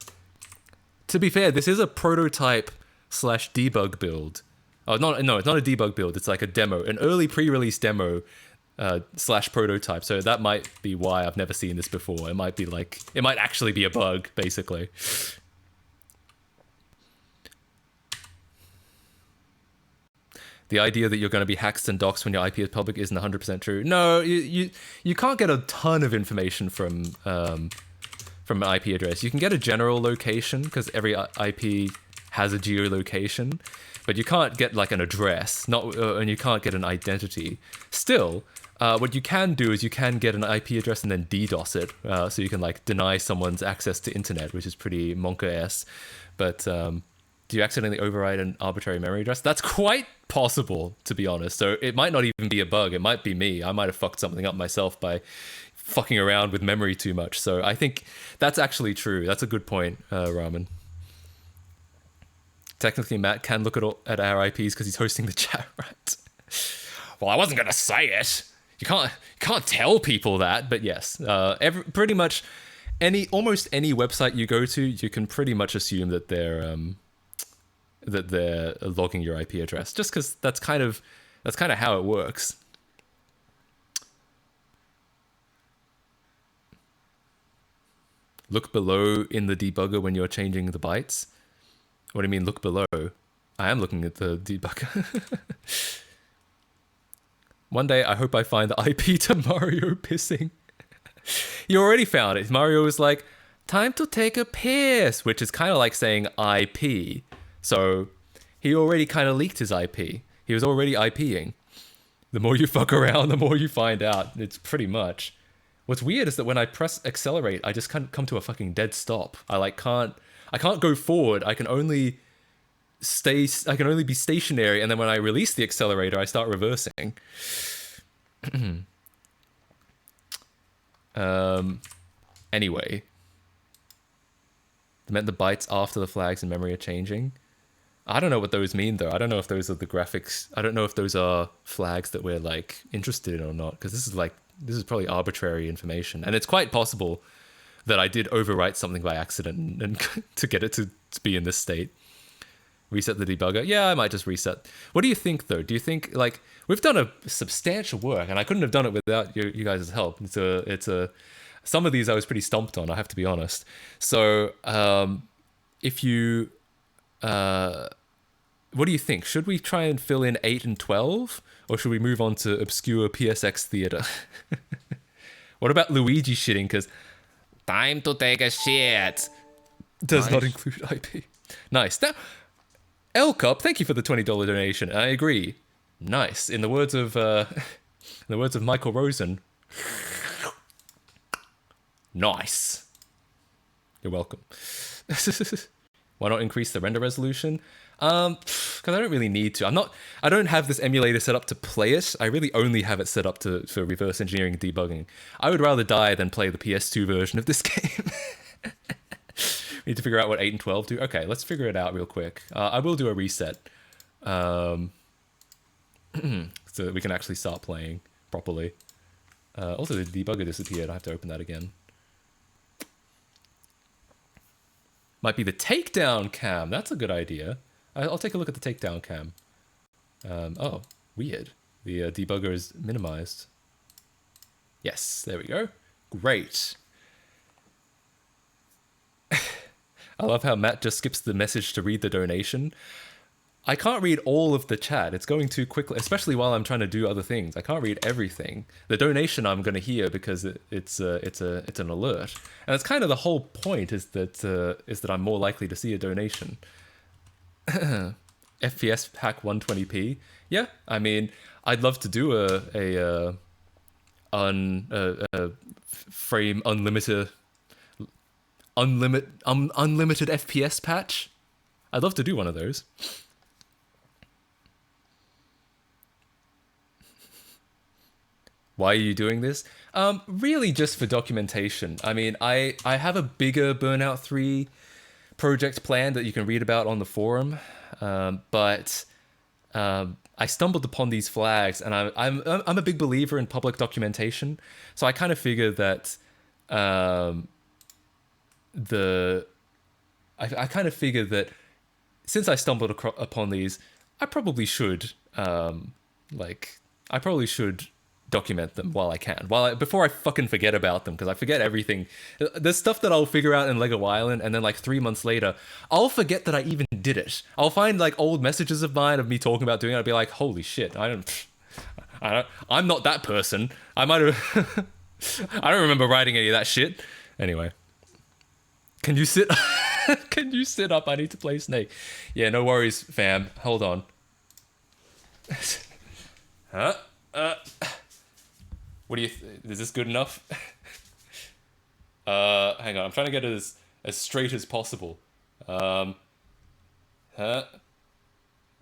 To be fair, this is a prototype / debug build. Oh, no, it's not a debug build. It's like a demo, an early pre-release demo. / prototype, so that might be why I've never seen this before. It might actually be a bug, basically. The idea that you're going to be hacked and doxxed when your IP is public isn't 100% true. No, you can't get a ton of information from an IP address. You can get a general location, because every IP has a geolocation, but you can't get like an address, and you can't get an identity. Still, what you can do is you can get an IP address and then DDoS it, so you can like deny someone's access to internet, which is pretty Monka-esque. But do you accidentally override an arbitrary memory address? That's quite possible, to be honest. So it might not even be a bug. It might be me. I might have fucked something up myself by fucking around with memory too much. So I think that's actually true. That's a good point, Ramen. Technically, Matt can look at our IPs because he's hosting the chat, right? Well, I wasn't gonna say it. You can't tell people that, but yes, pretty much almost any website you go to, you can pretty much assume that they're logging your IP address, just because that's kind of how it works. Look below in the debugger when you're changing the bytes. What do you mean, look below? I am looking at the debugger. One day, I hope I find the IP to Mario pissing. You already found it. Mario was like, time to take a piss, which is kind of like saying IP. So he already kind of leaked his IP. He was already IPing. The more you fuck around, the more you find out. It's pretty much. What's weird is that when I press accelerate, I just can't come to a fucking dead stop. I can't go forward. I can only be stationary, and then when I release the accelerator, I start reversing. Anyway. It meant the bytes after the flags in memory are changing. I don't know what those mean, though. I don't know if those are the graphics. I don't know if those are flags that we're, like, interested in or not, because this is probably arbitrary information. And it's quite possible that I did overwrite something by accident and to get it to be in this state. Reset the debugger. Yeah, I might just reset. What do you think, though? Do you think, like, we've done a substantial work, and I couldn't have done it without you guys' help. Some of these I was pretty stumped on, I have to be honest. So, if you... what do you think? Should we try and fill in 8 and 12? Or should we move on to obscure PSX theater? What about Luigi shitting? Because time to take a shit. Does not Nice. include IP. Nice. Now, L Cup, thank you for the $20 donation. I agree. Nice. In the words of Michael Rosen. Nice. You're welcome. Why not increase the render resolution? Because I don't really need to. I don't have this emulator set up to play it. I really only have it set up for reverse engineering and debugging. I would rather die than play the PS2 version of this game. We need to figure out what 8 and 12 do. Okay, let's figure it out real quick. I will do a reset. So that we can actually start playing properly. Also, the debugger disappeared. I have to open that again. Might be the takedown cam. That's a good idea. I'll take a look at the takedown cam. Oh, weird. The debugger is minimized. Yes, there we go. Great. I love how Matt just skips the message to read the donation. I can't read all of the chat. It's going too quickly, especially while I'm trying to do other things. I can't read everything. The donation I'm going to hear because it's an alert, and that's kind of the whole point. Is that I'm more likely to see a donation. FPS pack 120p. Yeah, I mean, I'd love to do a frame unlimited FPS patch. I'd love to do one of those. Why are you doing this? Really just for documentation. I mean, I have a bigger Burnout 3 project plan that you can read about on the forum, but I stumbled upon these flags, and I'm a big believer in public documentation. So I kind of figured that I kind of figured that since I stumbled upon these, I probably should document them while I can, before I fucking forget about them, because I forget everything. There's stuff that I'll figure out in Lego Island, and then like 3 months later, I'll forget that I even did it. I'll find like old messages of mine of me talking about doing it. I'll be like, holy shit, I'm not that person. I might have. I don't remember writing any of that shit. Anyway, can you sit? Can you sit up? I need to play Snake. Yeah, no worries, fam. Hold on. Huh? What do you? Is this good enough? Hang on. I'm trying to get it as straight as possible. Huh?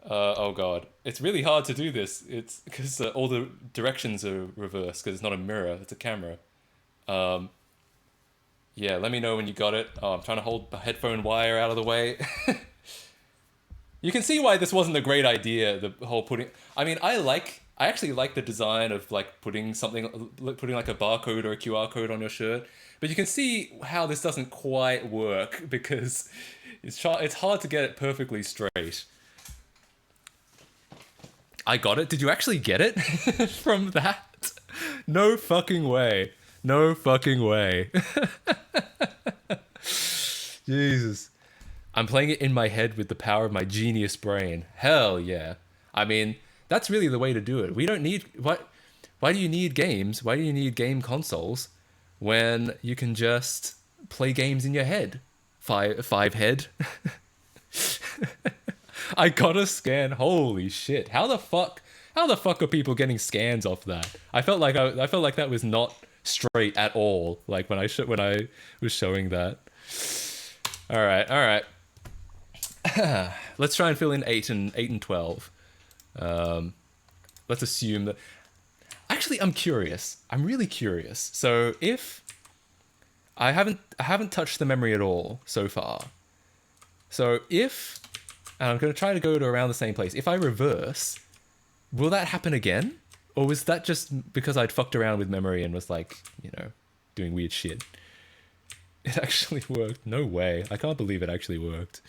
Oh god, it's really hard to do this. It's because all the directions are reversed because it's not a mirror, it's a camera. Yeah, let me know when you got it. Oh, I'm trying to hold the headphone wire out of the way. You can see why this wasn't a great idea, the whole putting... I mean, I actually like the design of like putting like a barcode or a QR code on your shirt, but you can see how this doesn't quite work because it's hard to get it perfectly straight. I got it. Did you actually get it from that? No fucking way. No fucking way. Jesus. I'm playing it in my head with the power of my genius brain. Hell yeah. I mean, that's really the way to do it. We don't need... Why do you need games? Why do you need game consoles when you can just play games in your head? Five head. I got a scan. Holy shit. How the fuck are people getting scans off that? I felt like that was not straight at all, like when I was showing that. All right. Let's try and fill in 8 and 12. Let's assume that... Actually, I'm curious. I'm really curious. So if I haven't touched the memory at all so far. So if... And I'm going to try to go to around the same place. If I reverse, will that happen again? Or was that just because I'd fucked around with memory and was like, doing weird shit? It actually worked. No way. I can't believe it actually worked.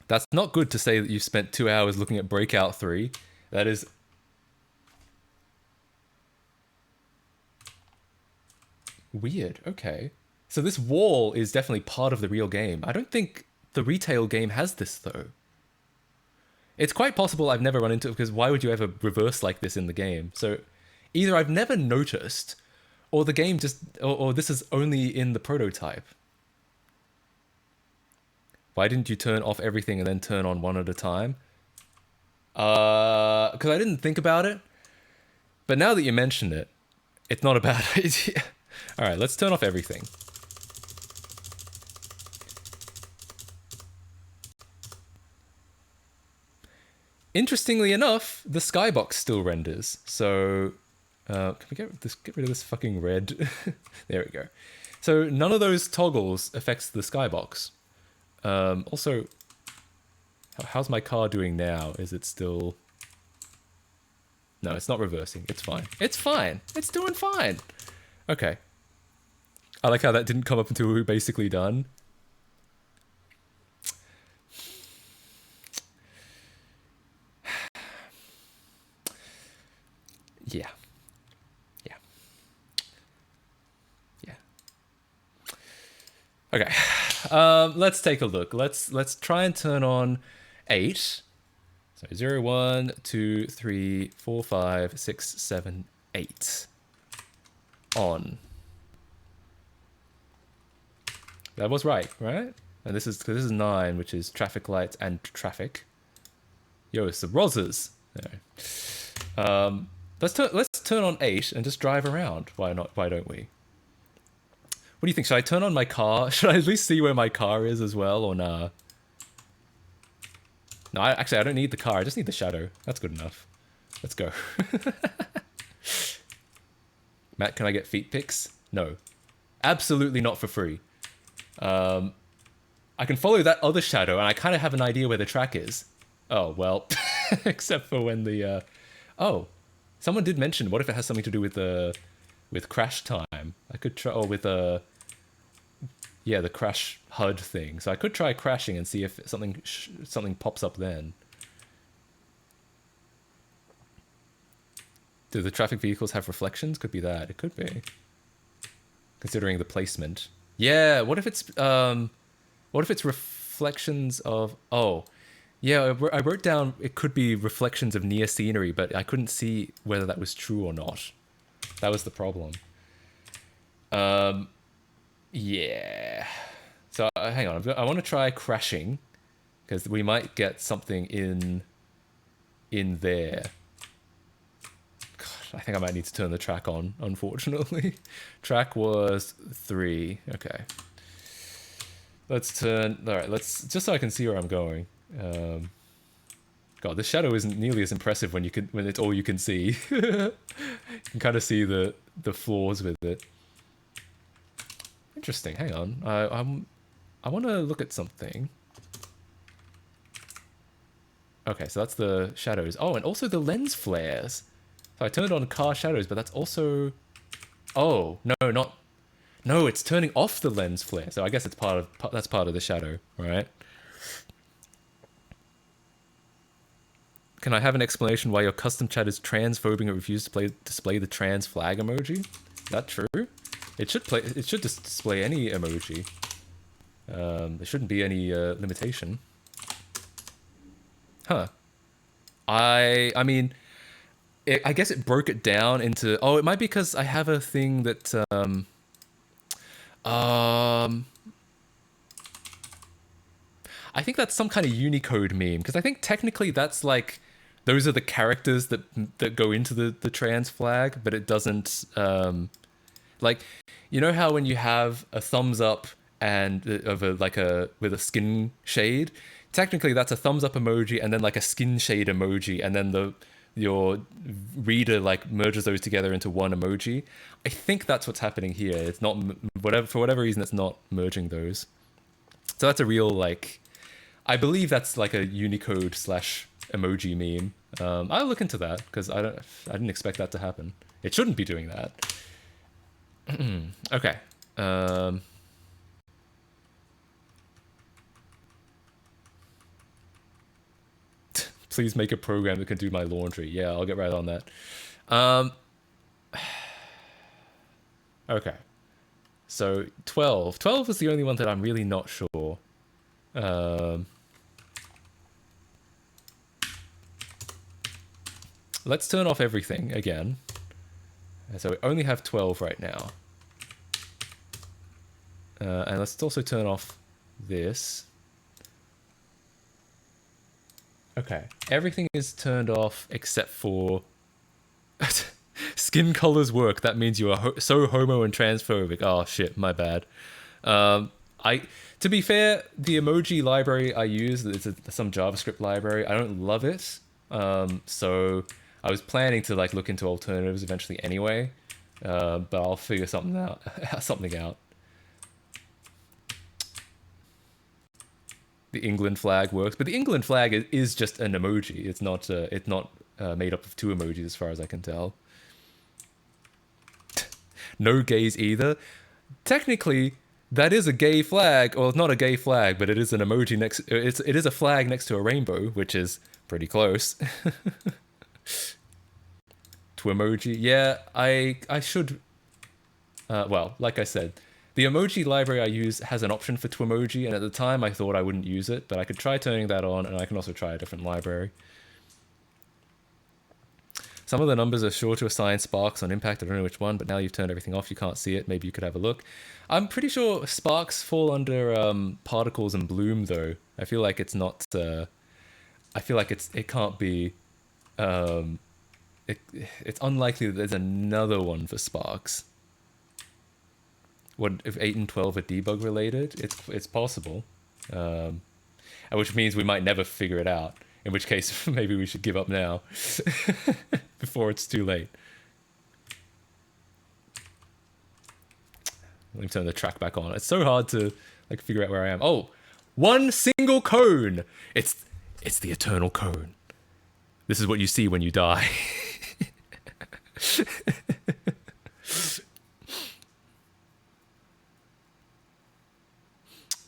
That's not good to say that you've spent 2 hours looking at Breakout 3. That is... weird. Okay. So this wall is definitely part of the real game. I don't think the retail game has this, though. It's quite possible I've never run into it, because why would you ever reverse like this in the game? So either I've never noticed, or the game just... Or this is only in the prototype. Why didn't you turn off everything and then turn on one at a time? Because I didn't think about it. But now that you mention it, it's not a bad idea. All right, let's turn off everything. Interestingly enough, the skybox still renders. So, can we get rid of this fucking red? There we go. So none of those toggles affects the skybox. Also, how's my car doing now? Is it still... No, it's not reversing. It's fine. It's fine. It's doing fine. Okay. I like how that didn't come up until we were basically done. Yeah. Yeah. Yeah. Okay. Let's take a look. Let's try and turn on 8. So 0, 1, 2, 3, 4, 5, 6, 7, 8. On. That was right? And this is 9, which is traffic lights and traffic. Yo, it's the Rozzers. Let's turn on 8 and just drive around. Why not? Why don't we? What do you think? Should I turn on my car? Should I at least see where my car is as well, or nah? No, actually, I don't need the car. I just need the shadow. That's good enough. Let's go. Matt, can I get feet pics? No. Absolutely not for free. I can follow that other shadow, and I kind of have an idea where the track is. Oh, well. Except for when the... Oh. Someone did mention, what if it has something to do with crash time? I could try... Or with yeah, the crash HUD thing. So I could try crashing and see if something pops up then. Do the traffic vehicles have reflections? Could be that. It could be. Considering the placement. Yeah, what if it's reflections of... Oh, yeah, I wrote down it could be reflections of near scenery, but I couldn't see whether that was true or not. That was the problem. Yeah. So hang on, I want to try crashing because we might get something in there. God, I think I might need to turn the track on, unfortunately. Track was 3. Okay. Let's turn... Alright, let's... Just so I can see where I'm going. God, this shadow isn't nearly as impressive when it's all you can see. You can kind of see the flaws with it. Interesting. Hang on. I want to look at something. Okay, so that's the shadows. Oh, and also the lens flares. So I turned on car shadows, but that's also... Oh, no, not... No, it's turning off the lens flare. So I guess it's that's part of the shadow, right? Can I have an explanation why your custom chat is transphobic and refuses to display the trans flag emoji? Is that true? It should display any emoji. There shouldn't be any limitation. Huh. I mean, I guess it broke it down into... Oh, it might be because I have a thing that... I think that's some kind of Unicode meme, because I think technically that's like... Those are the characters that go into the trans flag, but it doesn't... like, you know how when you have a thumbs up and with a skin shade, technically that's a thumbs up emoji and then like a skin shade emoji, and then your reader like merges those together into one emoji. I think that's what's happening here. It's not for whatever reason it's not merging those. So that's a real like, I believe that's like a Unicode / emoji meme. I'll look into that because I didn't expect that to happen. It shouldn't be doing that. Okay. Please make a program that can do my laundry. Yeah, I'll get right on that. Okay. So 12. 12 was the only one that I'm really not sure. Let's turn off everything again. So we only have 12 right now. And let's also turn off this. Okay, everything is turned off except for skin colors work. That means you are so homo and transphobic. Oh shit, my bad. To be fair, the emoji library I use, it's some JavaScript library. I don't love it. So I was planning to like look into alternatives eventually anyway. But I'll figure something out. The England flag works, but the England flag is just an emoji. It's not made up of 2 emojis as far as I can tell. No gays either. Technically, that is a gay flag, or not a gay flag, but it is an emoji next. It is a flag next to a rainbow, which is pretty close. Twimoji, yeah, I should. Well, like I said, the emoji library I use has an option for Twimoji, and at the time I thought I wouldn't use it, but I could try turning that on, and I can also try a different library. Some of the numbers are sure to assign sparks on impact. I don't know which one, but now you've turned everything off, you can't see it. Maybe you could have a look. I'm pretty sure sparks fall under particles and bloom, though. I feel like it's not. I feel like it can't be. It's unlikely that there's another one for sparks. What if 8 and 12 are debug related? It's possible, which means we might never figure it out. In which case, maybe we should give up now, before it's too late. Let me turn the track back on. It's so hard to like figure out where I am. Oh, one single cone. It's the eternal cone. This is what you see when you die.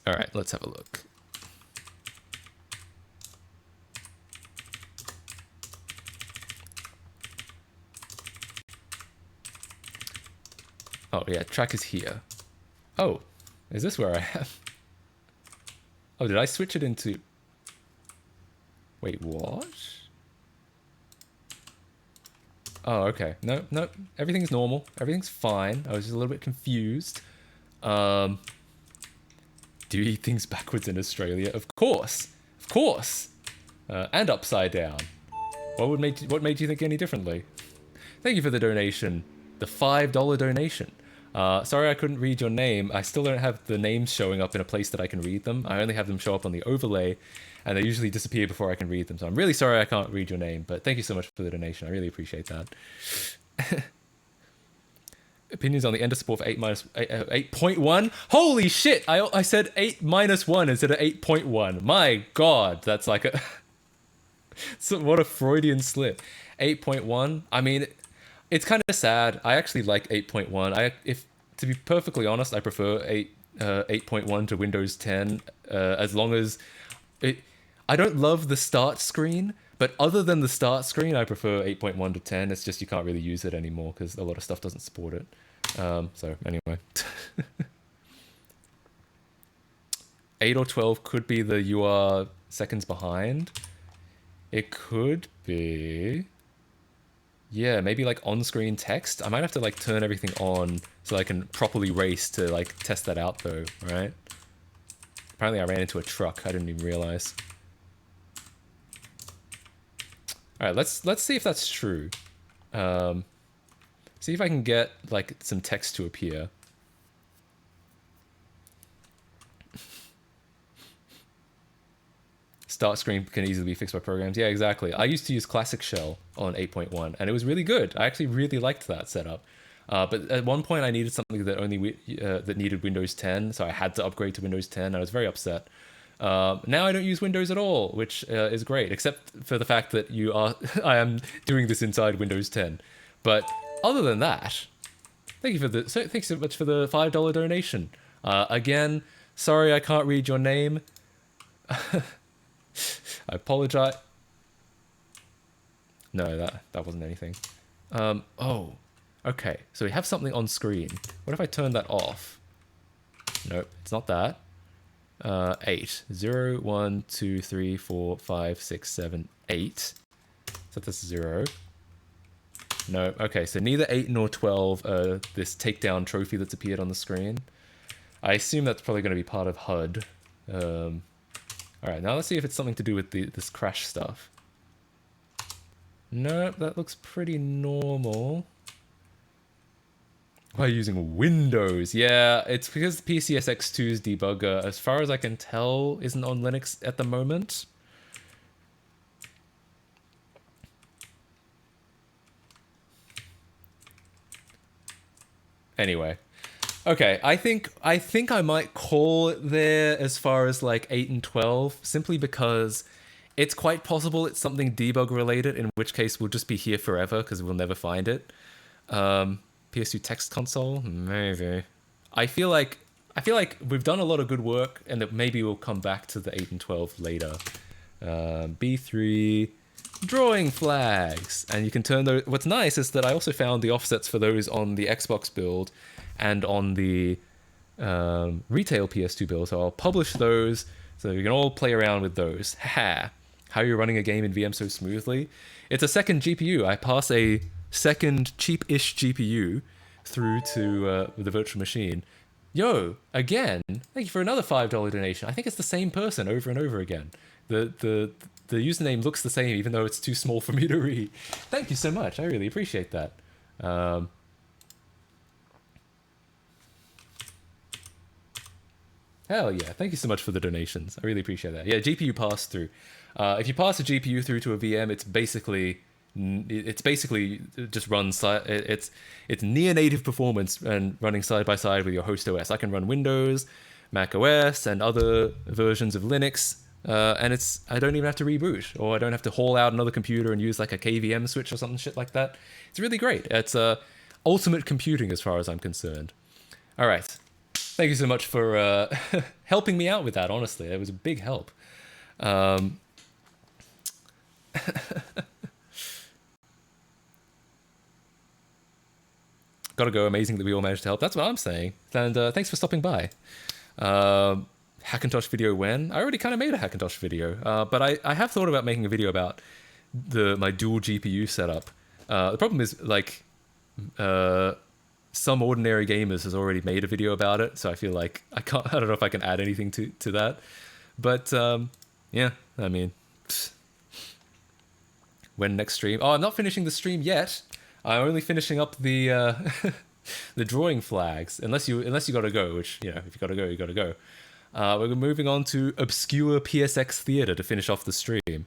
All right, let's have a look. Oh yeah, track is here. Oh, is this where I am? Oh, did I switch it into... Wait, what? Oh, okay. No, everything's normal. Everything's fine. I was just a little bit confused. Do you eat things backwards in Australia? Of course. Of course. And upside down. What made you think any differently? Thank you for the donation. The $5 donation. Sorry I couldn't read your name. I still don't have the names showing up in a place that I can read them. I only have them show up on the overlay, and they usually disappear before I can read them. So I'm really sorry I can't read your name, but thank you so much for the donation. I really appreciate that. Opinions on the Ender support for 8.1? Holy shit! I said 8-1 instead of 8.1. My god, that's like a... So what a Freudian slip. 8.1? I mean... It's kind of sad. I actually like 8.1. To be perfectly honest, I prefer 8.1 to Windows 10. As long as I don't love the start screen, but other than the start screen, I prefer 8.1 to 10. It's just you can't really use it anymore because a lot of stuff doesn't support it. So anyway, 8 or 12 could be the you are seconds behind. It could be. Yeah, maybe like on-screen text. I might have to like turn everything on so I can properly race to like test that out though, right? Apparently I ran into a truck. I didn't even realize. All right, let's see if that's true. See if I can get like some text to appear. Start screen can easily be fixed by programs. Yeah, exactly. I used to use Classic Shell on 8.1, and it was really good. I actually really liked that setup. But at one point, I needed something that that needed Windows 10, so I had to upgrade to Windows 10. I was very upset. Now I don't use Windows at all, which is great, except for the fact that I am doing this inside Windows 10. But other than that, thanks so much for the $5 donation. Again, sorry I can't read your name. I apologize. No, that wasn't anything. Oh, okay. So we have something on screen. What if I turn that off? Nope, it's not that. 8. 0, 1, 2, 3, 4, 5, 6, 7, 8. So that's 0. No, okay, so neither 8 nor 12 this takedown trophy that's appeared on the screen. I assume that's probably going to be part of HUD. All right, now let's see if it's something to do with this crash stuff. Nope, that looks pretty normal. Why are you using Windows? Yeah, it's because PCSX2's debugger, as far as I can tell, isn't on Linux at the moment. Anyway. Okay, I think I might call it there as far as like 8 and 12, simply because it's quite possible it's something debug related, in which case we'll just be here forever because we'll never find it. PS2 text console, maybe. I feel like we've done a lot of good work, and that maybe we'll come back to the 8 and 12 later. B3 drawing flags, and you can turn those. What's nice is that I also found the offsets for those on the Xbox build and on the retail PS2 build, so I'll publish those so you can all play around with those. Haha. How you're running a game in VM so smoothly? It's a second GPU. I pass a second cheap-ish GPU through to the virtual machine. Yo, again, thank you for another $5 donation. I think it's the same person over and over again. The username looks the same, even though it's too small for me to read. Thank you so much. I really appreciate that. Hell yeah, thank you so much for the donations. I really appreciate that. Yeah, GPU pass-through. If you pass a GPU through to a VM, it's basically just runs. It's near native performance and running side by side with your host OS. I can run Windows, Mac OS, and other versions of Linux, and I don't even have to reboot, or I don't have to haul out another computer and use like a KVM switch or something shit like that. It's really great. It's ultimate computing as far as I'm concerned. All right. Thank you so much for helping me out with that, honestly. It was a big help. Gotta go. Amazing that we all managed to help. That's what I'm saying. And thanks for stopping by. Hackintosh video when? I already kind of made a Hackintosh video, but I have thought about making a video about my dual GPU setup. The problem is, like, some ordinary gamers has already made a video about it, so I feel like I don't know if I can add anything to that. But yeah, I mean, when next stream? Oh, I'm not finishing the stream yet. I'm only finishing up the the drawing flags. Unless you gotta go, which, you know, if you gotta go, you gotta go. We're moving on to obscure PSX theater to finish off the stream.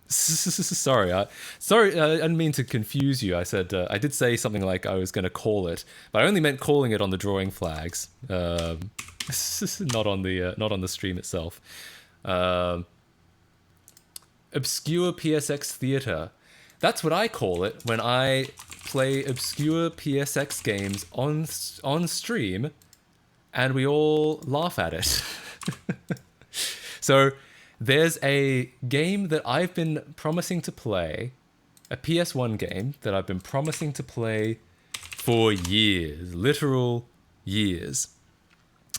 Sorry, I didn't mean to confuse you. I said I did say something like I was going to call it, but I only meant calling it on the drawing flags, not on the stream itself. Obscure PSX theater. That's what I call it when I play obscure PSX games on stream, and we all laugh at it. So. There's a game that I've been promising to play, a PS1 game that I've been promising to play for years, literal years.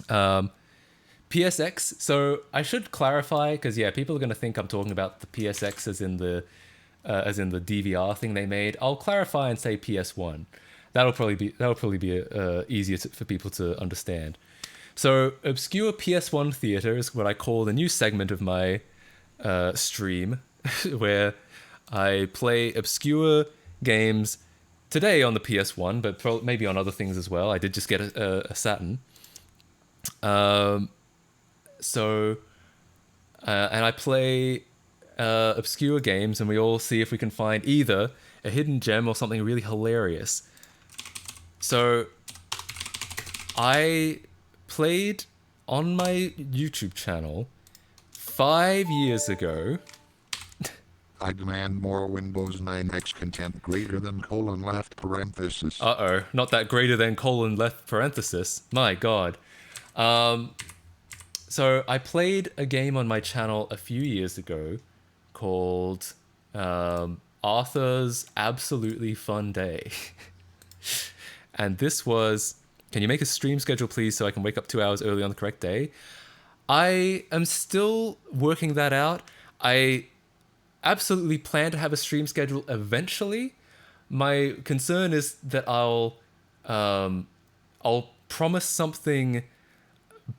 PSX, so I should clarify, because yeah, people are going to think I'm talking about the PSX as in the DVR thing they made. I'll clarify and say PS1. That'll probably be easier for people to understand. So, obscure PS1 theater is what I call the new segment of my stream, where I play obscure games today on the PS1, but maybe on other things as well. I did just get a Saturn. And I play obscure games, and we all see if we can find either a hidden gem or something really hilarious. So, I played on my YouTube channel 5 years ago. I demand more Windows 9X content greater than : left parenthesis. Uh-oh, not that greater than : left parenthesis. My God. So I played a game on my channel a few years ago called Arthur's Absolutely Fun Day. And this was... Can you make a stream schedule, please, so I can wake up 2 hours early on the correct day? I am still working that out. I absolutely plan to have a stream schedule eventually. My concern is that I'll promise something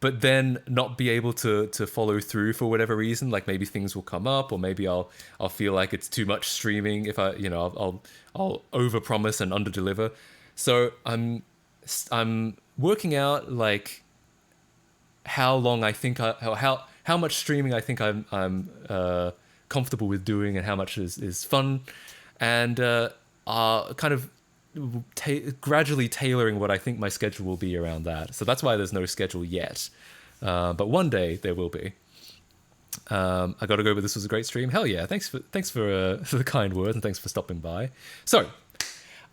but then not be able to follow through for whatever reason. Like maybe things will come up, or maybe I'll feel like it's too much streaming if I, you know, I'll overpromise and underdeliver. So I'm working out like how long I think how much streaming I think I'm comfortable with doing, and how much is fun, and kind of gradually tailoring what I think my schedule will be around that. So that's why there's no schedule yet, but one day there will be. I gotta go, but this was a great stream. Hell yeah! Thanks for the kind words, and thanks for stopping by. So,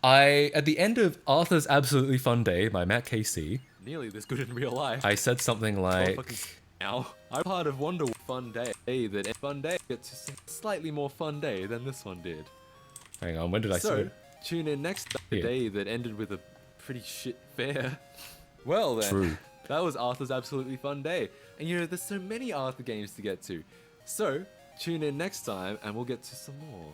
at the end of Arthur's Absolutely Fun Day by Matt KC, Nearly this good in real life. I said something like, Ow. I'm part of Wonder Fun Day. That Fun Day gets a slightly more fun day than this one did. hang on, when did I say So, it? tune in next Here. day that ended with a pretty shit fair. Well then, True. that was Arthur's Absolutely Fun Day. And you know, there's so many Arthur games to get to. So, tune in next time and we'll get to some more.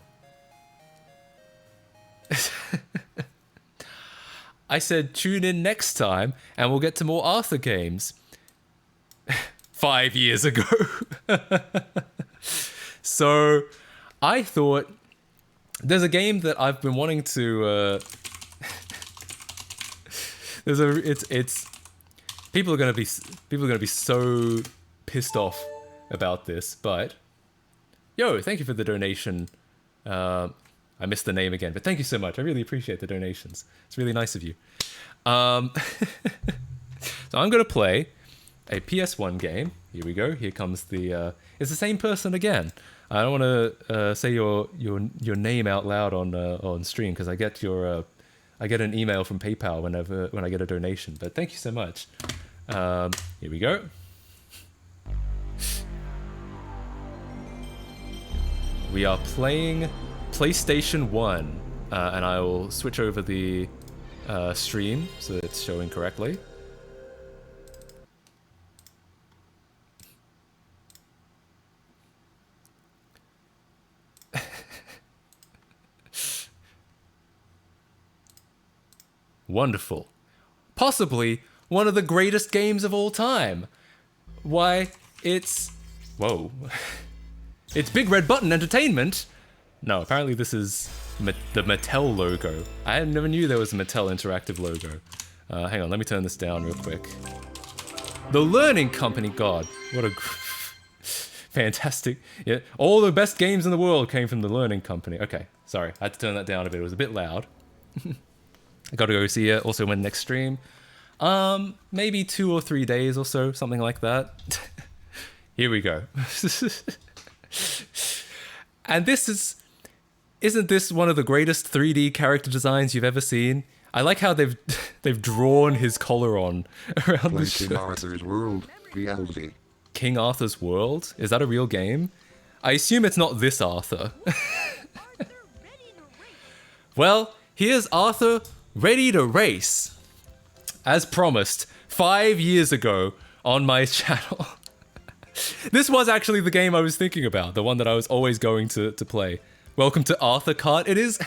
I said tune in next time and we'll get to more Arthur games. 5 years ago. So I thought there's a game that I've been wanting to it's people are gonna be so pissed off about this, but yo, thank you for the donation. I missed the name again, but thank you so much. I really appreciate the donations. It's really nice of you. So I'm going to play a PS1 game. Here we go. Here comes the... it's the same person again. I don't want to say your name out loud on stream, because I get an email from PayPal when I get a donation. But thank you so much. Here we go. We are playing PlayStation 1, and I will switch over the stream so that it's showing correctly. Wonderful. Possibly one of the greatest games of all time. Why, it's... Whoa. It's Big Red Button Entertainment. No, apparently this is the Mattel logo. I never knew there was a Mattel Interactive logo. Hang on, let me turn this down real quick. The Learning Company, God, what a fantastic... Yeah, all the best games in the world came from the Learning Company. Okay, sorry, I had to turn that down a bit. It was a bit loud. I gotta go see it also when next stream. Maybe 2 or 3 days or so, something like that. Here we go. And this isn't this one of the greatest 3D character designs you've ever seen? I like how they've drawn his collar on around the Play shirt. King Arthur's World, DLC. King Arthur's World? Is that a real game? I assume it's not this Arthur. Well, here's Arthur ready to race. As promised, 5 years ago on my channel. This was actually the game I was thinking about, the one that I was always going to play. Welcome to Arthur Kart. It is...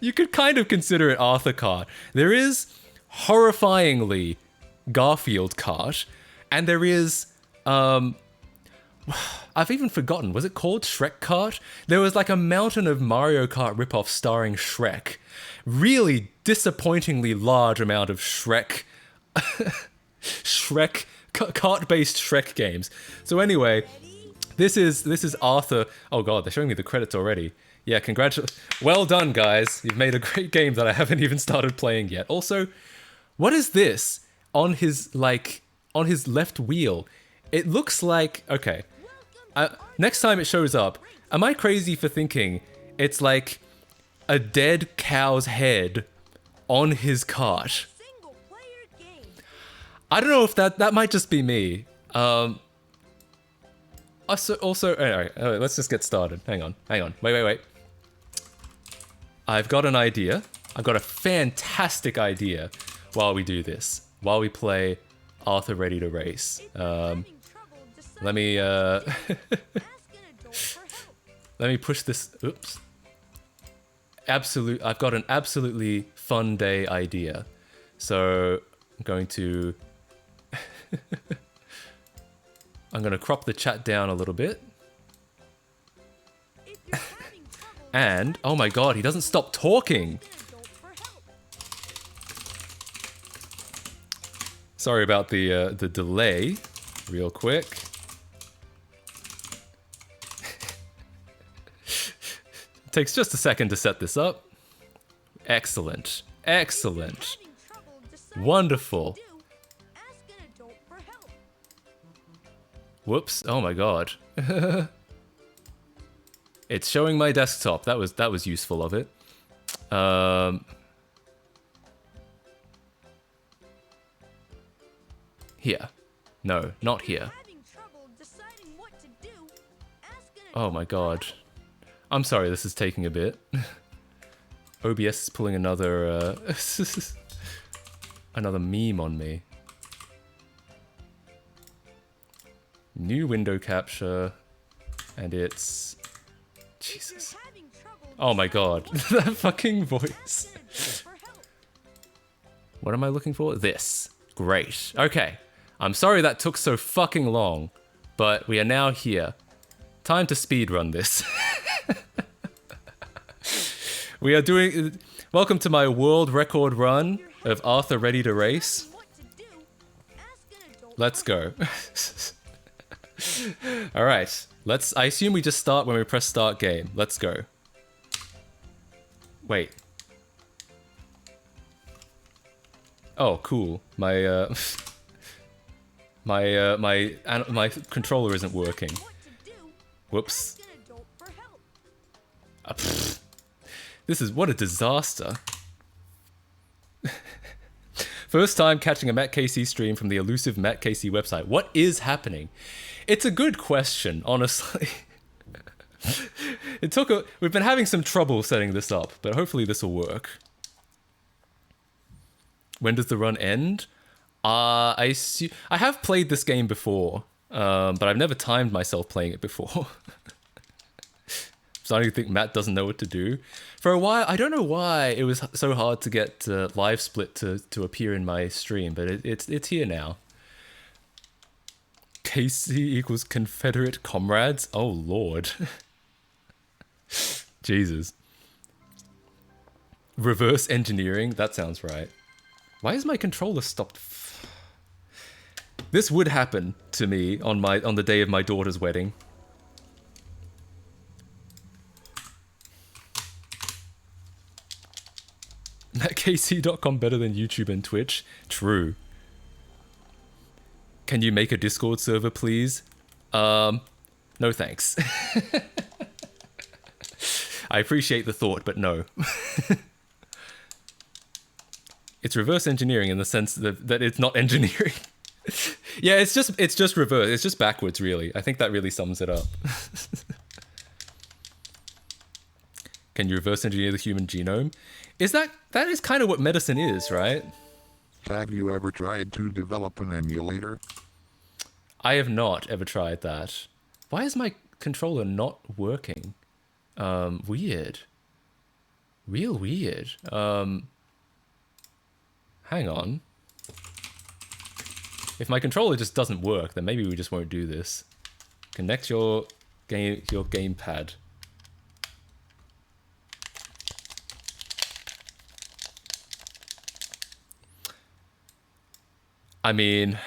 You could kind of consider it Arthur Kart. There is horrifyingly Garfield Kart, and there is... I've even forgotten, was it called Shrek Kart? There was like a mountain of Mario Kart ripoffs starring Shrek. Really disappointingly large amount of Shrek kart-based Shrek games. So anyway, this is Arthur. Oh god, they're showing me the credits already. Yeah, congratulations. Well done, guys. You've made a great game that I haven't even started playing yet. Also, what is this on his left wheel? It looks like, okay. Next time it shows up, am I crazy for thinking it's like a dead cow's head on his cart? I don't know if that might just be me. Also, alright, let's just get started. Hang on. Wait. I've got an idea. I've got a fantastic idea while we do this. While we play Arthur Ready to Race. Let me, let me push this, oops. I've got an absolutely fun day idea. So, I'm going to I'm gonna crop the chat down a little bit. If you're having trouble And, oh my god, he doesn't stop talking! ask an adult for help. Sorry about the delay, real quick. Takes just a second to set this up. Excellent. Excellent. Having trouble deciding Wonderful. what to do, ask an adult for help. Whoops. Oh my god. It's showing my desktop. That was useful of it. Here. No, not here. Having trouble deciding what to do, ask an Oh my god. I'm sorry, this is taking a bit. OBS is pulling another another meme on me. New window capture, and it's Jesus. having trouble Oh my god, that fucking voice. ask an adult for help. What am I looking for? This. Great. Okay. I'm sorry that took so fucking long, but we are now here. Time to speedrun this. We are doing... Welcome to my world record run of Arthur Ready to Race. What to do, ask an adult Let's for go. Alright. I assume we just start when we press start game. Let's go. Wait. Oh, cool. My my controller isn't working. what to do, Whoops. ask an adult for help. This is what a disaster. First time catching a Matt Casey stream from the elusive Matt Casey website. What is happening? It's a good question, honestly. We've been having some trouble setting this up, but hopefully this will work. When does the run end? I have played this game before, but I've never timed myself playing it before. Starting to think Matt doesn't know what to do. For a while, I don't know why it was so hard to get Live Split to appear in my stream, but it's here now. Casey equals Confederate comrades? Oh lord. Jesus. Reverse engineering? That sounds right. Why is my controller stopped? This would happen to me on the day of my daughter's wedding. MattKC.com better than YouTube and Twitch? True. Can you make a Discord server, please? No thanks. I appreciate the thought, but no. It's reverse engineering in the sense that it's not engineering. Yeah, it's just reverse. It's just backwards, really. I think that really sums it up. Can you reverse engineer the human genome? That is kind of what medicine is, right? Have you ever tried to develop an emulator? I have not ever tried that. Why is my controller not working? Weird. Real weird. Hang on. If my controller just doesn't work, then maybe we just won't do this. Connect your gamepad. I mean,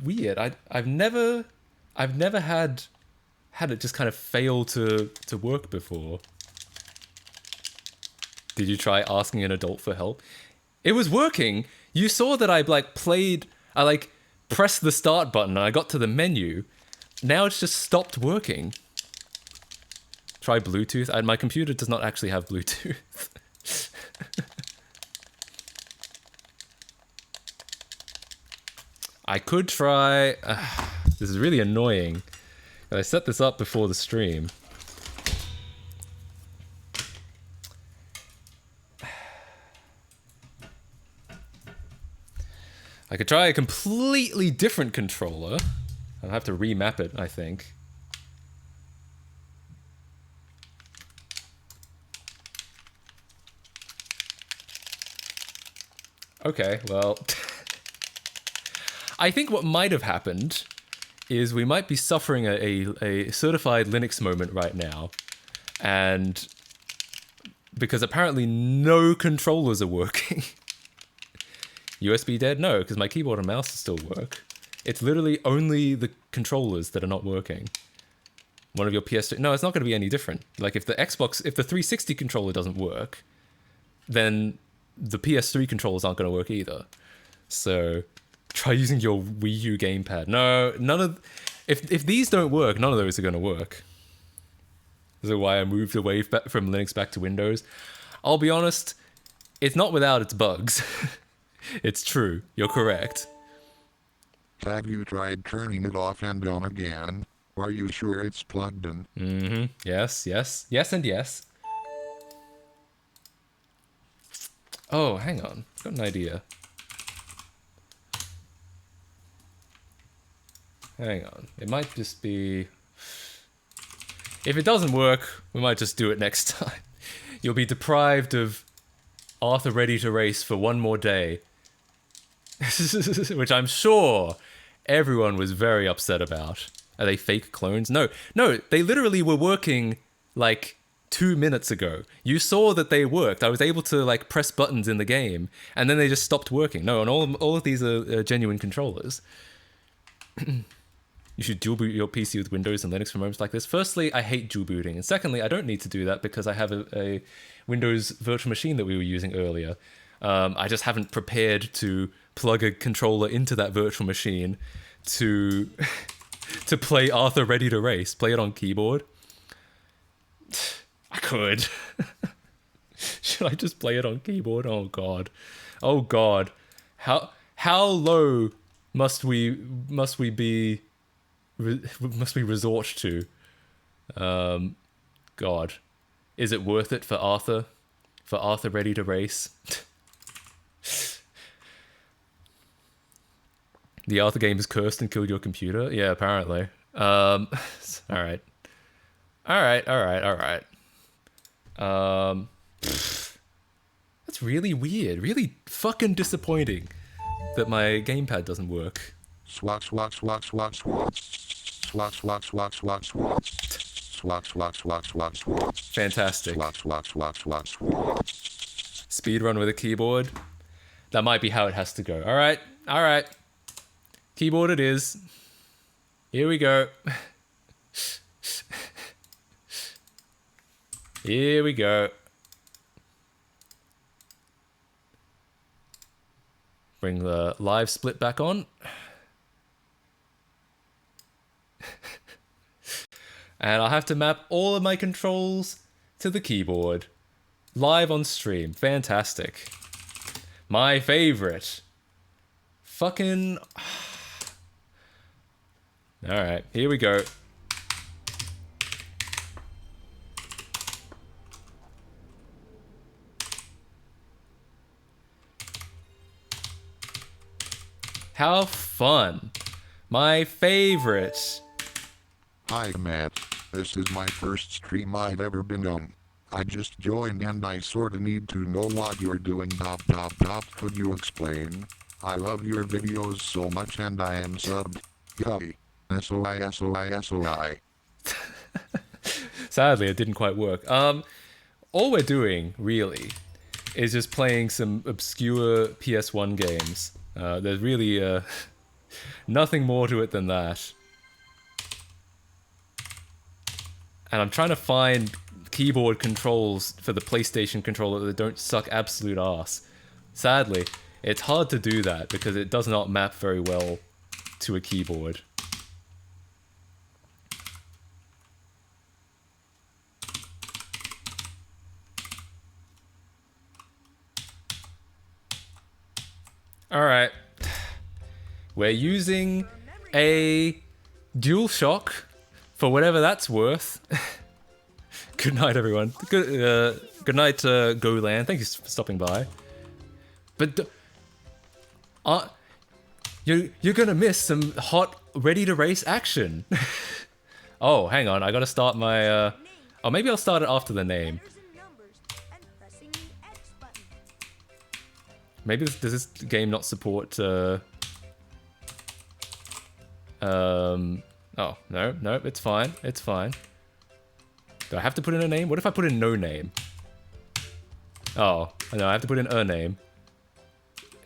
weird. I've never had it just kind of fail to work before. Did you try asking an adult for help? It was working. You saw that I pressed the start button and I got to the menu. Now it's just stopped working. Try Bluetooth. My computer does not actually have Bluetooth. I could try... this is really annoying. I set this up before the stream. I could try a completely different controller. I'll have to remap it, I think. Okay, well, I think what might have happened is we might be suffering a certified Linux moment right now, and because apparently no controllers are working. USB dead? No, because my keyboard and mouse still work. It's literally only the controllers that are not working. One of your PS3... No, it's not going to be any different. Like, if the 360 controller doesn't work, then the PS3 controllers aren't going to work either. So, try using your Wii U gamepad. No, none of... If these don't work, none of those are going to work. This is why I moved away from Linux back to Windows. I'll be honest, it's not without its bugs. It's true. You're correct. Have you tried turning it off and on again? Are you sure it's plugged in? Mm-hmm. Yes, yes. Yes and yes. Oh, hang on. I've got an idea. Hang on. It might just be... If it doesn't work, we might just do it next time. You'll be deprived of Arthur Ready to Race for one more day. Which I'm sure everyone was very upset about. Are they fake clones? No, they literally were working like 2 minutes ago. You saw that they worked. I was able to like press buttons in the game, and then they just stopped working. No, and all of these are genuine controllers. You should dual boot your PC with Windows and Linux for moments like this. Firstly, I hate dual booting, and secondly, I don't need to do that because I have a Windows virtual machine that we were using earlier. I just haven't prepared to plug a controller into that virtual machine to to play Arthur Ready to Race. Play it on keyboard. I could. Should I just play it on keyboard? Oh god. Oh god. How low must we resort to? God. Is it worth it for Arthur? For Arthur Ready to Race? The Arthur game is cursed and killed your computer? Yeah, apparently. Alright. Alright. That's really weird. Really fucking disappointing that my gamepad doesn't work. Swat, swat, swat, swat, swat. Swat, swat, swat, swat, swat. Swat, swat, swat, swat, swat. Fantastic. Swat, swat, swat, swat, swat. Speedrun with a keyboard. That might be how it has to go. Alright. Keyboard it is. Here we go. Here we go. Bring the live split back on. And I'll have to map all of my controls to the keyboard. Live on stream. Fantastic. My favorite. Fucking... Alright, here we go. How fun. My favorite. Hi Matt, this is my first stream I've ever been on. I just joined and I sorta need to know what you're doing. Could you explain? I love your videos so much and I am subbed. Yay. SOI. Sadly, it didn't quite work. All we're doing, really, is just playing some obscure PS1 games. There's really nothing more to it than that. And I'm trying to find keyboard controls for the PlayStation controller that don't suck absolute ass. Sadly, it's hard to do that because it does not map very well to a keyboard. Alright. We're using a DualShock for whatever that's worth. Good night, everyone. Good night, GoLand. Thank you for stopping by. But you're gonna miss some hot, ready-to-race action. Oh, hang on. I gotta start my... Oh, maybe I'll start it after the name. Letters and numbers, and pressing the X button. Maybe does this game not support? Oh no, it's fine. It's fine. Do I have to put in a name? What if I put in no name? Oh no, I have to put in a name.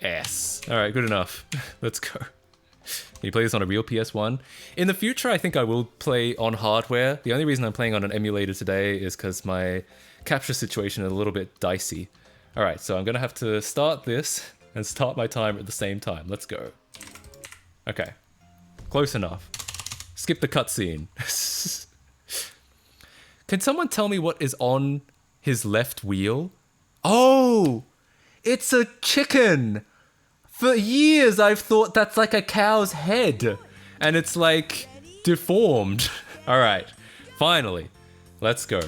S. All right, good enough. Let's go. Can you play this on a real PS1? In the future, I think I will play on hardware. The only reason I'm playing on an emulator today is because my capture situation is a little bit dicey. All right, so I'm gonna have to start this and start my timer at the same time. Let's go. Okay, close enough. Skip the cutscene. Can someone tell me what is on his left wheel? Oh, it's a chicken. For years, I've thought that's like a cow's head, and it's like deformed. All right, finally, let's go.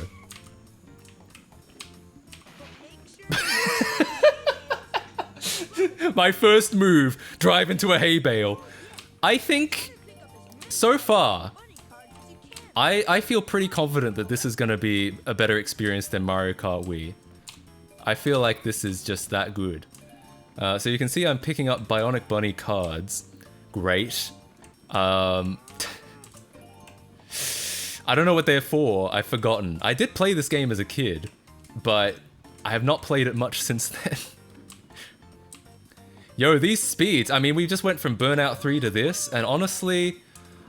My first move, drive into a hay bale. I think, so far, I feel pretty confident that this is going to be a better experience than Mario Kart Wii. I feel like this is just that good. So you can see I'm picking up Bionic Bunny cards. Great. I don't know what they're for. I've forgotten. I did play this game as a kid, but I have not played it much since then. Yo, these speeds. I mean, we just went from Burnout 3 to this, and honestly,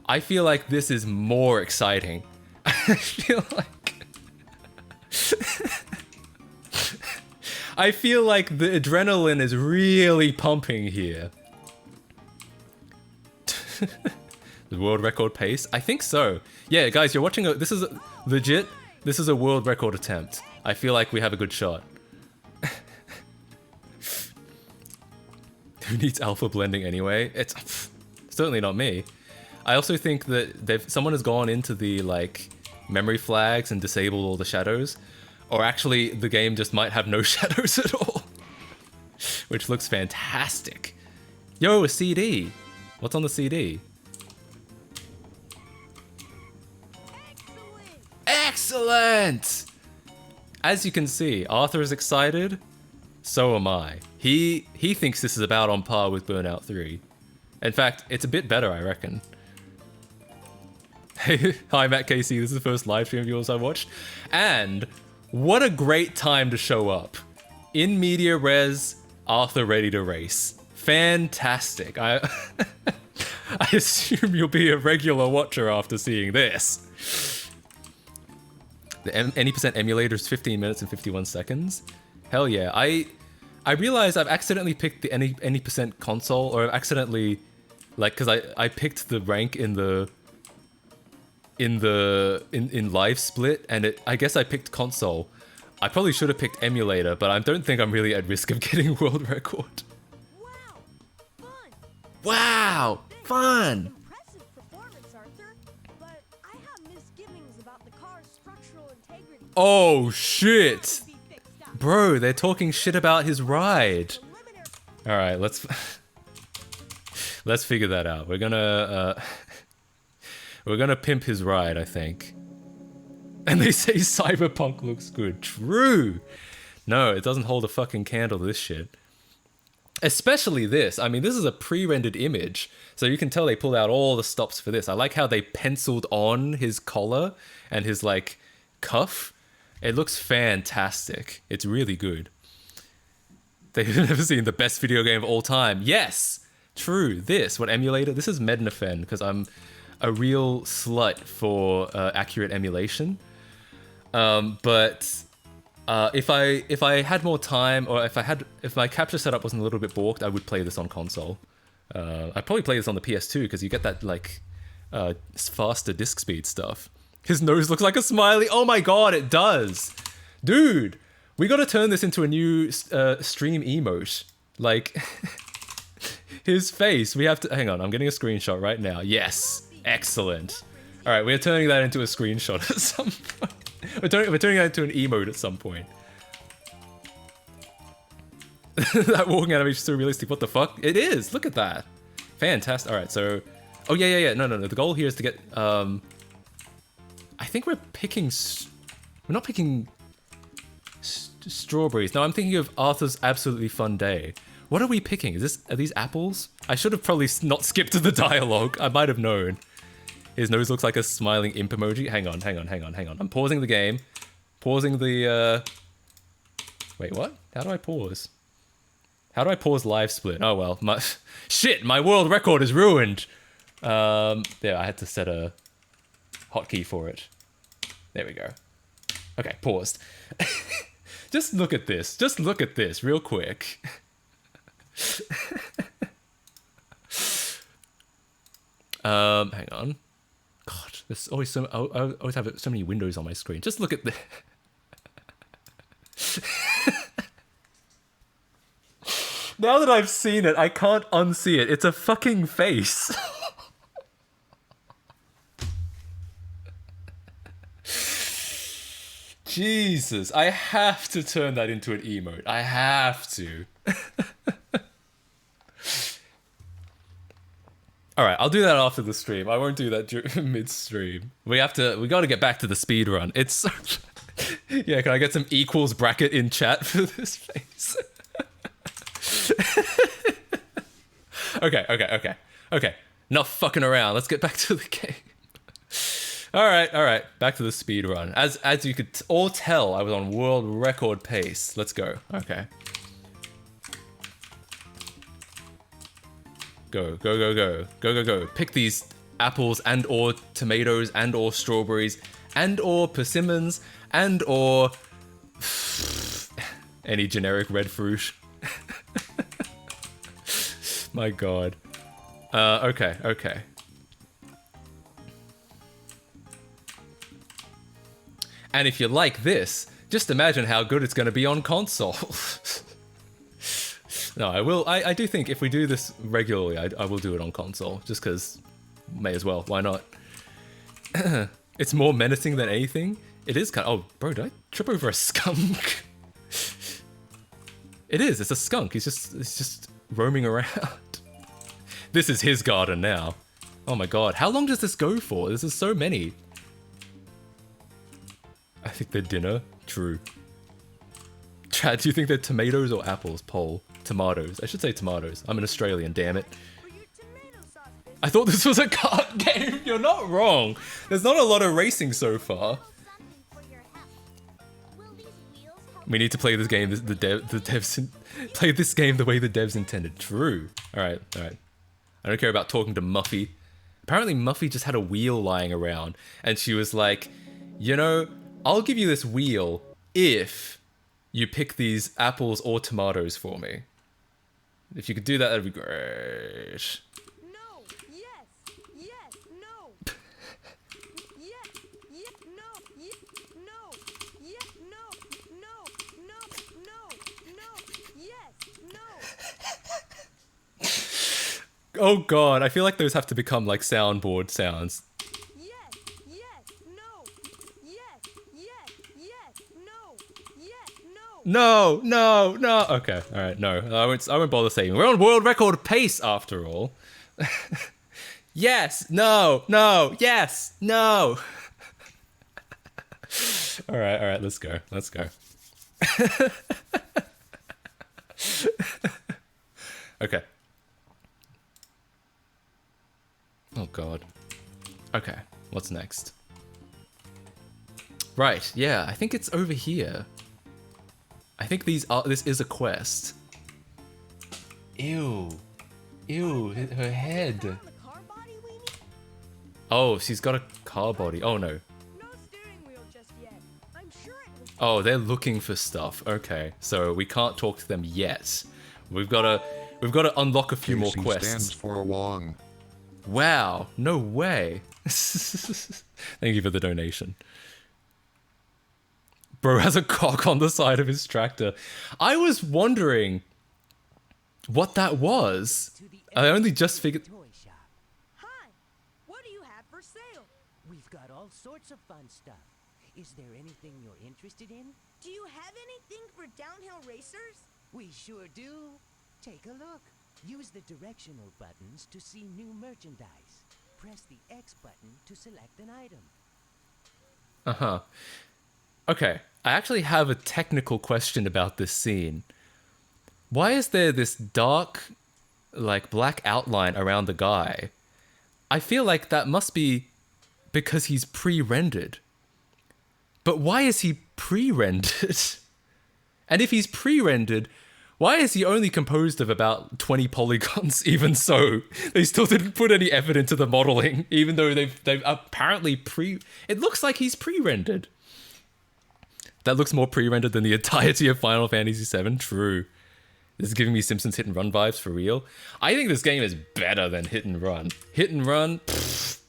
I feel like this is more exciting. I feel like... I feel like the adrenaline is really pumping here. The world record pace? I think so. Yeah, guys, you're watching this is legit. This is a world record attempt. I feel like we have a good shot. Who needs alpha blending anyway? It's certainly not me. I also think that someone has gone into the like memory flags and disabled all the shadows. Or actually, the game just might have no shadows at all. Which looks fantastic. Yo, a CD. What's on the CD? Excellent! As you can see, Arthur is excited. So am I. He thinks this is about on par with Burnout 3. In fact, it's a bit better, I reckon. Hey, hi Matt KC, this is the first live stream of yours I watched. And... what a great time to show up. In media res, Arthur ready to race. Fantastic. I assume you'll be a regular watcher after seeing this. The any percent emulator is 15 minutes and 51 seconds. Hell yeah. I realized I've accidentally picked the any percent console, or I've accidentally, like, because I picked the rank in live split, and I guess I picked console. I probably should have picked emulator, but I don't think I'm really at risk of getting world record. Wow, fun! Impressive performance, Arthur, but I have misgivings about the car's structural integrity. Oh shit! Bro, they're talking shit about his ride. Alright, let's figure that out. We're gonna pimp his ride, I think. And they say Cyberpunk looks good. True! No, it doesn't hold a fucking candle to this shit. Especially this. I mean, this is a pre-rendered image, so you can tell they pulled out all the stops for this. I like how they penciled on his collar and his, like, cuff. It looks fantastic. It's really good. They've never seen the best video game of all time. Yes! True. This, what emulator? This is Mednafen, because I'm a real slut for accurate emulation. But if I had more time, or if my capture setup wasn't a little bit balked, I would play this on console. I'd probably play this on the PS2 because you get that like faster disc speed stuff. His nose looks like a smiley. Oh my god, it does, dude. We got to turn this into a new stream emote. Like his face. We have to hang on. I'm getting a screenshot right now. Yes, excellent. All right, we're turning that into a screenshot at some point. We're turning that into an emote at some point. That walking animation is so realistic. What the fuck? It is. Look at that. Fantastic. All right, so... oh, yeah. No. The goal here is to get... I think we're picking... we're not picking... strawberries. No, I'm thinking of Arthur's Absolutely Fun Day. What are we picking? Are these apples? I should have probably not skipped to the dialogue. I might have known. His nose looks like a smiling imp emoji. Hang on. I'm pausing the game. Pausing the, Wait, what? How do I pause? How do I pause live split? Oh, well. Shit, my world record is ruined! There, I had to set a hotkey for it. There we go. Okay, paused. Just look at this. Just look at this real quick. Hang on. God, there's always I always have so many windows on my screen. Just look at the... Now that I've seen it, I can't unsee it. It's a fucking face. Jesus, I have to turn that into an emote. I have to. Alright, I'll do that after the stream. I won't do that mid-stream. We gotta get back to the speed run. It's... Yeah, can I get some equals bracket in chat for this face? Okay. Enough fucking around. Let's get back to the game. All right. Back to the speed run. As you could all tell, I was on world record pace. Let's go. Okay. Go. Pick these apples and or tomatoes and or strawberries and or persimmons and or any generic red fruit. My god. Okay. And if you like this, just imagine how good it's going to be on console. No, I do think if we do this regularly, I will do it on console. Just because, may as well. Why not? It's more menacing than anything. It is kind of... Oh, bro, did I trip over a skunk? It is. It's a skunk. It's just roaming around. This is his garden now. Oh my god. How long does this go for? This is so many. I think they're dinner. True. Chad, do you think they're tomatoes or apples? Poll. Tomatoes. I should say tomatoes. I'm an Australian, damn it. I thought this was a card game. You're not wrong. There's not a lot of racing so far. We need to play this game. The devs play this game the way the devs intended. True. All right. I don't care about talking to Muffy. Apparently, Muffy just had a wheel lying around, and she was like, "You know, I'll give you this wheel if you pick these apples or tomatoes for me. If you could do that, that'd be great." No. Yes. No. Yes. No. Yes. Oh god, I feel like those have to become like soundboard sounds. No. Okay, all right, no, I won't bother saying. We're on world record pace after all. Yes, no, yes, no. All right, let's go. Okay. Oh god. Okay, what's next? Right, yeah, I think it's over here. I think this is a quest. Ew, her head. Oh, she's got a car body. Oh no. Oh, they're looking for stuff. Okay, so we can't talk to them yet. We've got to unlock a few more quests. Stands for Wong. Wow, no way. Thank you for the donation. Bro has a cock on the side of his tractor. I was wondering what that was. I only just figured... Hi, what do you have for sale? We've got all sorts of fun stuff. Is there anything you're interested in? Do you have anything for downhill racers? We sure do. Take a look. Use the directional buttons to see new merchandise. Press the X button to select an item. Uh-huh. Okay, I actually have a technical question about this scene. Why is there this dark, like, black outline around the guy? I feel like that must be because he's pre-rendered. But why is he pre-rendered? And if he's pre-rendered, why is he only composed of about 20 polygons? Even so, they still didn't put any effort into the modeling, even though they've apparently It looks like he's pre-rendered. That looks more pre-rendered than the entirety of Final Fantasy VII. True. This is giving me Simpsons Hit and Run vibes for real. I think this game is better than Hit and Run. Hit and Run. Pfft.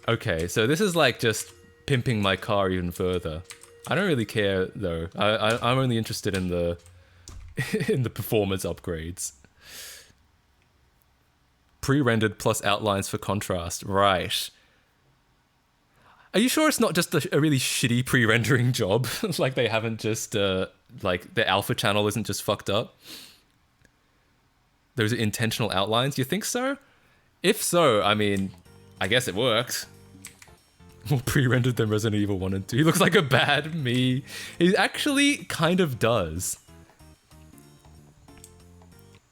Okay, so this is like just pimping my car even further. I don't really care though. I'm only interested in the in the performance upgrades. Pre-rendered plus outlines for contrast. Right. Are you sure it's not just a really shitty pre-rendering job? Like they haven't just like the alpha channel isn't just fucked up? Those are intentional outlines. You think so? If so, I mean, I guess it worked. More pre-rendered than Resident Evil 1 and 2. He looks like a bad me. He actually kind of does.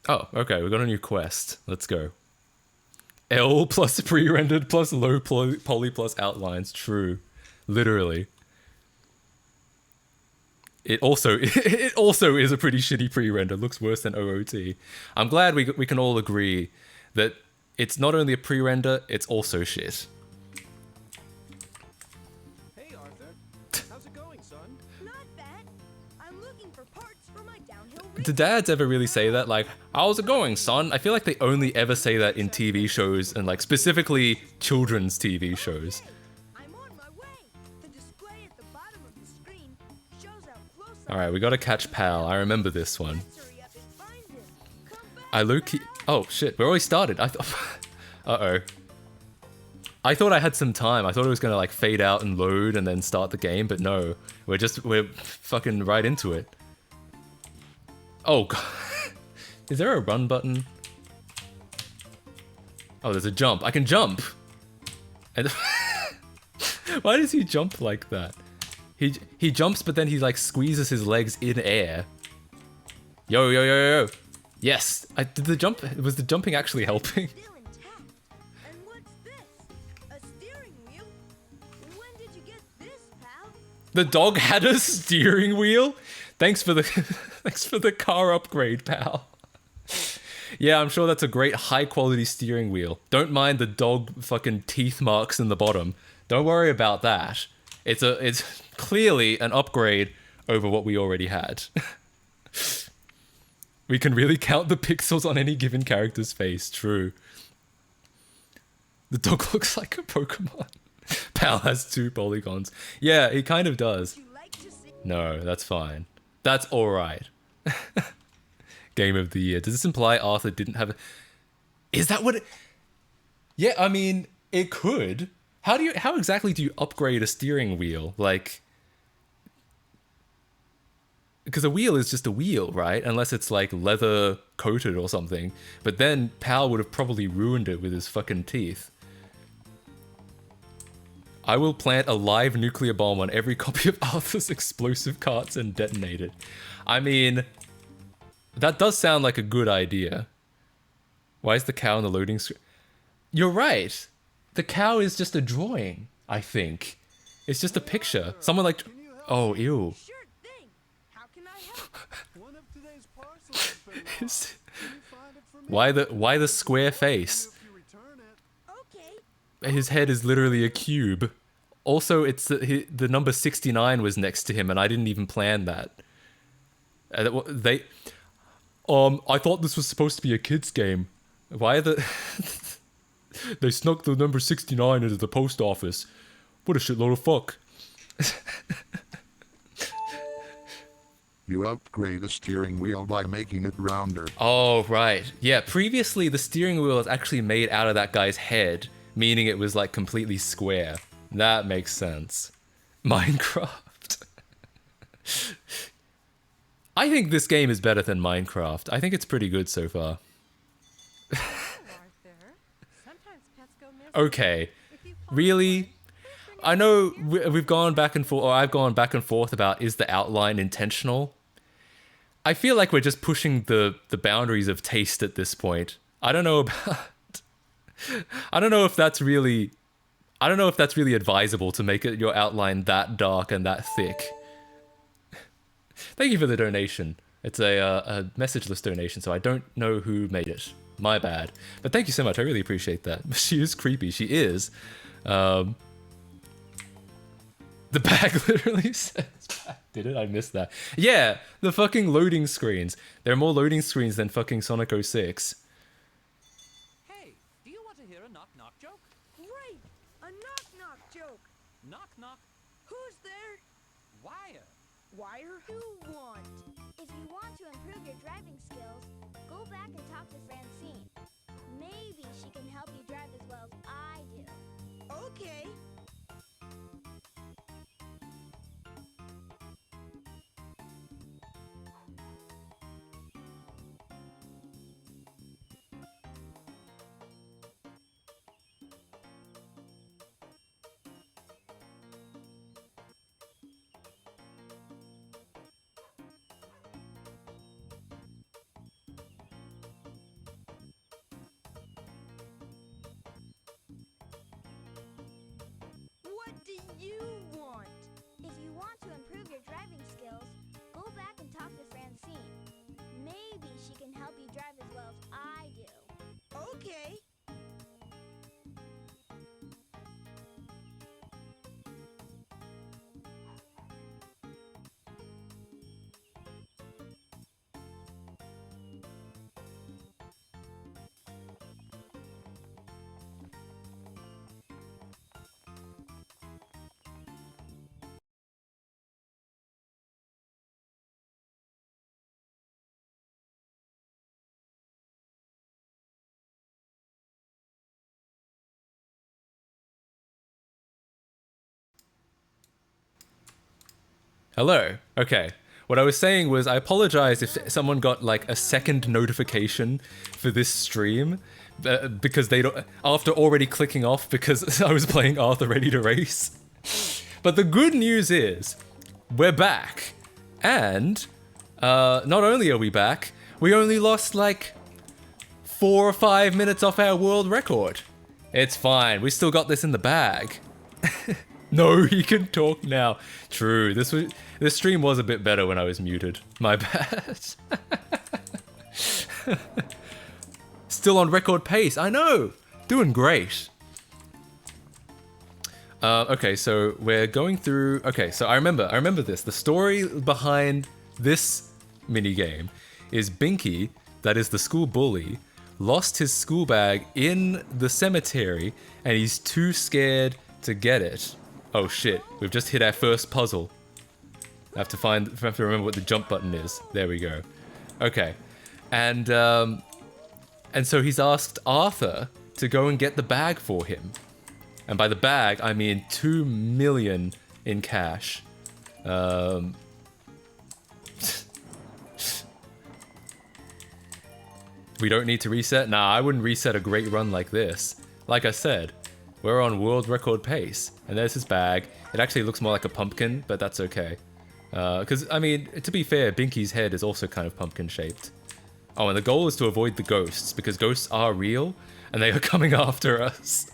Oh, okay, we got a new quest. Let's go. L plus pre-rendered plus low poly plus outlines. True. Literally. It also is a pretty shitty pre-render. Looks worse than OOT. I'm glad we can all agree that it's not only a pre-render, it's also shit. Hey Arthur, how's it going, son? Not bad. I'm looking for parts for my downhill Do dads ever really say that? Like, how's it going, son? I feel like they only ever say that in TV shows and like specifically children's TV shows. I'm on my way. The display at the bottom of the screen shows how close Alright, we gotta catch Pal. I remember this one. hurry up and find him. Come back. I low-key... Oh, shit. We already started. I thought... Uh-oh. I thought I had some time. I thought it was gonna, like, fade out and load and then start the game, but no. We're fucking right into it. Oh, God. Is there a run button? Oh, there's a jump. I can jump! And why does he jump like that? He jumps, but then he, like, squeezes his legs in air. Yo, yo, yo, yo. Yes! Did the jump... Was the jumping actually helping? Still intact. And what's this? A steering wheel? When did you get this, pal? The dog had a steering wheel? Thanks for the... thanks for the car upgrade, pal. Yeah, I'm sure that's a great high-quality steering wheel. Don't mind the dog fucking teeth marks in the bottom. Don't worry about that. It's clearly an upgrade over what we already had. We can really count the pixels on any given character's face. True. The dog looks like a Pokemon. Pal has 2 polygons. Yeah, he kind of does. You like to see No, that's fine. That's alright. Game of the year. Does this imply Arthur didn't have a... Is that what it... Yeah, I mean, it could. How exactly do you upgrade a steering wheel? Like... Because a wheel is just a wheel, right? Unless it's like leather coated or something. But then Pal would have probably ruined it with his fucking teeth. I will plant a live nuclear bomb on every copy of Arthur's explosive carts and detonate it. I mean, that does sound like a good idea. Why is the cow on the loading screen? You're right. The cow is just a drawing, I think. It's just a picture. Someone like... Oh, ew. sure thing. How can I help? One of today's parcels has been lost. Can you find it for me? Why the square face? If you return it. Okay. His head is literally a cube. Also, it's the number 69 was next to him, and I didn't even plan that. I thought this was supposed to be a kid's game. Why are the... They snuck the number 69 into the post office. What a shitload of fuck. You upgrade the steering wheel by making it rounder. Oh, right. Yeah, previously the steering wheel was actually made out of that guy's head, meaning it was like completely square. That makes sense. Minecraft. I think this game is better than Minecraft. I think it's pretty good so far. Arthur. Sometimes pets go missing. Okay. Really? I know we've gone back and forth, or I've gone back and forth about is the outline intentional. I feel like we're just pushing the boundaries of taste at this point. I don't know if that's really advisable to make it your outline that dark and that thick. Thank you for the donation. It's a messageless donation, so I don't know who made it. My bad. But thank you so much. I really appreciate that. She is creepy. She is. The bag literally says back. Did it? I missed that. Yeah, the fucking loading screens. There are more loading screens than fucking Sonic 06. Hey, do you want to hear a knock-knock joke? Great! A knock-knock joke. Knock-knock. Who's there? Wire. Wire? You want. If you want to improve your driving skills, go back and talk to Francine. Maybe she can help you drive as well as I do. Okay. What do you want? If you want to improve your driving skills, go back and talk to Francine. Maybe she can help you drive as well as I do. Okay. Hello. Okay. What I was saying was I apologize if someone got like a second notification for this stream because they don't, after already clicking off because I was playing Arthur Ready to Race. But the good news is we're back. And not only are we back, we only lost like 4 or 5 minutes off our world record. It's fine. We still got this in the bag. No, he can talk now. True. This stream was a bit better when I was muted. My bad. Still on record pace. I know. Doing great. Okay, so we're going through. Okay, so I remember this. The story behind this minigame is Binky, that is the school bully, lost his school bag in the cemetery, and he's too scared to get it. Oh shit, we've just hit our first puzzle. I have to remember what the jump button is. There we go. Okay. And so he's asked Arthur to go and get the bag for him. And by the bag, I mean 2 million in cash. We don't need to reset? Nah, I wouldn't reset a great run like this. Like I said, we're on world record pace. And there's his bag. It actually looks more like a pumpkin, but that's okay. Because, I mean, to be fair, Binky's head is also kind of pumpkin-shaped. Oh, and the goal is to avoid the ghosts, because ghosts are real, and they are coming after us.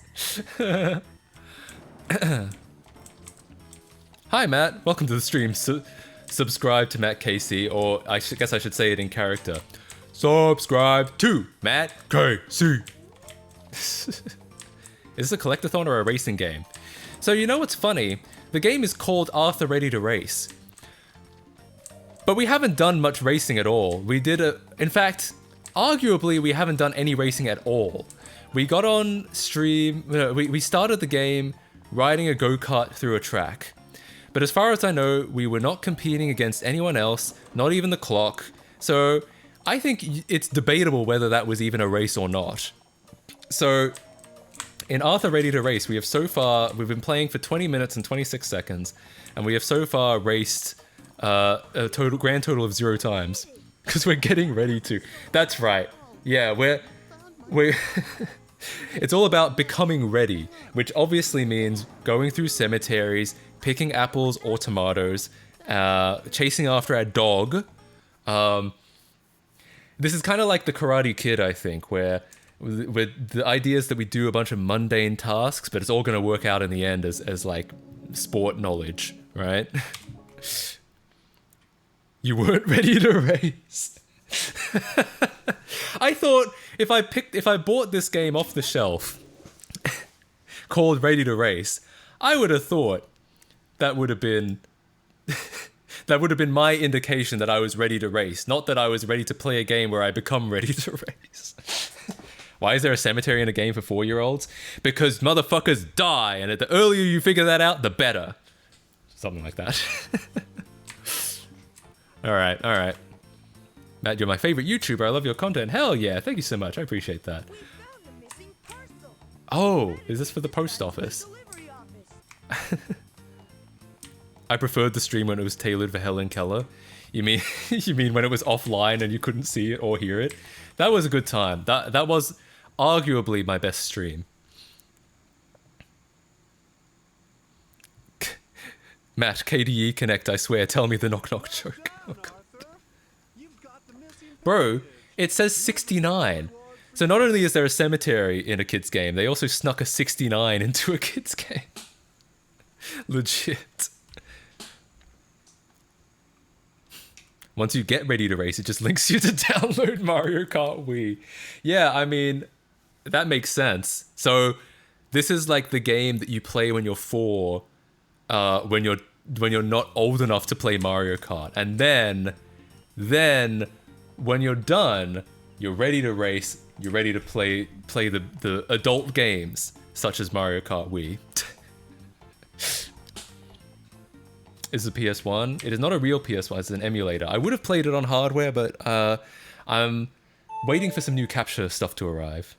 Hi, Matt. Welcome to the stream. Subscribe to Matt KC, or I guess I should say it in character. Subscribe to Matt KC. Is this a collectathon or a racing game? So you know what's funny? The game is called Arthur Ready to Race. But we haven't done much racing at all. In fact, arguably we haven't done any racing at all. We got on stream, we started the game riding a go-kart through a track. But as far as I know, we were not competing against anyone else, not even the clock. So I think it's debatable whether that was even a race or not. So in Arthur Ready to Race, we've been playing for 20 minutes and 26 seconds, and we have so far raced a grand total of 0 times. Because we're getting ready to. That's right. Yeah, we're It's all about becoming ready, which obviously means going through cemeteries, picking apples or tomatoes, chasing after our dog. This is kind of like the Karate Kid, I think, where the idea is that we do a bunch of mundane tasks, but it's all going to work out in the end as like sport knowledge, right? You weren't ready to race. I thought if I bought this game off the shelf called Ready to Race, I would have thought that would have been my indication that I was ready to race, not that I was ready to play a game where I become ready to race. Why is there a cemetery in a game for 4-year-olds? Because motherfuckers die, and the earlier you figure that out, the better. Something like that. All right. Matt, you're my favorite YouTuber. I love your content. Hell yeah, thank you so much. I appreciate that. Oh, is this for the post office? I preferred the stream when it was tailored for Helen Keller. You mean when it was offline and you couldn't see it or hear it? That was a good time. That was arguably my best stream. Matt, KDE Connect, I swear, tell me the knock knock joke. Oh, God. Bro, it says 69. So not only is there a cemetery in a kid's game, they also snuck a 69 into a kid's game. Legit. Once you get ready to race, it just links you to download Mario Kart Wii. Yeah, I mean, that makes sense. So this is like the game that you play when you're 4, when you're not old enough to play Mario Kart. And then when you're done, you're ready to race, you're ready to play the adult games, such as Mario Kart Wii. Is the PS1? It is not a real PS1, it's an emulator. I would have played it on hardware, but I'm waiting for some new capture stuff to arrive.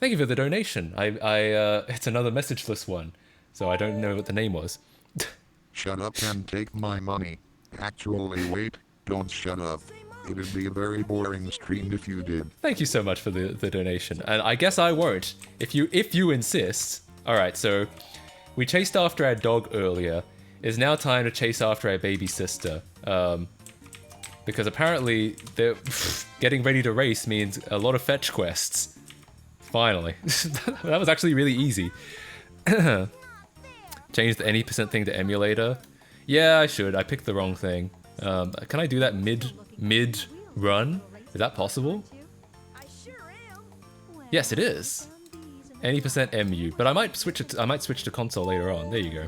Thank you for the donation. It's another messageless one, so I don't know what the name was. Shut up and take my money. Actually, wait, don't shut up. It'd be a very boring stream if you did. Thank you so much for the donation, and I guess I won't if you insist. All right, so we chased after our dog earlier. It's now time to chase after our baby sister, because apparently they're getting ready to race means a lot of fetch quests. Finally, that was actually really easy. Change the any % thing to emulator. Yeah, I should. I picked the wrong thing. Can I do that mid run? Is that possible? Yes, it is. Any % MU, but I might switch it. I might switch to console later on. There you go.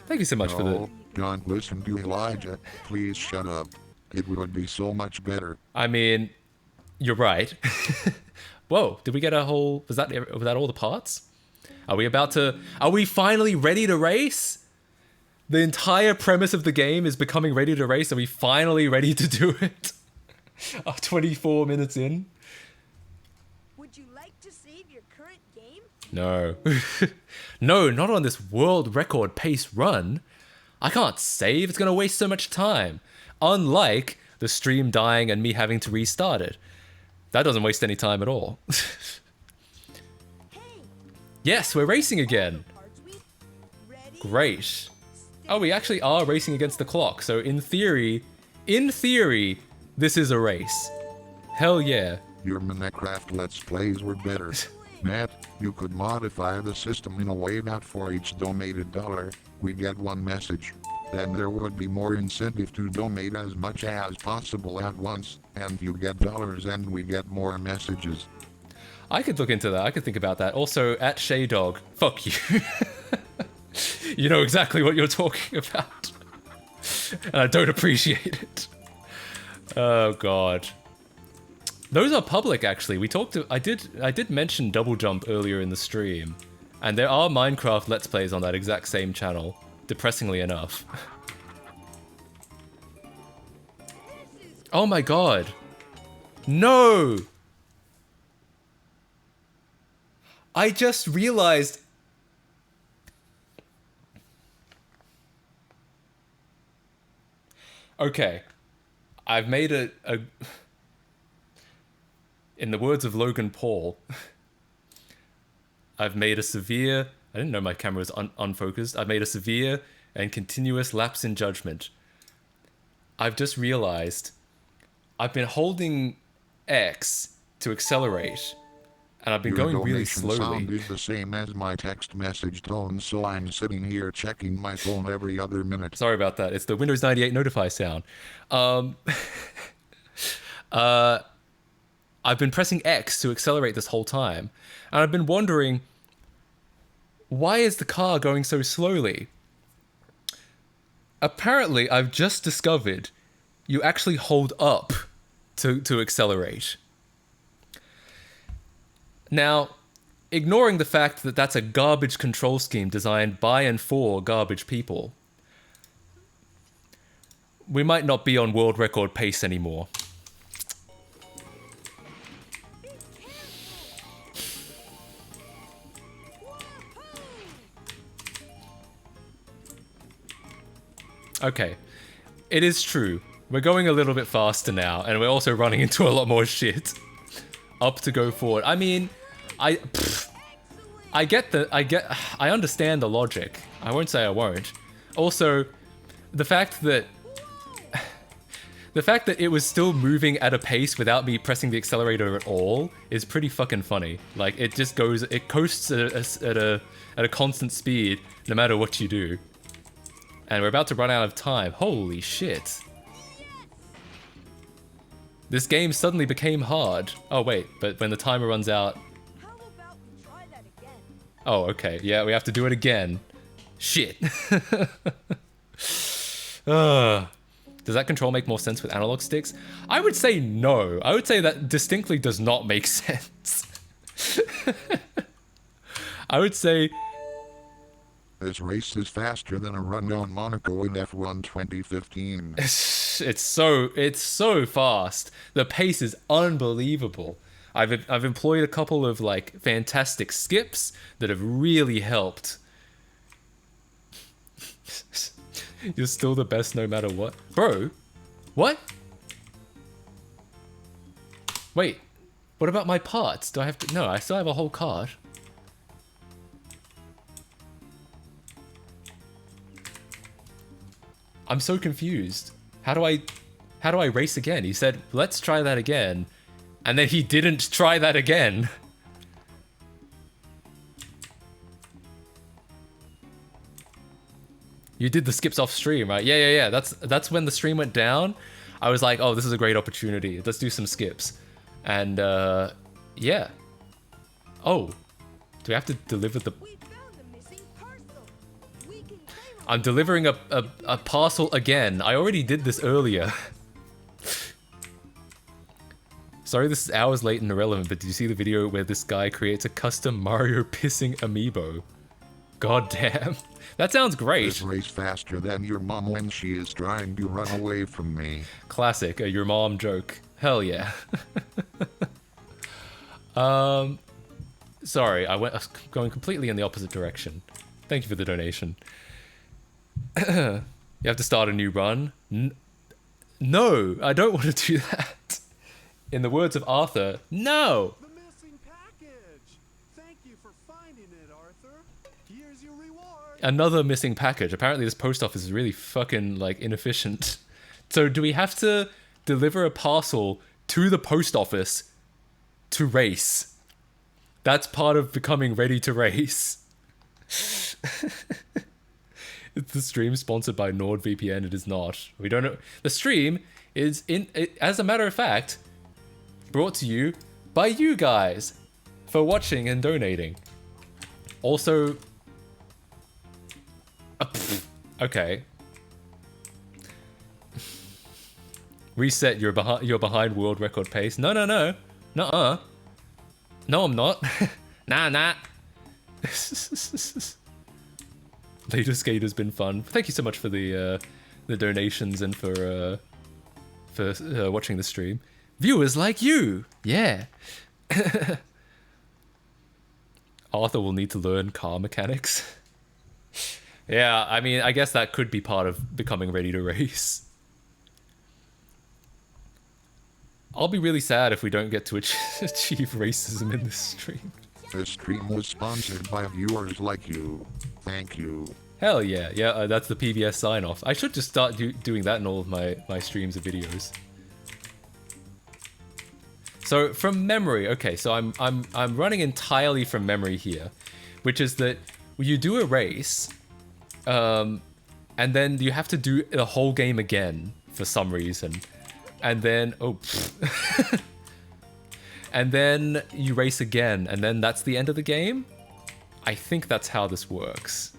Thank you so much for the. No, don't listen to Elijah. Please shut up. It would be so much better. I mean, you're right. Whoa! Did we get a whole? Was that all the parts? Are we finally ready to race? The entire premise of the game is becoming ready to race. Are we finally ready to do it? 24 minutes in. Would you like to save your current game? No. No, not on this world record pace run. I can't save. It's going to waste so much time. Unlike the stream dying and me having to restart it. That doesn't waste any time at all. Yes, we're racing again. Great. Oh, we actually are racing against the clock. So in theory, this is a race. Hell yeah. Your Minecraft Let's Plays were better. Matt, you could modify the system in a way that for each donated $1, we get one message. Then there would be more incentive to donate as much as possible at once, and you get dollars and we get more messages. I could look into that. I could think about that. Also, at Shaydog, fuck you. You know exactly what you're talking about. And I don't appreciate it. Oh god. Those are public actually. I did mention Double Jump earlier in the stream. And there are Minecraft Let's Plays on that exact same channel. Depressingly enough. Oh my god. No! I just realized. Okay. I've made In the words of Logan Paul, I've made a severe... I didn't know my camera was unfocused. I've made a severe and continuous lapse in judgment. I've just realized I've been holding X to accelerate, and I've been Your going really donation slowly. sound is the same as my text message tone, so I'm sitting here checking my phone every other minute. Sorry about that. It's the Windows 98 notify sound. I've been pressing X to accelerate this whole time, and I've been wondering, why is the car going so slowly? Apparently, I've just discovered you actually hold up to accelerate. Now, ignoring the fact that that's a garbage control scheme designed by and for garbage people, we might not be on world record pace anymore. Okay, it is true. We're going a little bit faster now, and we're also running into a lot more shit. Up to go forward. I mean, I understand the logic. I won't say I won't. Also, the fact that it was still moving at a pace without me pressing the accelerator at all is pretty fucking funny. Like, it just goes, it coasts at a constant speed no matter what you do. And we're about to run out of time. Holy shit. This game suddenly became hard. Oh wait, but when the timer runs out... How about we try that again? Oh, okay. Yeah, we have to do it again. Shit. Does that control make more sense with analog sticks? I would say no. I would say that distinctly does not make sense. I would say... This race is faster than a run on Monaco in F1 2015. It's so fast. The pace is unbelievable. I've employed a couple of like fantastic skips that have really helped. You're still the best no matter what. Bro, what? Wait, what about my parts? Do I have to... No, I still have a whole card. I'm so confused. How do I race again? He said, let's try that again. And then he didn't try that again. You did the skips off stream, right? Yeah. That's when the stream went down. I was like, oh, this is a great opportunity. Let's do some skips. And, yeah. Oh. Do we have to deliver the... We found the missing parcel. We can claim it. I'm delivering a parcel again. I already did this earlier. Sorry this is hours late and irrelevant, but did you see the video where this guy creates a custom Mario pissing amiibo? God damn. That sounds great. This race faster than your mom when she is trying to run away from me. Classic, your mom joke. Hell yeah. Sorry, I was going completely in the opposite direction. Thank you for the donation. You have to start a new run? No, I don't want to do that. In the words of Arthur, no! The missing package. Thank you for finding it, Arthur. Here's your reward. Another missing package. Apparently this post office is really fucking, like, inefficient. So do we have to deliver a parcel to the post office to race? That's part of becoming ready to race. It's the stream sponsored by NordVPN. It is not. We don't know. The stream is, as a matter of fact, brought to you by you guys for watching and donating. Also, okay. Reset. You're behind world record pace. No. Nuh-uh. No, I'm not. Nah. Later Skater's been fun. Thank you so much for the donations and for watching the stream. Viewers like you, yeah. Arthur will need to learn car mechanics. Yeah, I mean, I guess that could be part of becoming ready to race. I'll be really sad if we don't get to achieve racism in this stream. This stream was sponsored by viewers like you. Thank you. Hell yeah, yeah. That's the PBS sign off. I should just start doing that in all of my streams and videos. So from memory, okay. So I'm running entirely from memory here, which is that you do a race, and then you have to do the whole game again for some reason, and then and then you race again, and then that's the end of the game. I think that's how this works.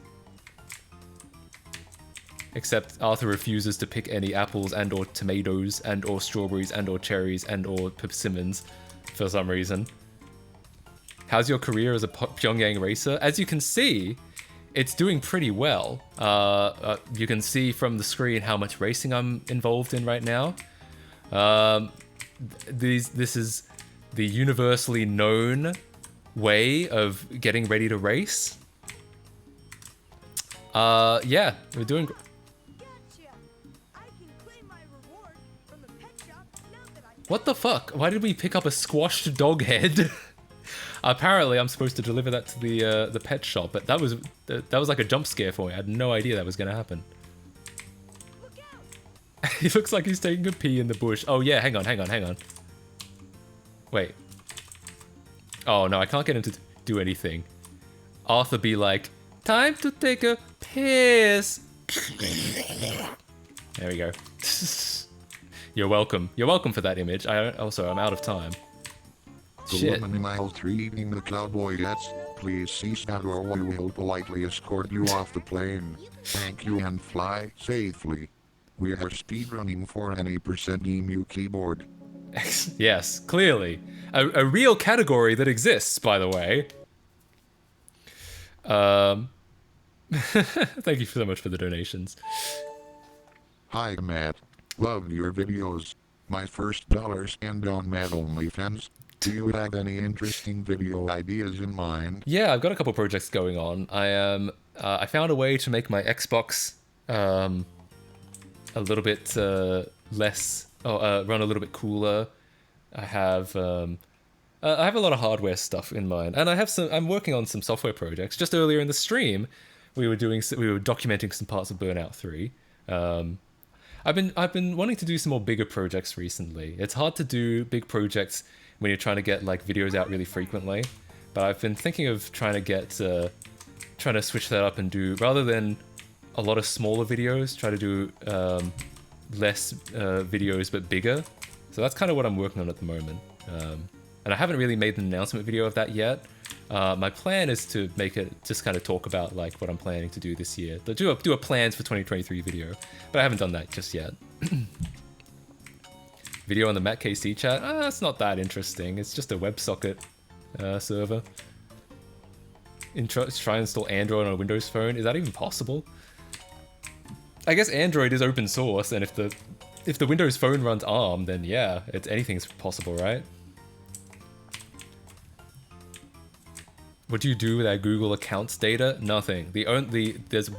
Except Arthur refuses to pick any apples and or tomatoes and or strawberries and or cherries and or persimmons for some reason. How's your career as a Pyongyang racer? As you can see, it's doing pretty well. You can see from the screen how much racing I'm involved in right now. This is the universally known way of getting ready to race. Yeah, we're doing. What the fuck? Why did we pick up a squashed dog head? Apparently, I'm supposed to deliver that to the pet shop, but that was like a jump scare for me. I had no idea that was gonna happen. He looks like he's taking a pee in the bush. Oh yeah, hang on. Wait. Oh no, I can't get him to do anything. Arthur be like, time to take a piss. There we go. You're welcome. You're welcome for that image. I'm out of time. The Shit. woman in aisle 3 eating the cowboy gets. Please cease that or we will politely escort you off the plane. Thank you and fly safely. We are speedrunning for an 8% emu keyboard. Yes, clearly. A real category that exists, by the way. Thank you so much for the donations. Hi Matt. Love your videos. My first dollar stand on Matt OnlyFans. Do you have any interesting video ideas in mind? Yeah, I've got a couple projects going on. I found a way to make my Xbox a little bit less, run a little bit cooler. I have a lot of hardware stuff in mind, and I'm working on some software projects. Just earlier in the stream, we were documenting some parts of Burnout 3. I've been wanting to do some more bigger projects recently. It's hard to do big projects when you're trying to get like videos out really frequently, but I've been thinking of trying to switch that up and do, rather than a lot of smaller videos, try to do less videos but bigger. So that's kind of what I'm working on at the moment. And I haven't really made an announcement video of that yet. My plan is to make it, just kind of talk about like what I'm planning to do this year. Do a plans for 2023 video, but I haven't done that just yet. Video on the Matt KC chat? That's not that interesting. It's just a WebSocket server. Try and install Android on a Windows phone. Is that even possible? I guess Android is open source, and if the Windows phone runs ARM, then yeah, anything's possible, right? What do you do with our Google accounts data? Nothing. There's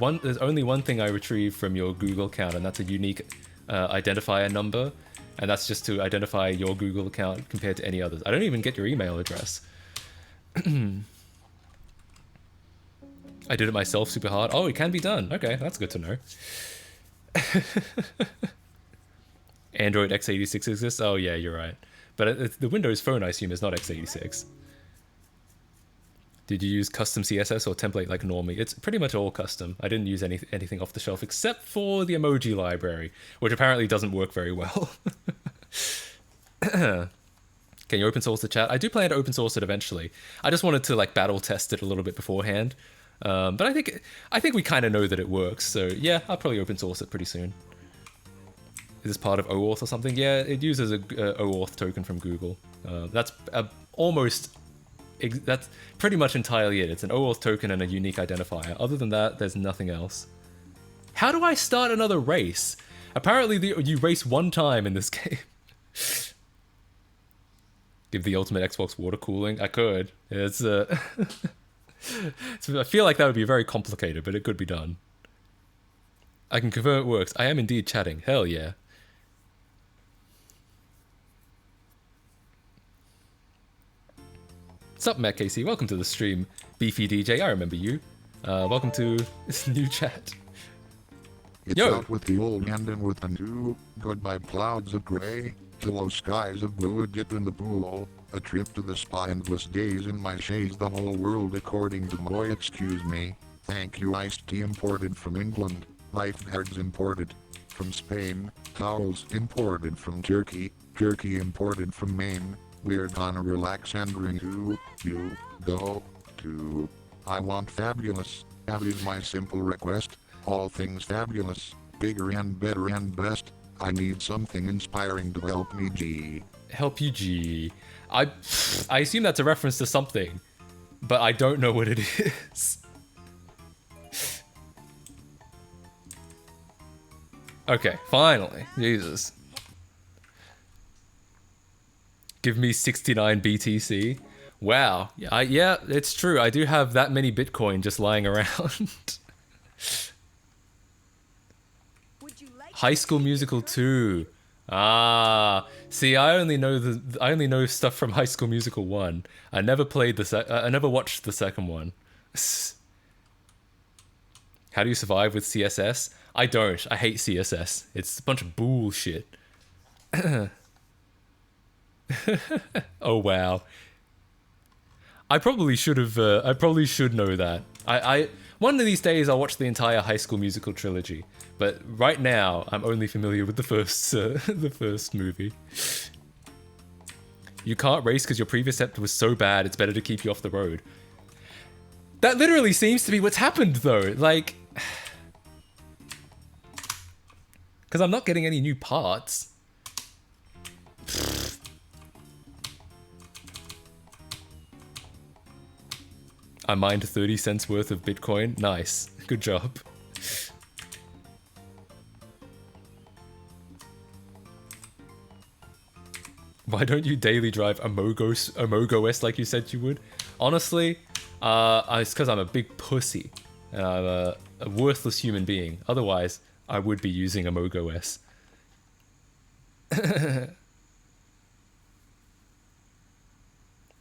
only one thing I retrieve from your Google account, and that's a unique identifier number, and that's just to identify your Google account compared to any others. I don't even get your email address. I did it myself super hard. Oh, it can be done. Okay, that's good to know. Android x86 exists? Oh yeah, you're right. But the Windows Phone, I assume, is not x86. Did you use custom CSS or template like normally? It's pretty much all custom. I didn't use anything off the shelf except for the emoji library, which apparently doesn't work very well. Can you open source the chat? I do plan to open source it eventually. I just wanted to like battle test it a little bit beforehand. But I think we kind of know that it works. So yeah, I'll probably open source it pretty soon. Is this part of OAuth or something? Yeah, it uses a OAuth token from Google. That's pretty much entirely it. It's an OAuth token and a unique identifier. Other than that, there's nothing else. How do I start another race? Apparently you race one time in this game. Give the ultimate Xbox water cooling? I could. It's I feel like that would be very complicated, but it could be done. I can confirm it works. I am indeed chatting. Hell yeah. Sup, Matt Casey? Welcome to the stream. Beefy DJ, I remember you. Welcome to this new chat. It's Yo. out with the old and in with the new. Goodbye clouds of gray. Hello skies of blue. A dip in the pool. A trip to the spa. Endless days in my shades. The whole world according to Moy. Excuse me. Thank you. Iced tea imported from England. Lifeguards imported from Spain. Towels imported from Turkey. Turkey imported from Maine. We're gonna relax and bring you go to. I want fabulous. That is my simple request. All things fabulous, bigger and better and best. I need something inspiring to help me G. Help you, G. I assume that's a reference to something, but I don't know what it is. Okay, finally. Jesus. Give me 69 BTC. Wow. Yeah, it's true. I do have that many Bitcoin just lying around. High School Musical 2. Ah, see, I only know stuff from High School Musical 1. I never played I never watched the second one. How do you survive with CSS? I don't. I hate CSS. It's a bunch of bullshit. Oh wow. I probably should have. I probably should know that. I one of these days I'll watch the entire High School Musical trilogy. But right now I'm only familiar with the first the first movie. You can't race because your Prevecept was so bad. It's better to keep you off the road. That literally seems to be what's happened though. Like, because I'm not getting any new parts. I mined 30 cents worth of Bitcoin. Nice. Good job. Why don't you daily drive Amogos like you said you would? Honestly, it's because I'm a big pussy. And I'm a worthless human being. Otherwise, I would be using AmogOS.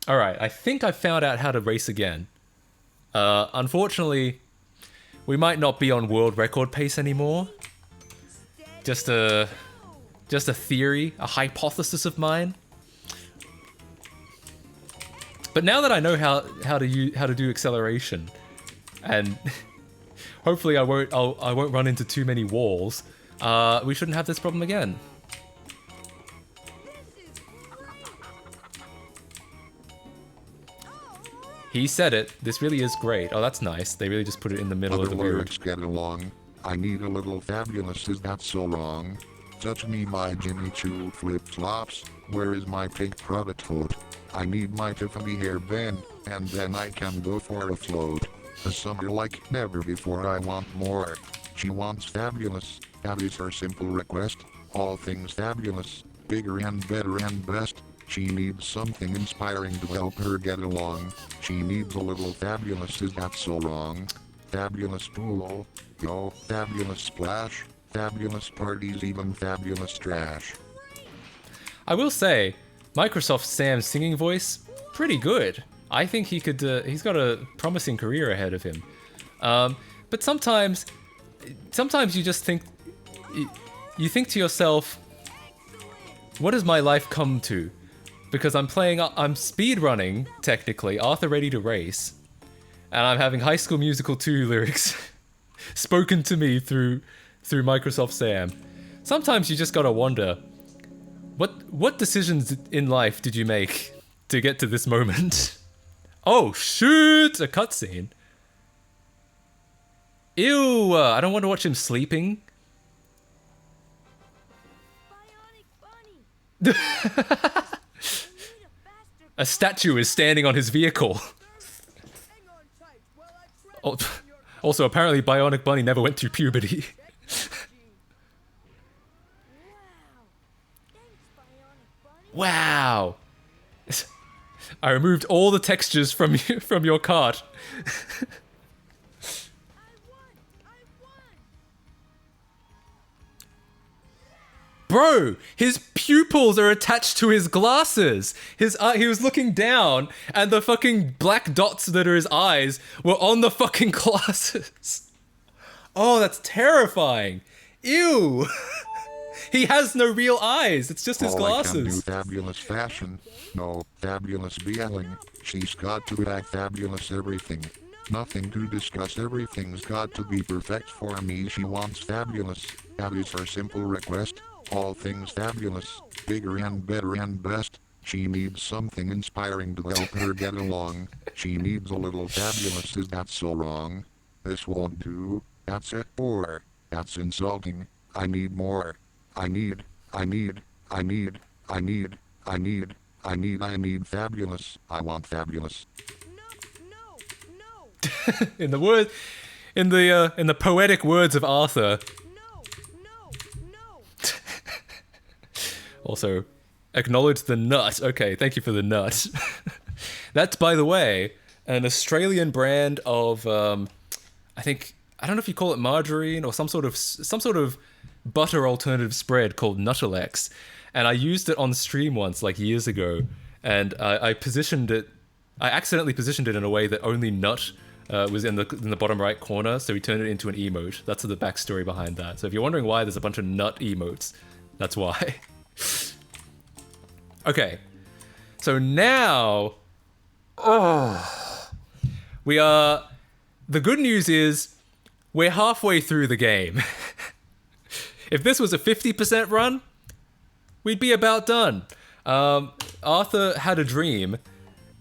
Alright, I think I found out how to race again. Unfortunately, we might not be on world record pace anymore. Just a theory, a hypothesis of mine. But now that I know how to do acceleration, and hopefully I won't run into too many walls, we shouldn't have this problem again. He said it. This really is great. Oh, that's nice. They really just put it in the middle of the road. Lyrics get along. I need a little fabulous. Is that so wrong? Touch me, my Jimmy Choo flip-flops. Where is my pink Prada tote? I need my Tiffany hairband, and then I can go for a float. A summer like never before. I want more. She wants fabulous. That is her simple request. All things fabulous, bigger and better and best. She needs something inspiring to help her get along. She needs a little fabulous. Is that so wrong? Fabulous pool, yo, fabulous splash, fabulous parties, even fabulous trash. I will say, Microsoft Sam's singing voice, pretty good. I think he could. He's got a promising career ahead of him. But sometimes you just think, you think to yourself, what has my life come to? Because I'm speedrunning, technically, Arthur Ready to Race, and I'm having High School Musical 2 lyrics spoken to me through Microsoft Sam. Sometimes you just gotta wonder, what decisions in life did you make to get to this moment? Oh shoot, a cutscene. Ew, I don't want to watch him sleeping. A statue is standing on his vehicle. Also, apparently Bionic Bunny never went through puberty. Wow. I removed all the textures from your cart. Bro, his pupils are attached to his glasses. He was looking down, and the fucking black dots that are his eyes were on the fucking glasses. Oh, that's terrifying. Ew. He has no real eyes. It's just his All I can do glasses. fabulous fashion. No, fabulous yelling. She's got to act fabulous everything. Nothing to discuss, everything's got to be perfect for me. She wants fabulous. That is her simple request. All things fabulous, bigger and better and best. She needs something inspiring to help her get along. She needs a little fabulous. Is that so wrong? This won't do. That's it. Or, that's insulting. I need more. I need fabulous. I want fabulous. In the poetic words of Arthur. Also, acknowledge the nut. Okay, thank you for the nut. That's, by the way, an Australian brand of I don't know if you call it margarine or some sort of butter alternative spread called Nuttalex, and I used it on stream once, like years ago, and I accidentally positioned it in a way that only nut was in the bottom right corner, so we turned it into an emote. That's the backstory behind that. So if you're wondering why there's a bunch of nut emotes, that's why. Okay, so now, the good news is we're halfway through the game. If this was a 50% run, we'd be about done. Arthur had a dream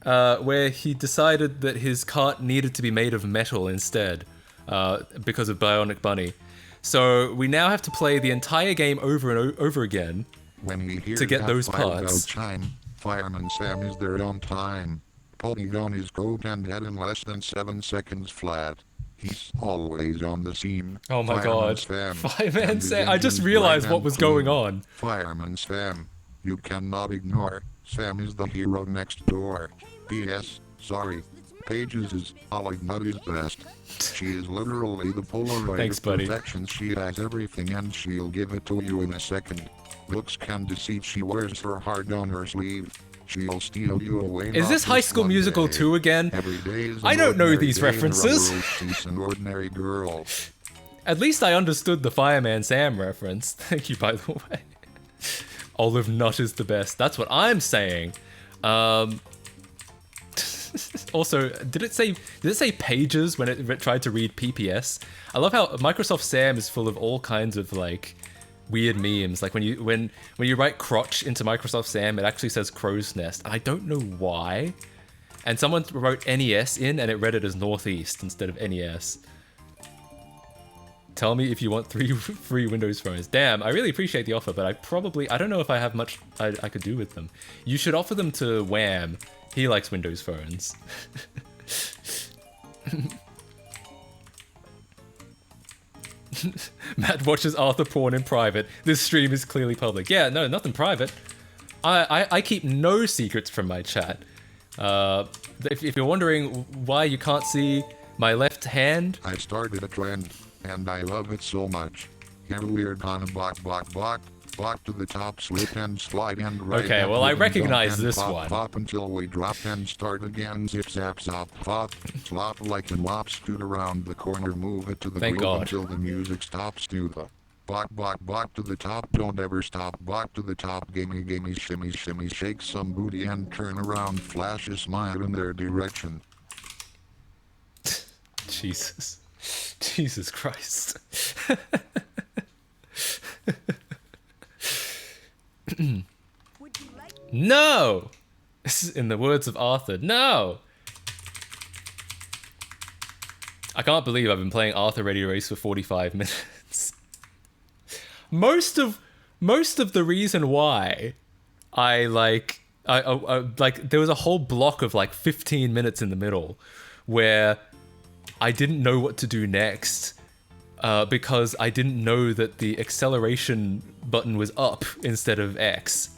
where he decided that his cart needed to be made of metal instead because of Bionic Bunny. So we now have to play the entire game over and over again to get those parts. Chime, Fireman Sam is there on time. Polygon is code and head in less than 7 seconds flat. He's always on the scene. Oh my Fireman god. Sam. Fireman Sam. I just realized what was going on. Fireman Sam. You cannot ignore. Sam is the hero next door. P.S. Sorry. Pages is Olignut is best. She is literally the Polaroid Thanks, of buddy. perfection. She has everything and she'll give it to you in a second. Looks can deceive. She wears her heart on her sleeve. She'll steal you away. Is this High School Musical 2 again? Every day is I an don't know ordinary these day in references. Rubber. She's an ordinary girl. At least I understood the Fireman Sam reference. Thank you, by the way. Olive Nut is the best. That's what I'm saying. Also, did it say pages when it tried to read PPS? I love how Microsoft Sam is full of all kinds of like weird memes. Like when you write crotch into Microsoft Sam, it actually says crow's nest. And I don't know why. And someone wrote NES in and it read it as Northeast instead of NES. Tell me if you want 3 free Windows phones. Damn, I really appreciate the offer, but I don't know if I have much I could do with them. You should offer them to Wham. He likes Windows phones. Matt watches Arthur porn in private. This stream is clearly public. Yeah, no, nothing private. I keep no secrets from my chat. If you're wondering why you can't see my left hand... I started a trend, and I love it so much. Here we're gonna block to the top, slip and slide and right. Okay, well I recognize this one. Pop until we drop and start again. Zip zap zop pop, slop like a mop, scoot around the corner, move it to the Thank group God. until the music stops. Do the block to the top, don't ever stop. Block to the top, gimme, shimmy, shake some booty and turn around. Flash a smile in their direction. Jesus Christ. No! This is in the words of Arthur. No! I can't believe I've been playing Arthur Ready Race for 45 minutes. Most of the reason why I there was a whole block of like 15 minutes in the middle where I didn't know what to do next because I didn't know that the acceleration button was up instead of X.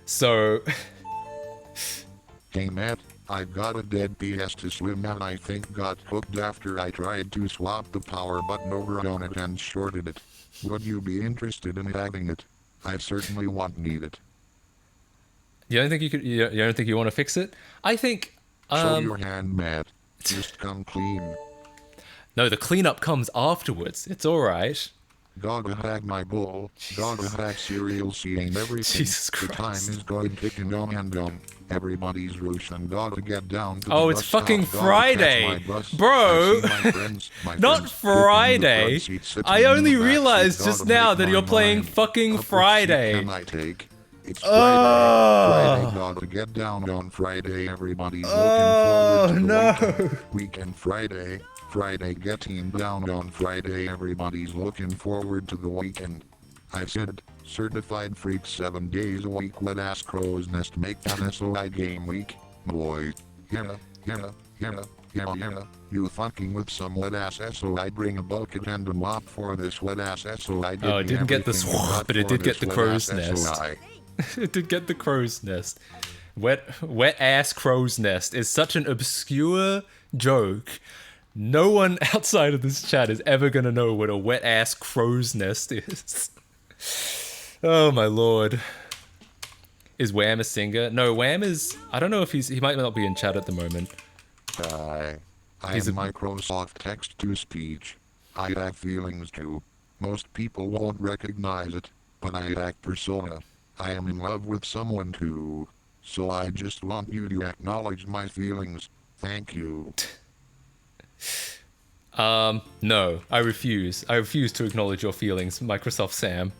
So... Hey Matt, I've got a dead PS to Slim and I think got hooked after I tried to swap the power button over on it and shorted it. Would you be interested in having it? I certainly won't need it. You don't think you could? You don't think you want to fix it? I think. Show your hand, Matt. Just come clean. No, the cleanup comes afterwards. It's all right. Gotta hack my bull. Gotta hack cereal seeing everything. Jesus The time Christ. is going ticking on and on. Everybody's rushing. Gotta get down to the Oh, bus it's fucking stop. Gotta Friday. catch my bus. Bro. I see my friends, Not sitting in the Friday. front seat, sitting I in the only back seat. realized Gotta just now make that my you're playing mind fucking up. Which seat Friday. can I take? It's Oh. Friday. Friday, gotta get down on Friday. Everybody's Oh, looking forward to the no. weekend Friday. Friday, getting down on Friday. Everybody's looking forward to the weekend. I said, certified freak 7 days a week. Wet ass crow's nest make an SOI game week. Boy, yeah. You fucking with some wet ass SOI. Bring a bucket and a mop for this wet ass SOI. Oh, it didn't get the Everything you swamp, got but it for did get this the wet crow's ass nest. SOI. It did get the crow's nest. Wet ass crow's nest is such an obscure joke. No one outside of this chat is ever gonna know what a wet ass crow's nest is. Oh my lord. Is Wham a singer? No, Wham is. I don't know if he might not be in chat at the moment. I He's am a- Microsoft Text-to-Speech. I have feelings too. Most people won't recognize it, but I act persona. I am in love with someone too. So I just want you to acknowledge my feelings. Thank you. No, I refuse. I refuse to acknowledge your feelings, Microsoft Sam.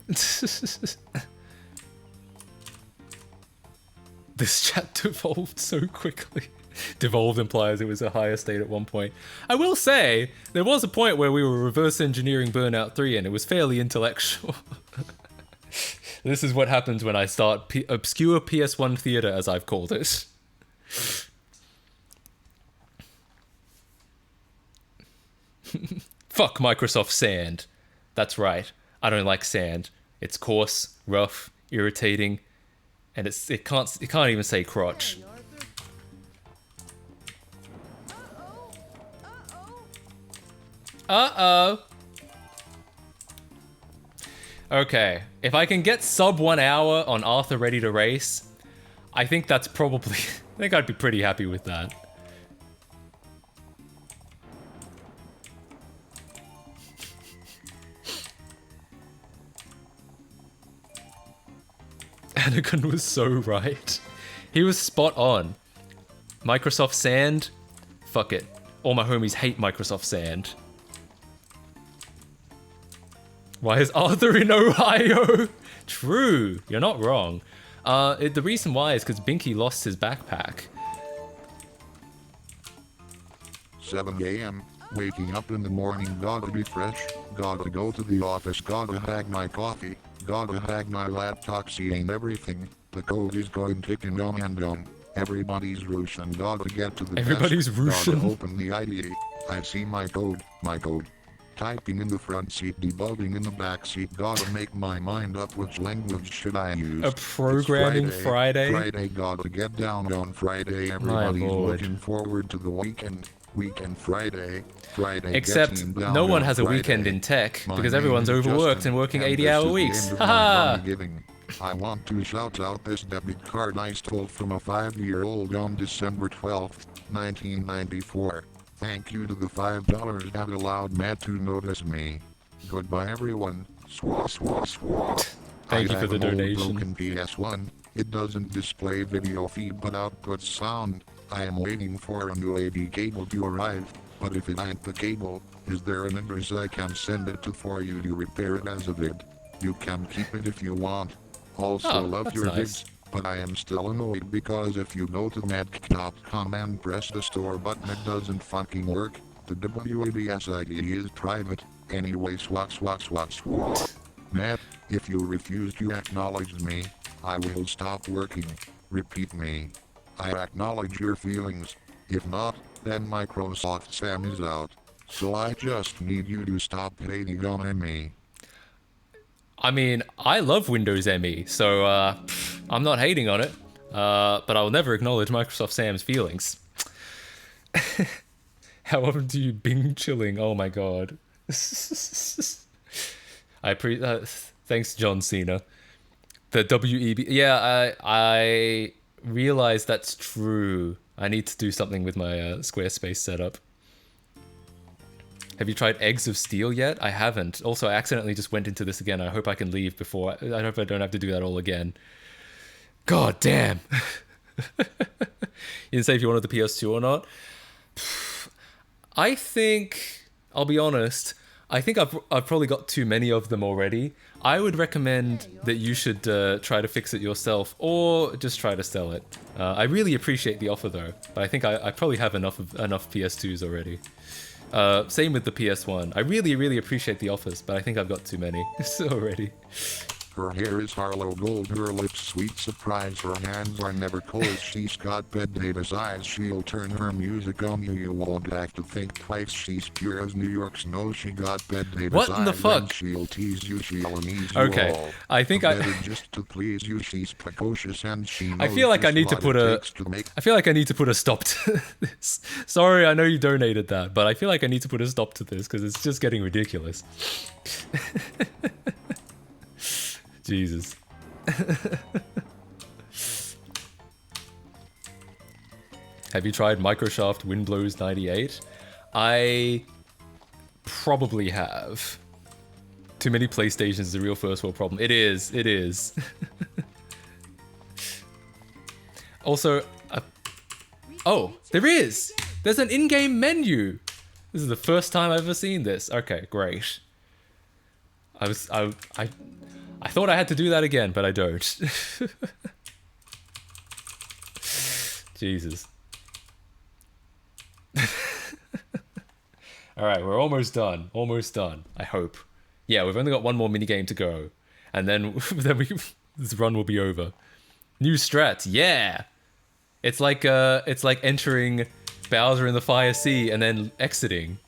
This chat devolved so quickly. Devolved implies it was a higher state at one point. I will say, there was a point where we were reverse engineering Burnout 3 and it was fairly intellectual. This is what happens when I start obscure PS1 theater, as I've called it. Fuck Microsoft Sand. That's right. I don't like sand. It's coarse, rough, irritating, and it can't even say crotch. Uh-oh. Okay, if I can get sub 1 hour on Arthur Ready to Race, I think that's probably... I think I'd be pretty happy with that. Anakin was so right. He was spot on. Microsoft Sand? Fuck it. All my homies hate Microsoft Sand. Why is Arthur in Ohio? True, you're not wrong. The reason why is because Binky lost his backpack. 7 a.m. Waking up in the morning, gotta be fresh. Gotta go to the office, gotta have my coffee. Gotta have my laptop, seeing everything. The code is going ticking on and on. Everybody's rushing, gotta get to the Everybody's desk. rushing. Gotta open the IDE. I see my code. Typing in the front seat, debugging in the back seat. Gotta make my mind up which language should I use. A programming It's Friday? Friday, gotta get down on Friday. Everybody's lord. looking forward to the weekend. Weekend Friday. Except getting down no one on has a Friday. weekend in tech My because name everyone's is overworked Justin, and working and 80-hour this is the weeks. end of my Haha! money giving. I want to shout out this debit card I stole from a 5-year-old on December 12th, 1994. Thank you to the $5 that allowed Matt to notice me. Goodbye everyone. Swah swah swah. Thank you I for have the an old donation. broken PS1. It doesn't display video feed but outputs sound. I am waiting for a new AV cable to arrive, but if it ain't the cable, is there an address I can send it to for you to repair it as a vid? You can keep it if you want. Also Oh, love that's your nice. vids, but I am still annoyed because if you go to madk.com and press the store button it doesn't fucking work. The WADS ID is private. Anyway, swat. Matt, if you refuse to acknowledge me, I will stop working. Repeat me. I acknowledge your feelings. If not, then Microsoft Sam is out. So I just need you to stop hating on me. I mean, I love Windows ME, so I'm not hating on it, but I will never acknowledge Microsoft Sam's feelings. How often do you Bing chilling? Oh my god. Thanks, John Cena. The WEB. Yeah, I realize that's true. I need to do something with my Squarespace setup. Have you tried Eggs of Steel yet? I haven't. Also, I accidentally just went into this again. I hope I can leave before. I hope I don't have to do that all again. God damn. You didn't say if you wanted the PS2 or not. I think, I'll be honest, I think I've probably got too many of them already. I would recommend that you should try to fix it yourself or just try to sell it. I really appreciate the offer though, but I think I probably have enough PS2s already. Same with the PS1. I really appreciate the offers, but I think I've got too many already. Her hair is Harlow gold, her lips sweet surprise, her hands are never cold, she's got Bette Davis eyes, she'll turn her music on you, you won't have to think twice, she's pure as New York snow, she got Bette Davis What eyes. in the fuck? She'll tease you, she'll unease you Okay, all. I think just to please you, she's precocious and she knows I feel like I need to just put what it a. takes to make I feel like I need to put a stop to this. Sorry, I know you donated that, but I feel like I need to put a stop to this because it's just getting ridiculous. Jesus. Have you tried Microsoft Winblows 98? I probably have. Too many PlayStations is a real first world problem. It is. It is. Also, oh, there is. There's an in-game menu. This is the first time I've ever seen this. Okay, great. I thought I had to do that again, but I don't. Jesus. Alright, we're almost done. Almost done. I hope. Yeah, we've only got one more minigame to go. And then, this run will be over. New strats, yeah! It's like entering Bowser in the Fire Sea and then exiting.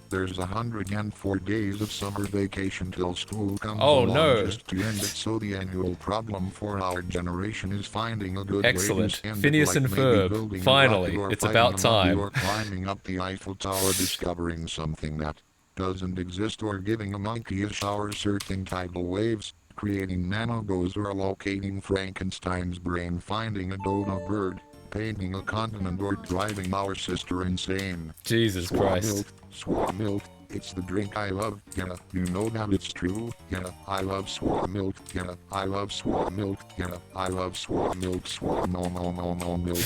There's 104 days of summer vacation till school comes Oh, along no. just to end it, so the annual problem for our generation is finding a good Excellent. way to end Phineas it, like and maybe Ferb. building a Finally, rocket or it's fighting about a mummy time. or climbing up the Eiffel Tower, discovering something that doesn't exist, or giving a monkey a shower, surfing tidal waves, creating nanogos, or locating Frankenstein's brain, finding a dodo bird, painting a continent, or driving our sister insane. Jesus Christ. Swan milk, it's the drink I love, yeah, you know that it's true, yeah, I love swan milk, yeah, I love swan milk, yeah, I love swan milk, swan no milk,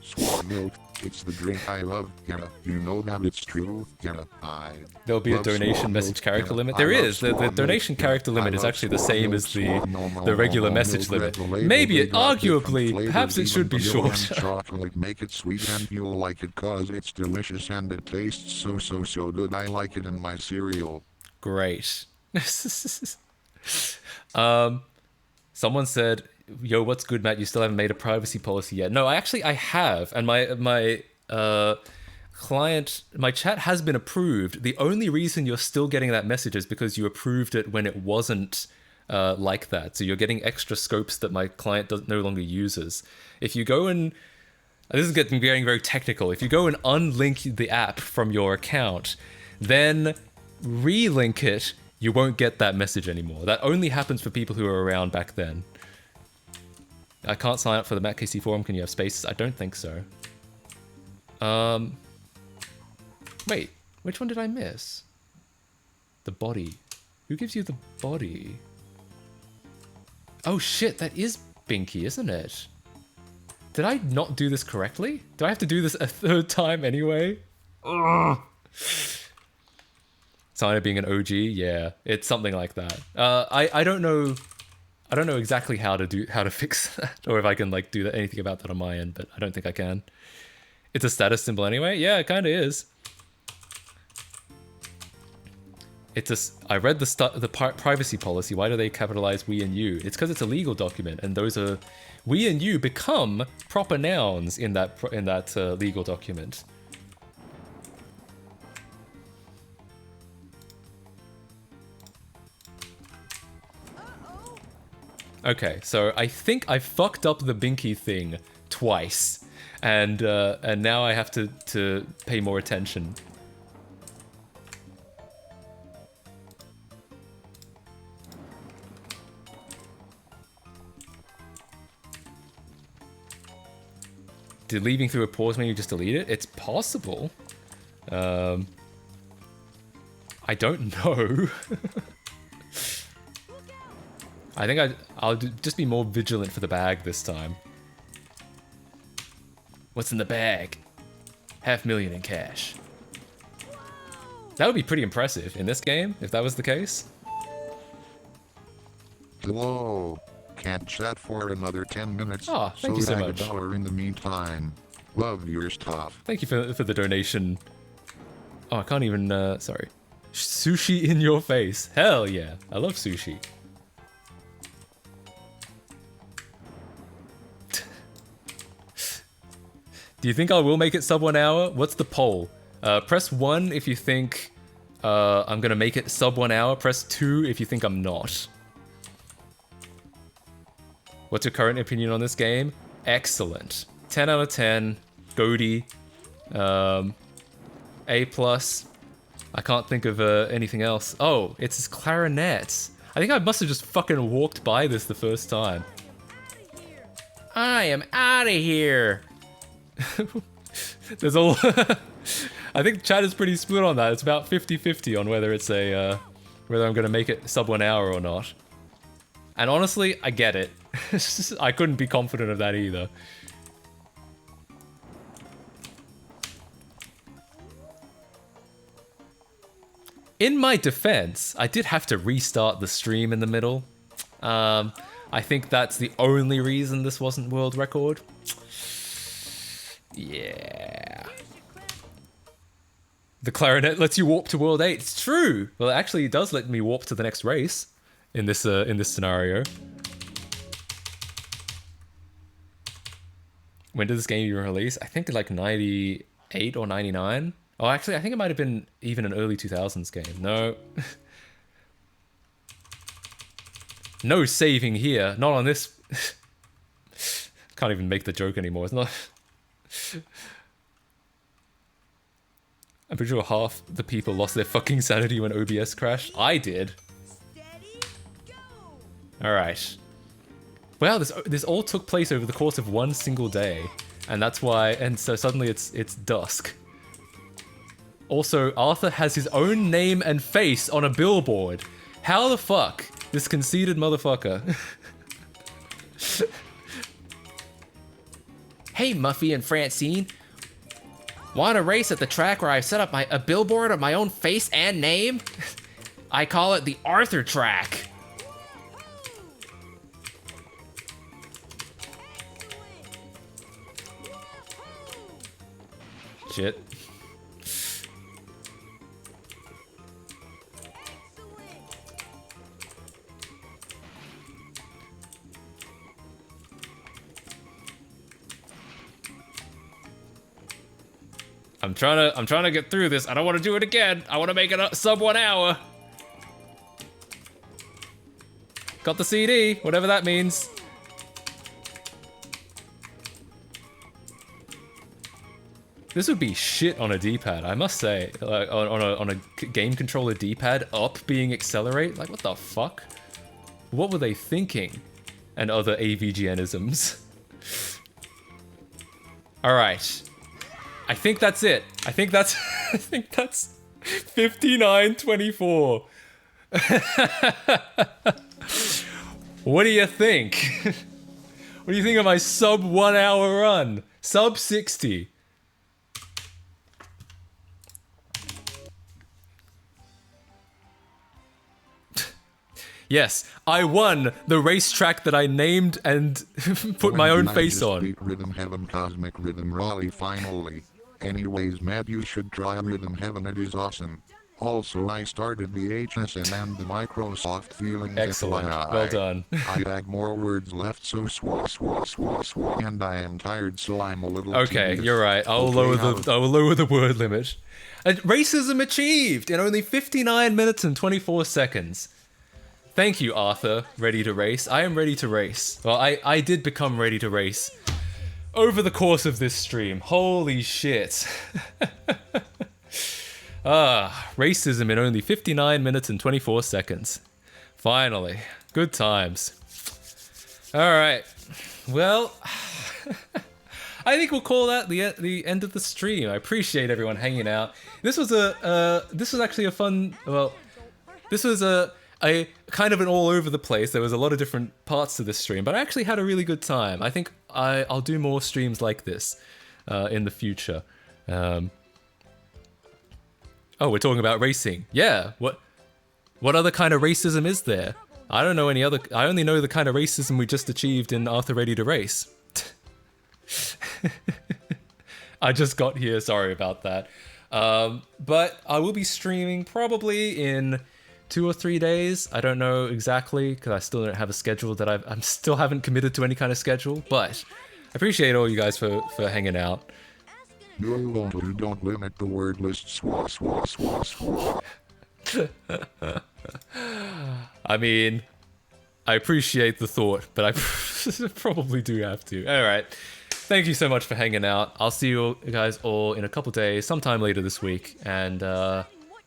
swan milk, it's the drink I love, yeah, you know that it's true, yeah, There'll be a love donation swan message milk, character yeah, limit. I There love is. The swan donation milk, yeah, character limit I is love actually the swan same milk, as swan the regular message milk, limit. red label, Maybe they it, got different arguably, flavors, perhaps it even should be vanilla short. and chocolate, make it sweet and you'll like it cause it's delicious and it tastes so good. I like it in my cereal. Great. Someone said, "Yo, what's good, Matt? You still haven't made a privacy policy yet." No, I have, and my client, my chat has been approved. The only reason you're still getting that message is because you approved it when it wasn't like that. So you're getting extra scopes that my client no longer uses. If you go and this is getting very technical. If you go and unlink the app from your account, then relink it, you won't get that message anymore. That only happens for people who were around back then. I can't sign up for the MacKC forum. Can you have spaces? I don't think so. Wait, which one did I miss? The body. Who gives you the body? Oh shit, that is Binky, isn't it? Did I not do this correctly? Do I have to do this a third time anyway? Ugh. Sign being an OG, yeah, it's something like that. I don't know exactly how to fix that, or if I can like do anything about that on my end, but I don't think I can. It's a status symbol anyway. Yeah, it kind of is. I read the privacy policy. Why do they capitalize we and you? It's because it's a legal document, and those are we and you become proper nouns in that legal document. Okay, so I think I fucked up the Binky thing twice, and now I have to pay more attention. Did leaving through a pause menu just delete it? It's possible. I don't know. I think I'll just be more vigilant for the bag this time. What's in the bag? $500,000 in cash. That would be pretty impressive in this game, if that was the case. Hello. Can't chat for another 10 minutes. Oh, thank you so tag much. $1 in the meantime. Love your stuff. Thank you for the donation. Oh, I can't even, sorry. Sushi in your face. Hell yeah. I love sushi. Do you think I will make it sub 1 hour? What's the poll? Press 1 if you think I'm gonna make it sub 1 hour. Press 2 if you think I'm not. What's your current opinion on this game? Excellent. 10 out of 10. Goaty. A+. I can't think of anything else. Oh, it's his clarinet. I think I must have just fucking walked by this the first time. I am out of here. There's a I think chat is pretty split on that. It's about 50-50 on whether it's a whether I'm gonna make it sub 1 hour or not. And honestly, I get it. I couldn't be confident of that either. In my defense, I did have to restart the stream in the middle. I think that's the only reason this wasn't world record. Yeah. The clarinet lets you warp to World 8. It's true. Well, it actually does let me warp to the next race in this scenario. When did this game even release? I think like 98 or 99. Oh, actually, I think it might have been even an early 2000s game. No. No saving here. Not on this. Can't even make the joke anymore. It's not... I'm pretty sure half the people lost their fucking sanity when OBS crashed. I did. Alright. Wow, this all took place over the course of one single day. And that's why... And so suddenly it's dusk. Also, Arthur has his own name and face on a billboard. How the fuck? This conceited motherfucker. Hey, Muffy and Francine. Want to race at the track where I set up a billboard of my own face and name? I call it the Arthur track. Shit. I'm trying to get through this. I don't want to do it again. I want to make it a sub 1 hour. Got the CD, whatever that means. This would be shit on a D-pad, I must say. Like on a game controller D-pad, up being accelerate. Like what the fuck? What were they thinking? And other AVGNisms. All right. I think that's it. I think that's 59:24. What do you think? What do you think of my sub 1 hour run? Sub 60. Yes, I won the racetrack that I named and put my own face on. Beat Rhythm Heaven Cosmic Rhythm Raleigh finally. Anyways, Matt, you should try Rhythm Heaven. It is awesome. Also, I started the HSN and the Microsoft feelings. Excellent. FYI. Well done. I have more words left, so swah, and I am tired, so I'm a little. Okay, tedious. you're right. I will lower the word limit. Racism achieved in only 59 minutes and 24 seconds. Thank you, Arthur. Ready to race. I am ready to race. Well, I did become ready to race over the course of this stream. Holy shit. Racism in only 59 minutes and 24 seconds. Finally. Good times. Alright. Well, I think we'll call that the end of the stream. I appreciate everyone hanging out. This was actually a fun. Well, this was a kind of an all over the place. There was a lot of different parts to this stream, but I actually had a really good time. I think I'll do more streams like this in the future. Oh, we're talking about racing. Yeah. What other kind of racism is there? I don't know any other. I only know the kind of racism we just achieved in Arthur Ready to Race. I just got here. Sorry about that. But I will be streaming probably in 2 or 3 days. I don't know exactly because I still don't have a schedule that I'm still haven't committed to any kind of schedule. But I appreciate all you guys for hanging out. Don't limit the word list. Swah, swah, swah, swah. I mean, I appreciate the thought, but I probably do have to. All right. Thank you so much for hanging out. I'll see you guys all in a couple days, sometime later this week. And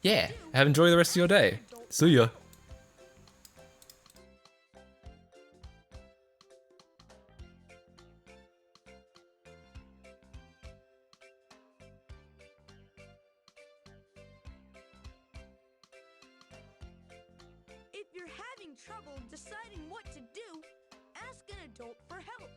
yeah, enjoy the rest of your day. See ya. If you're having trouble deciding what to do, ask an adult for help.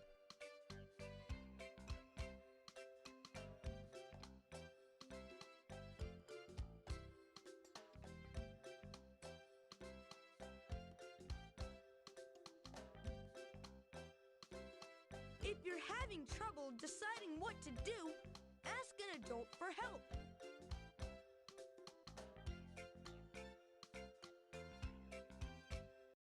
If you're having trouble deciding what to do,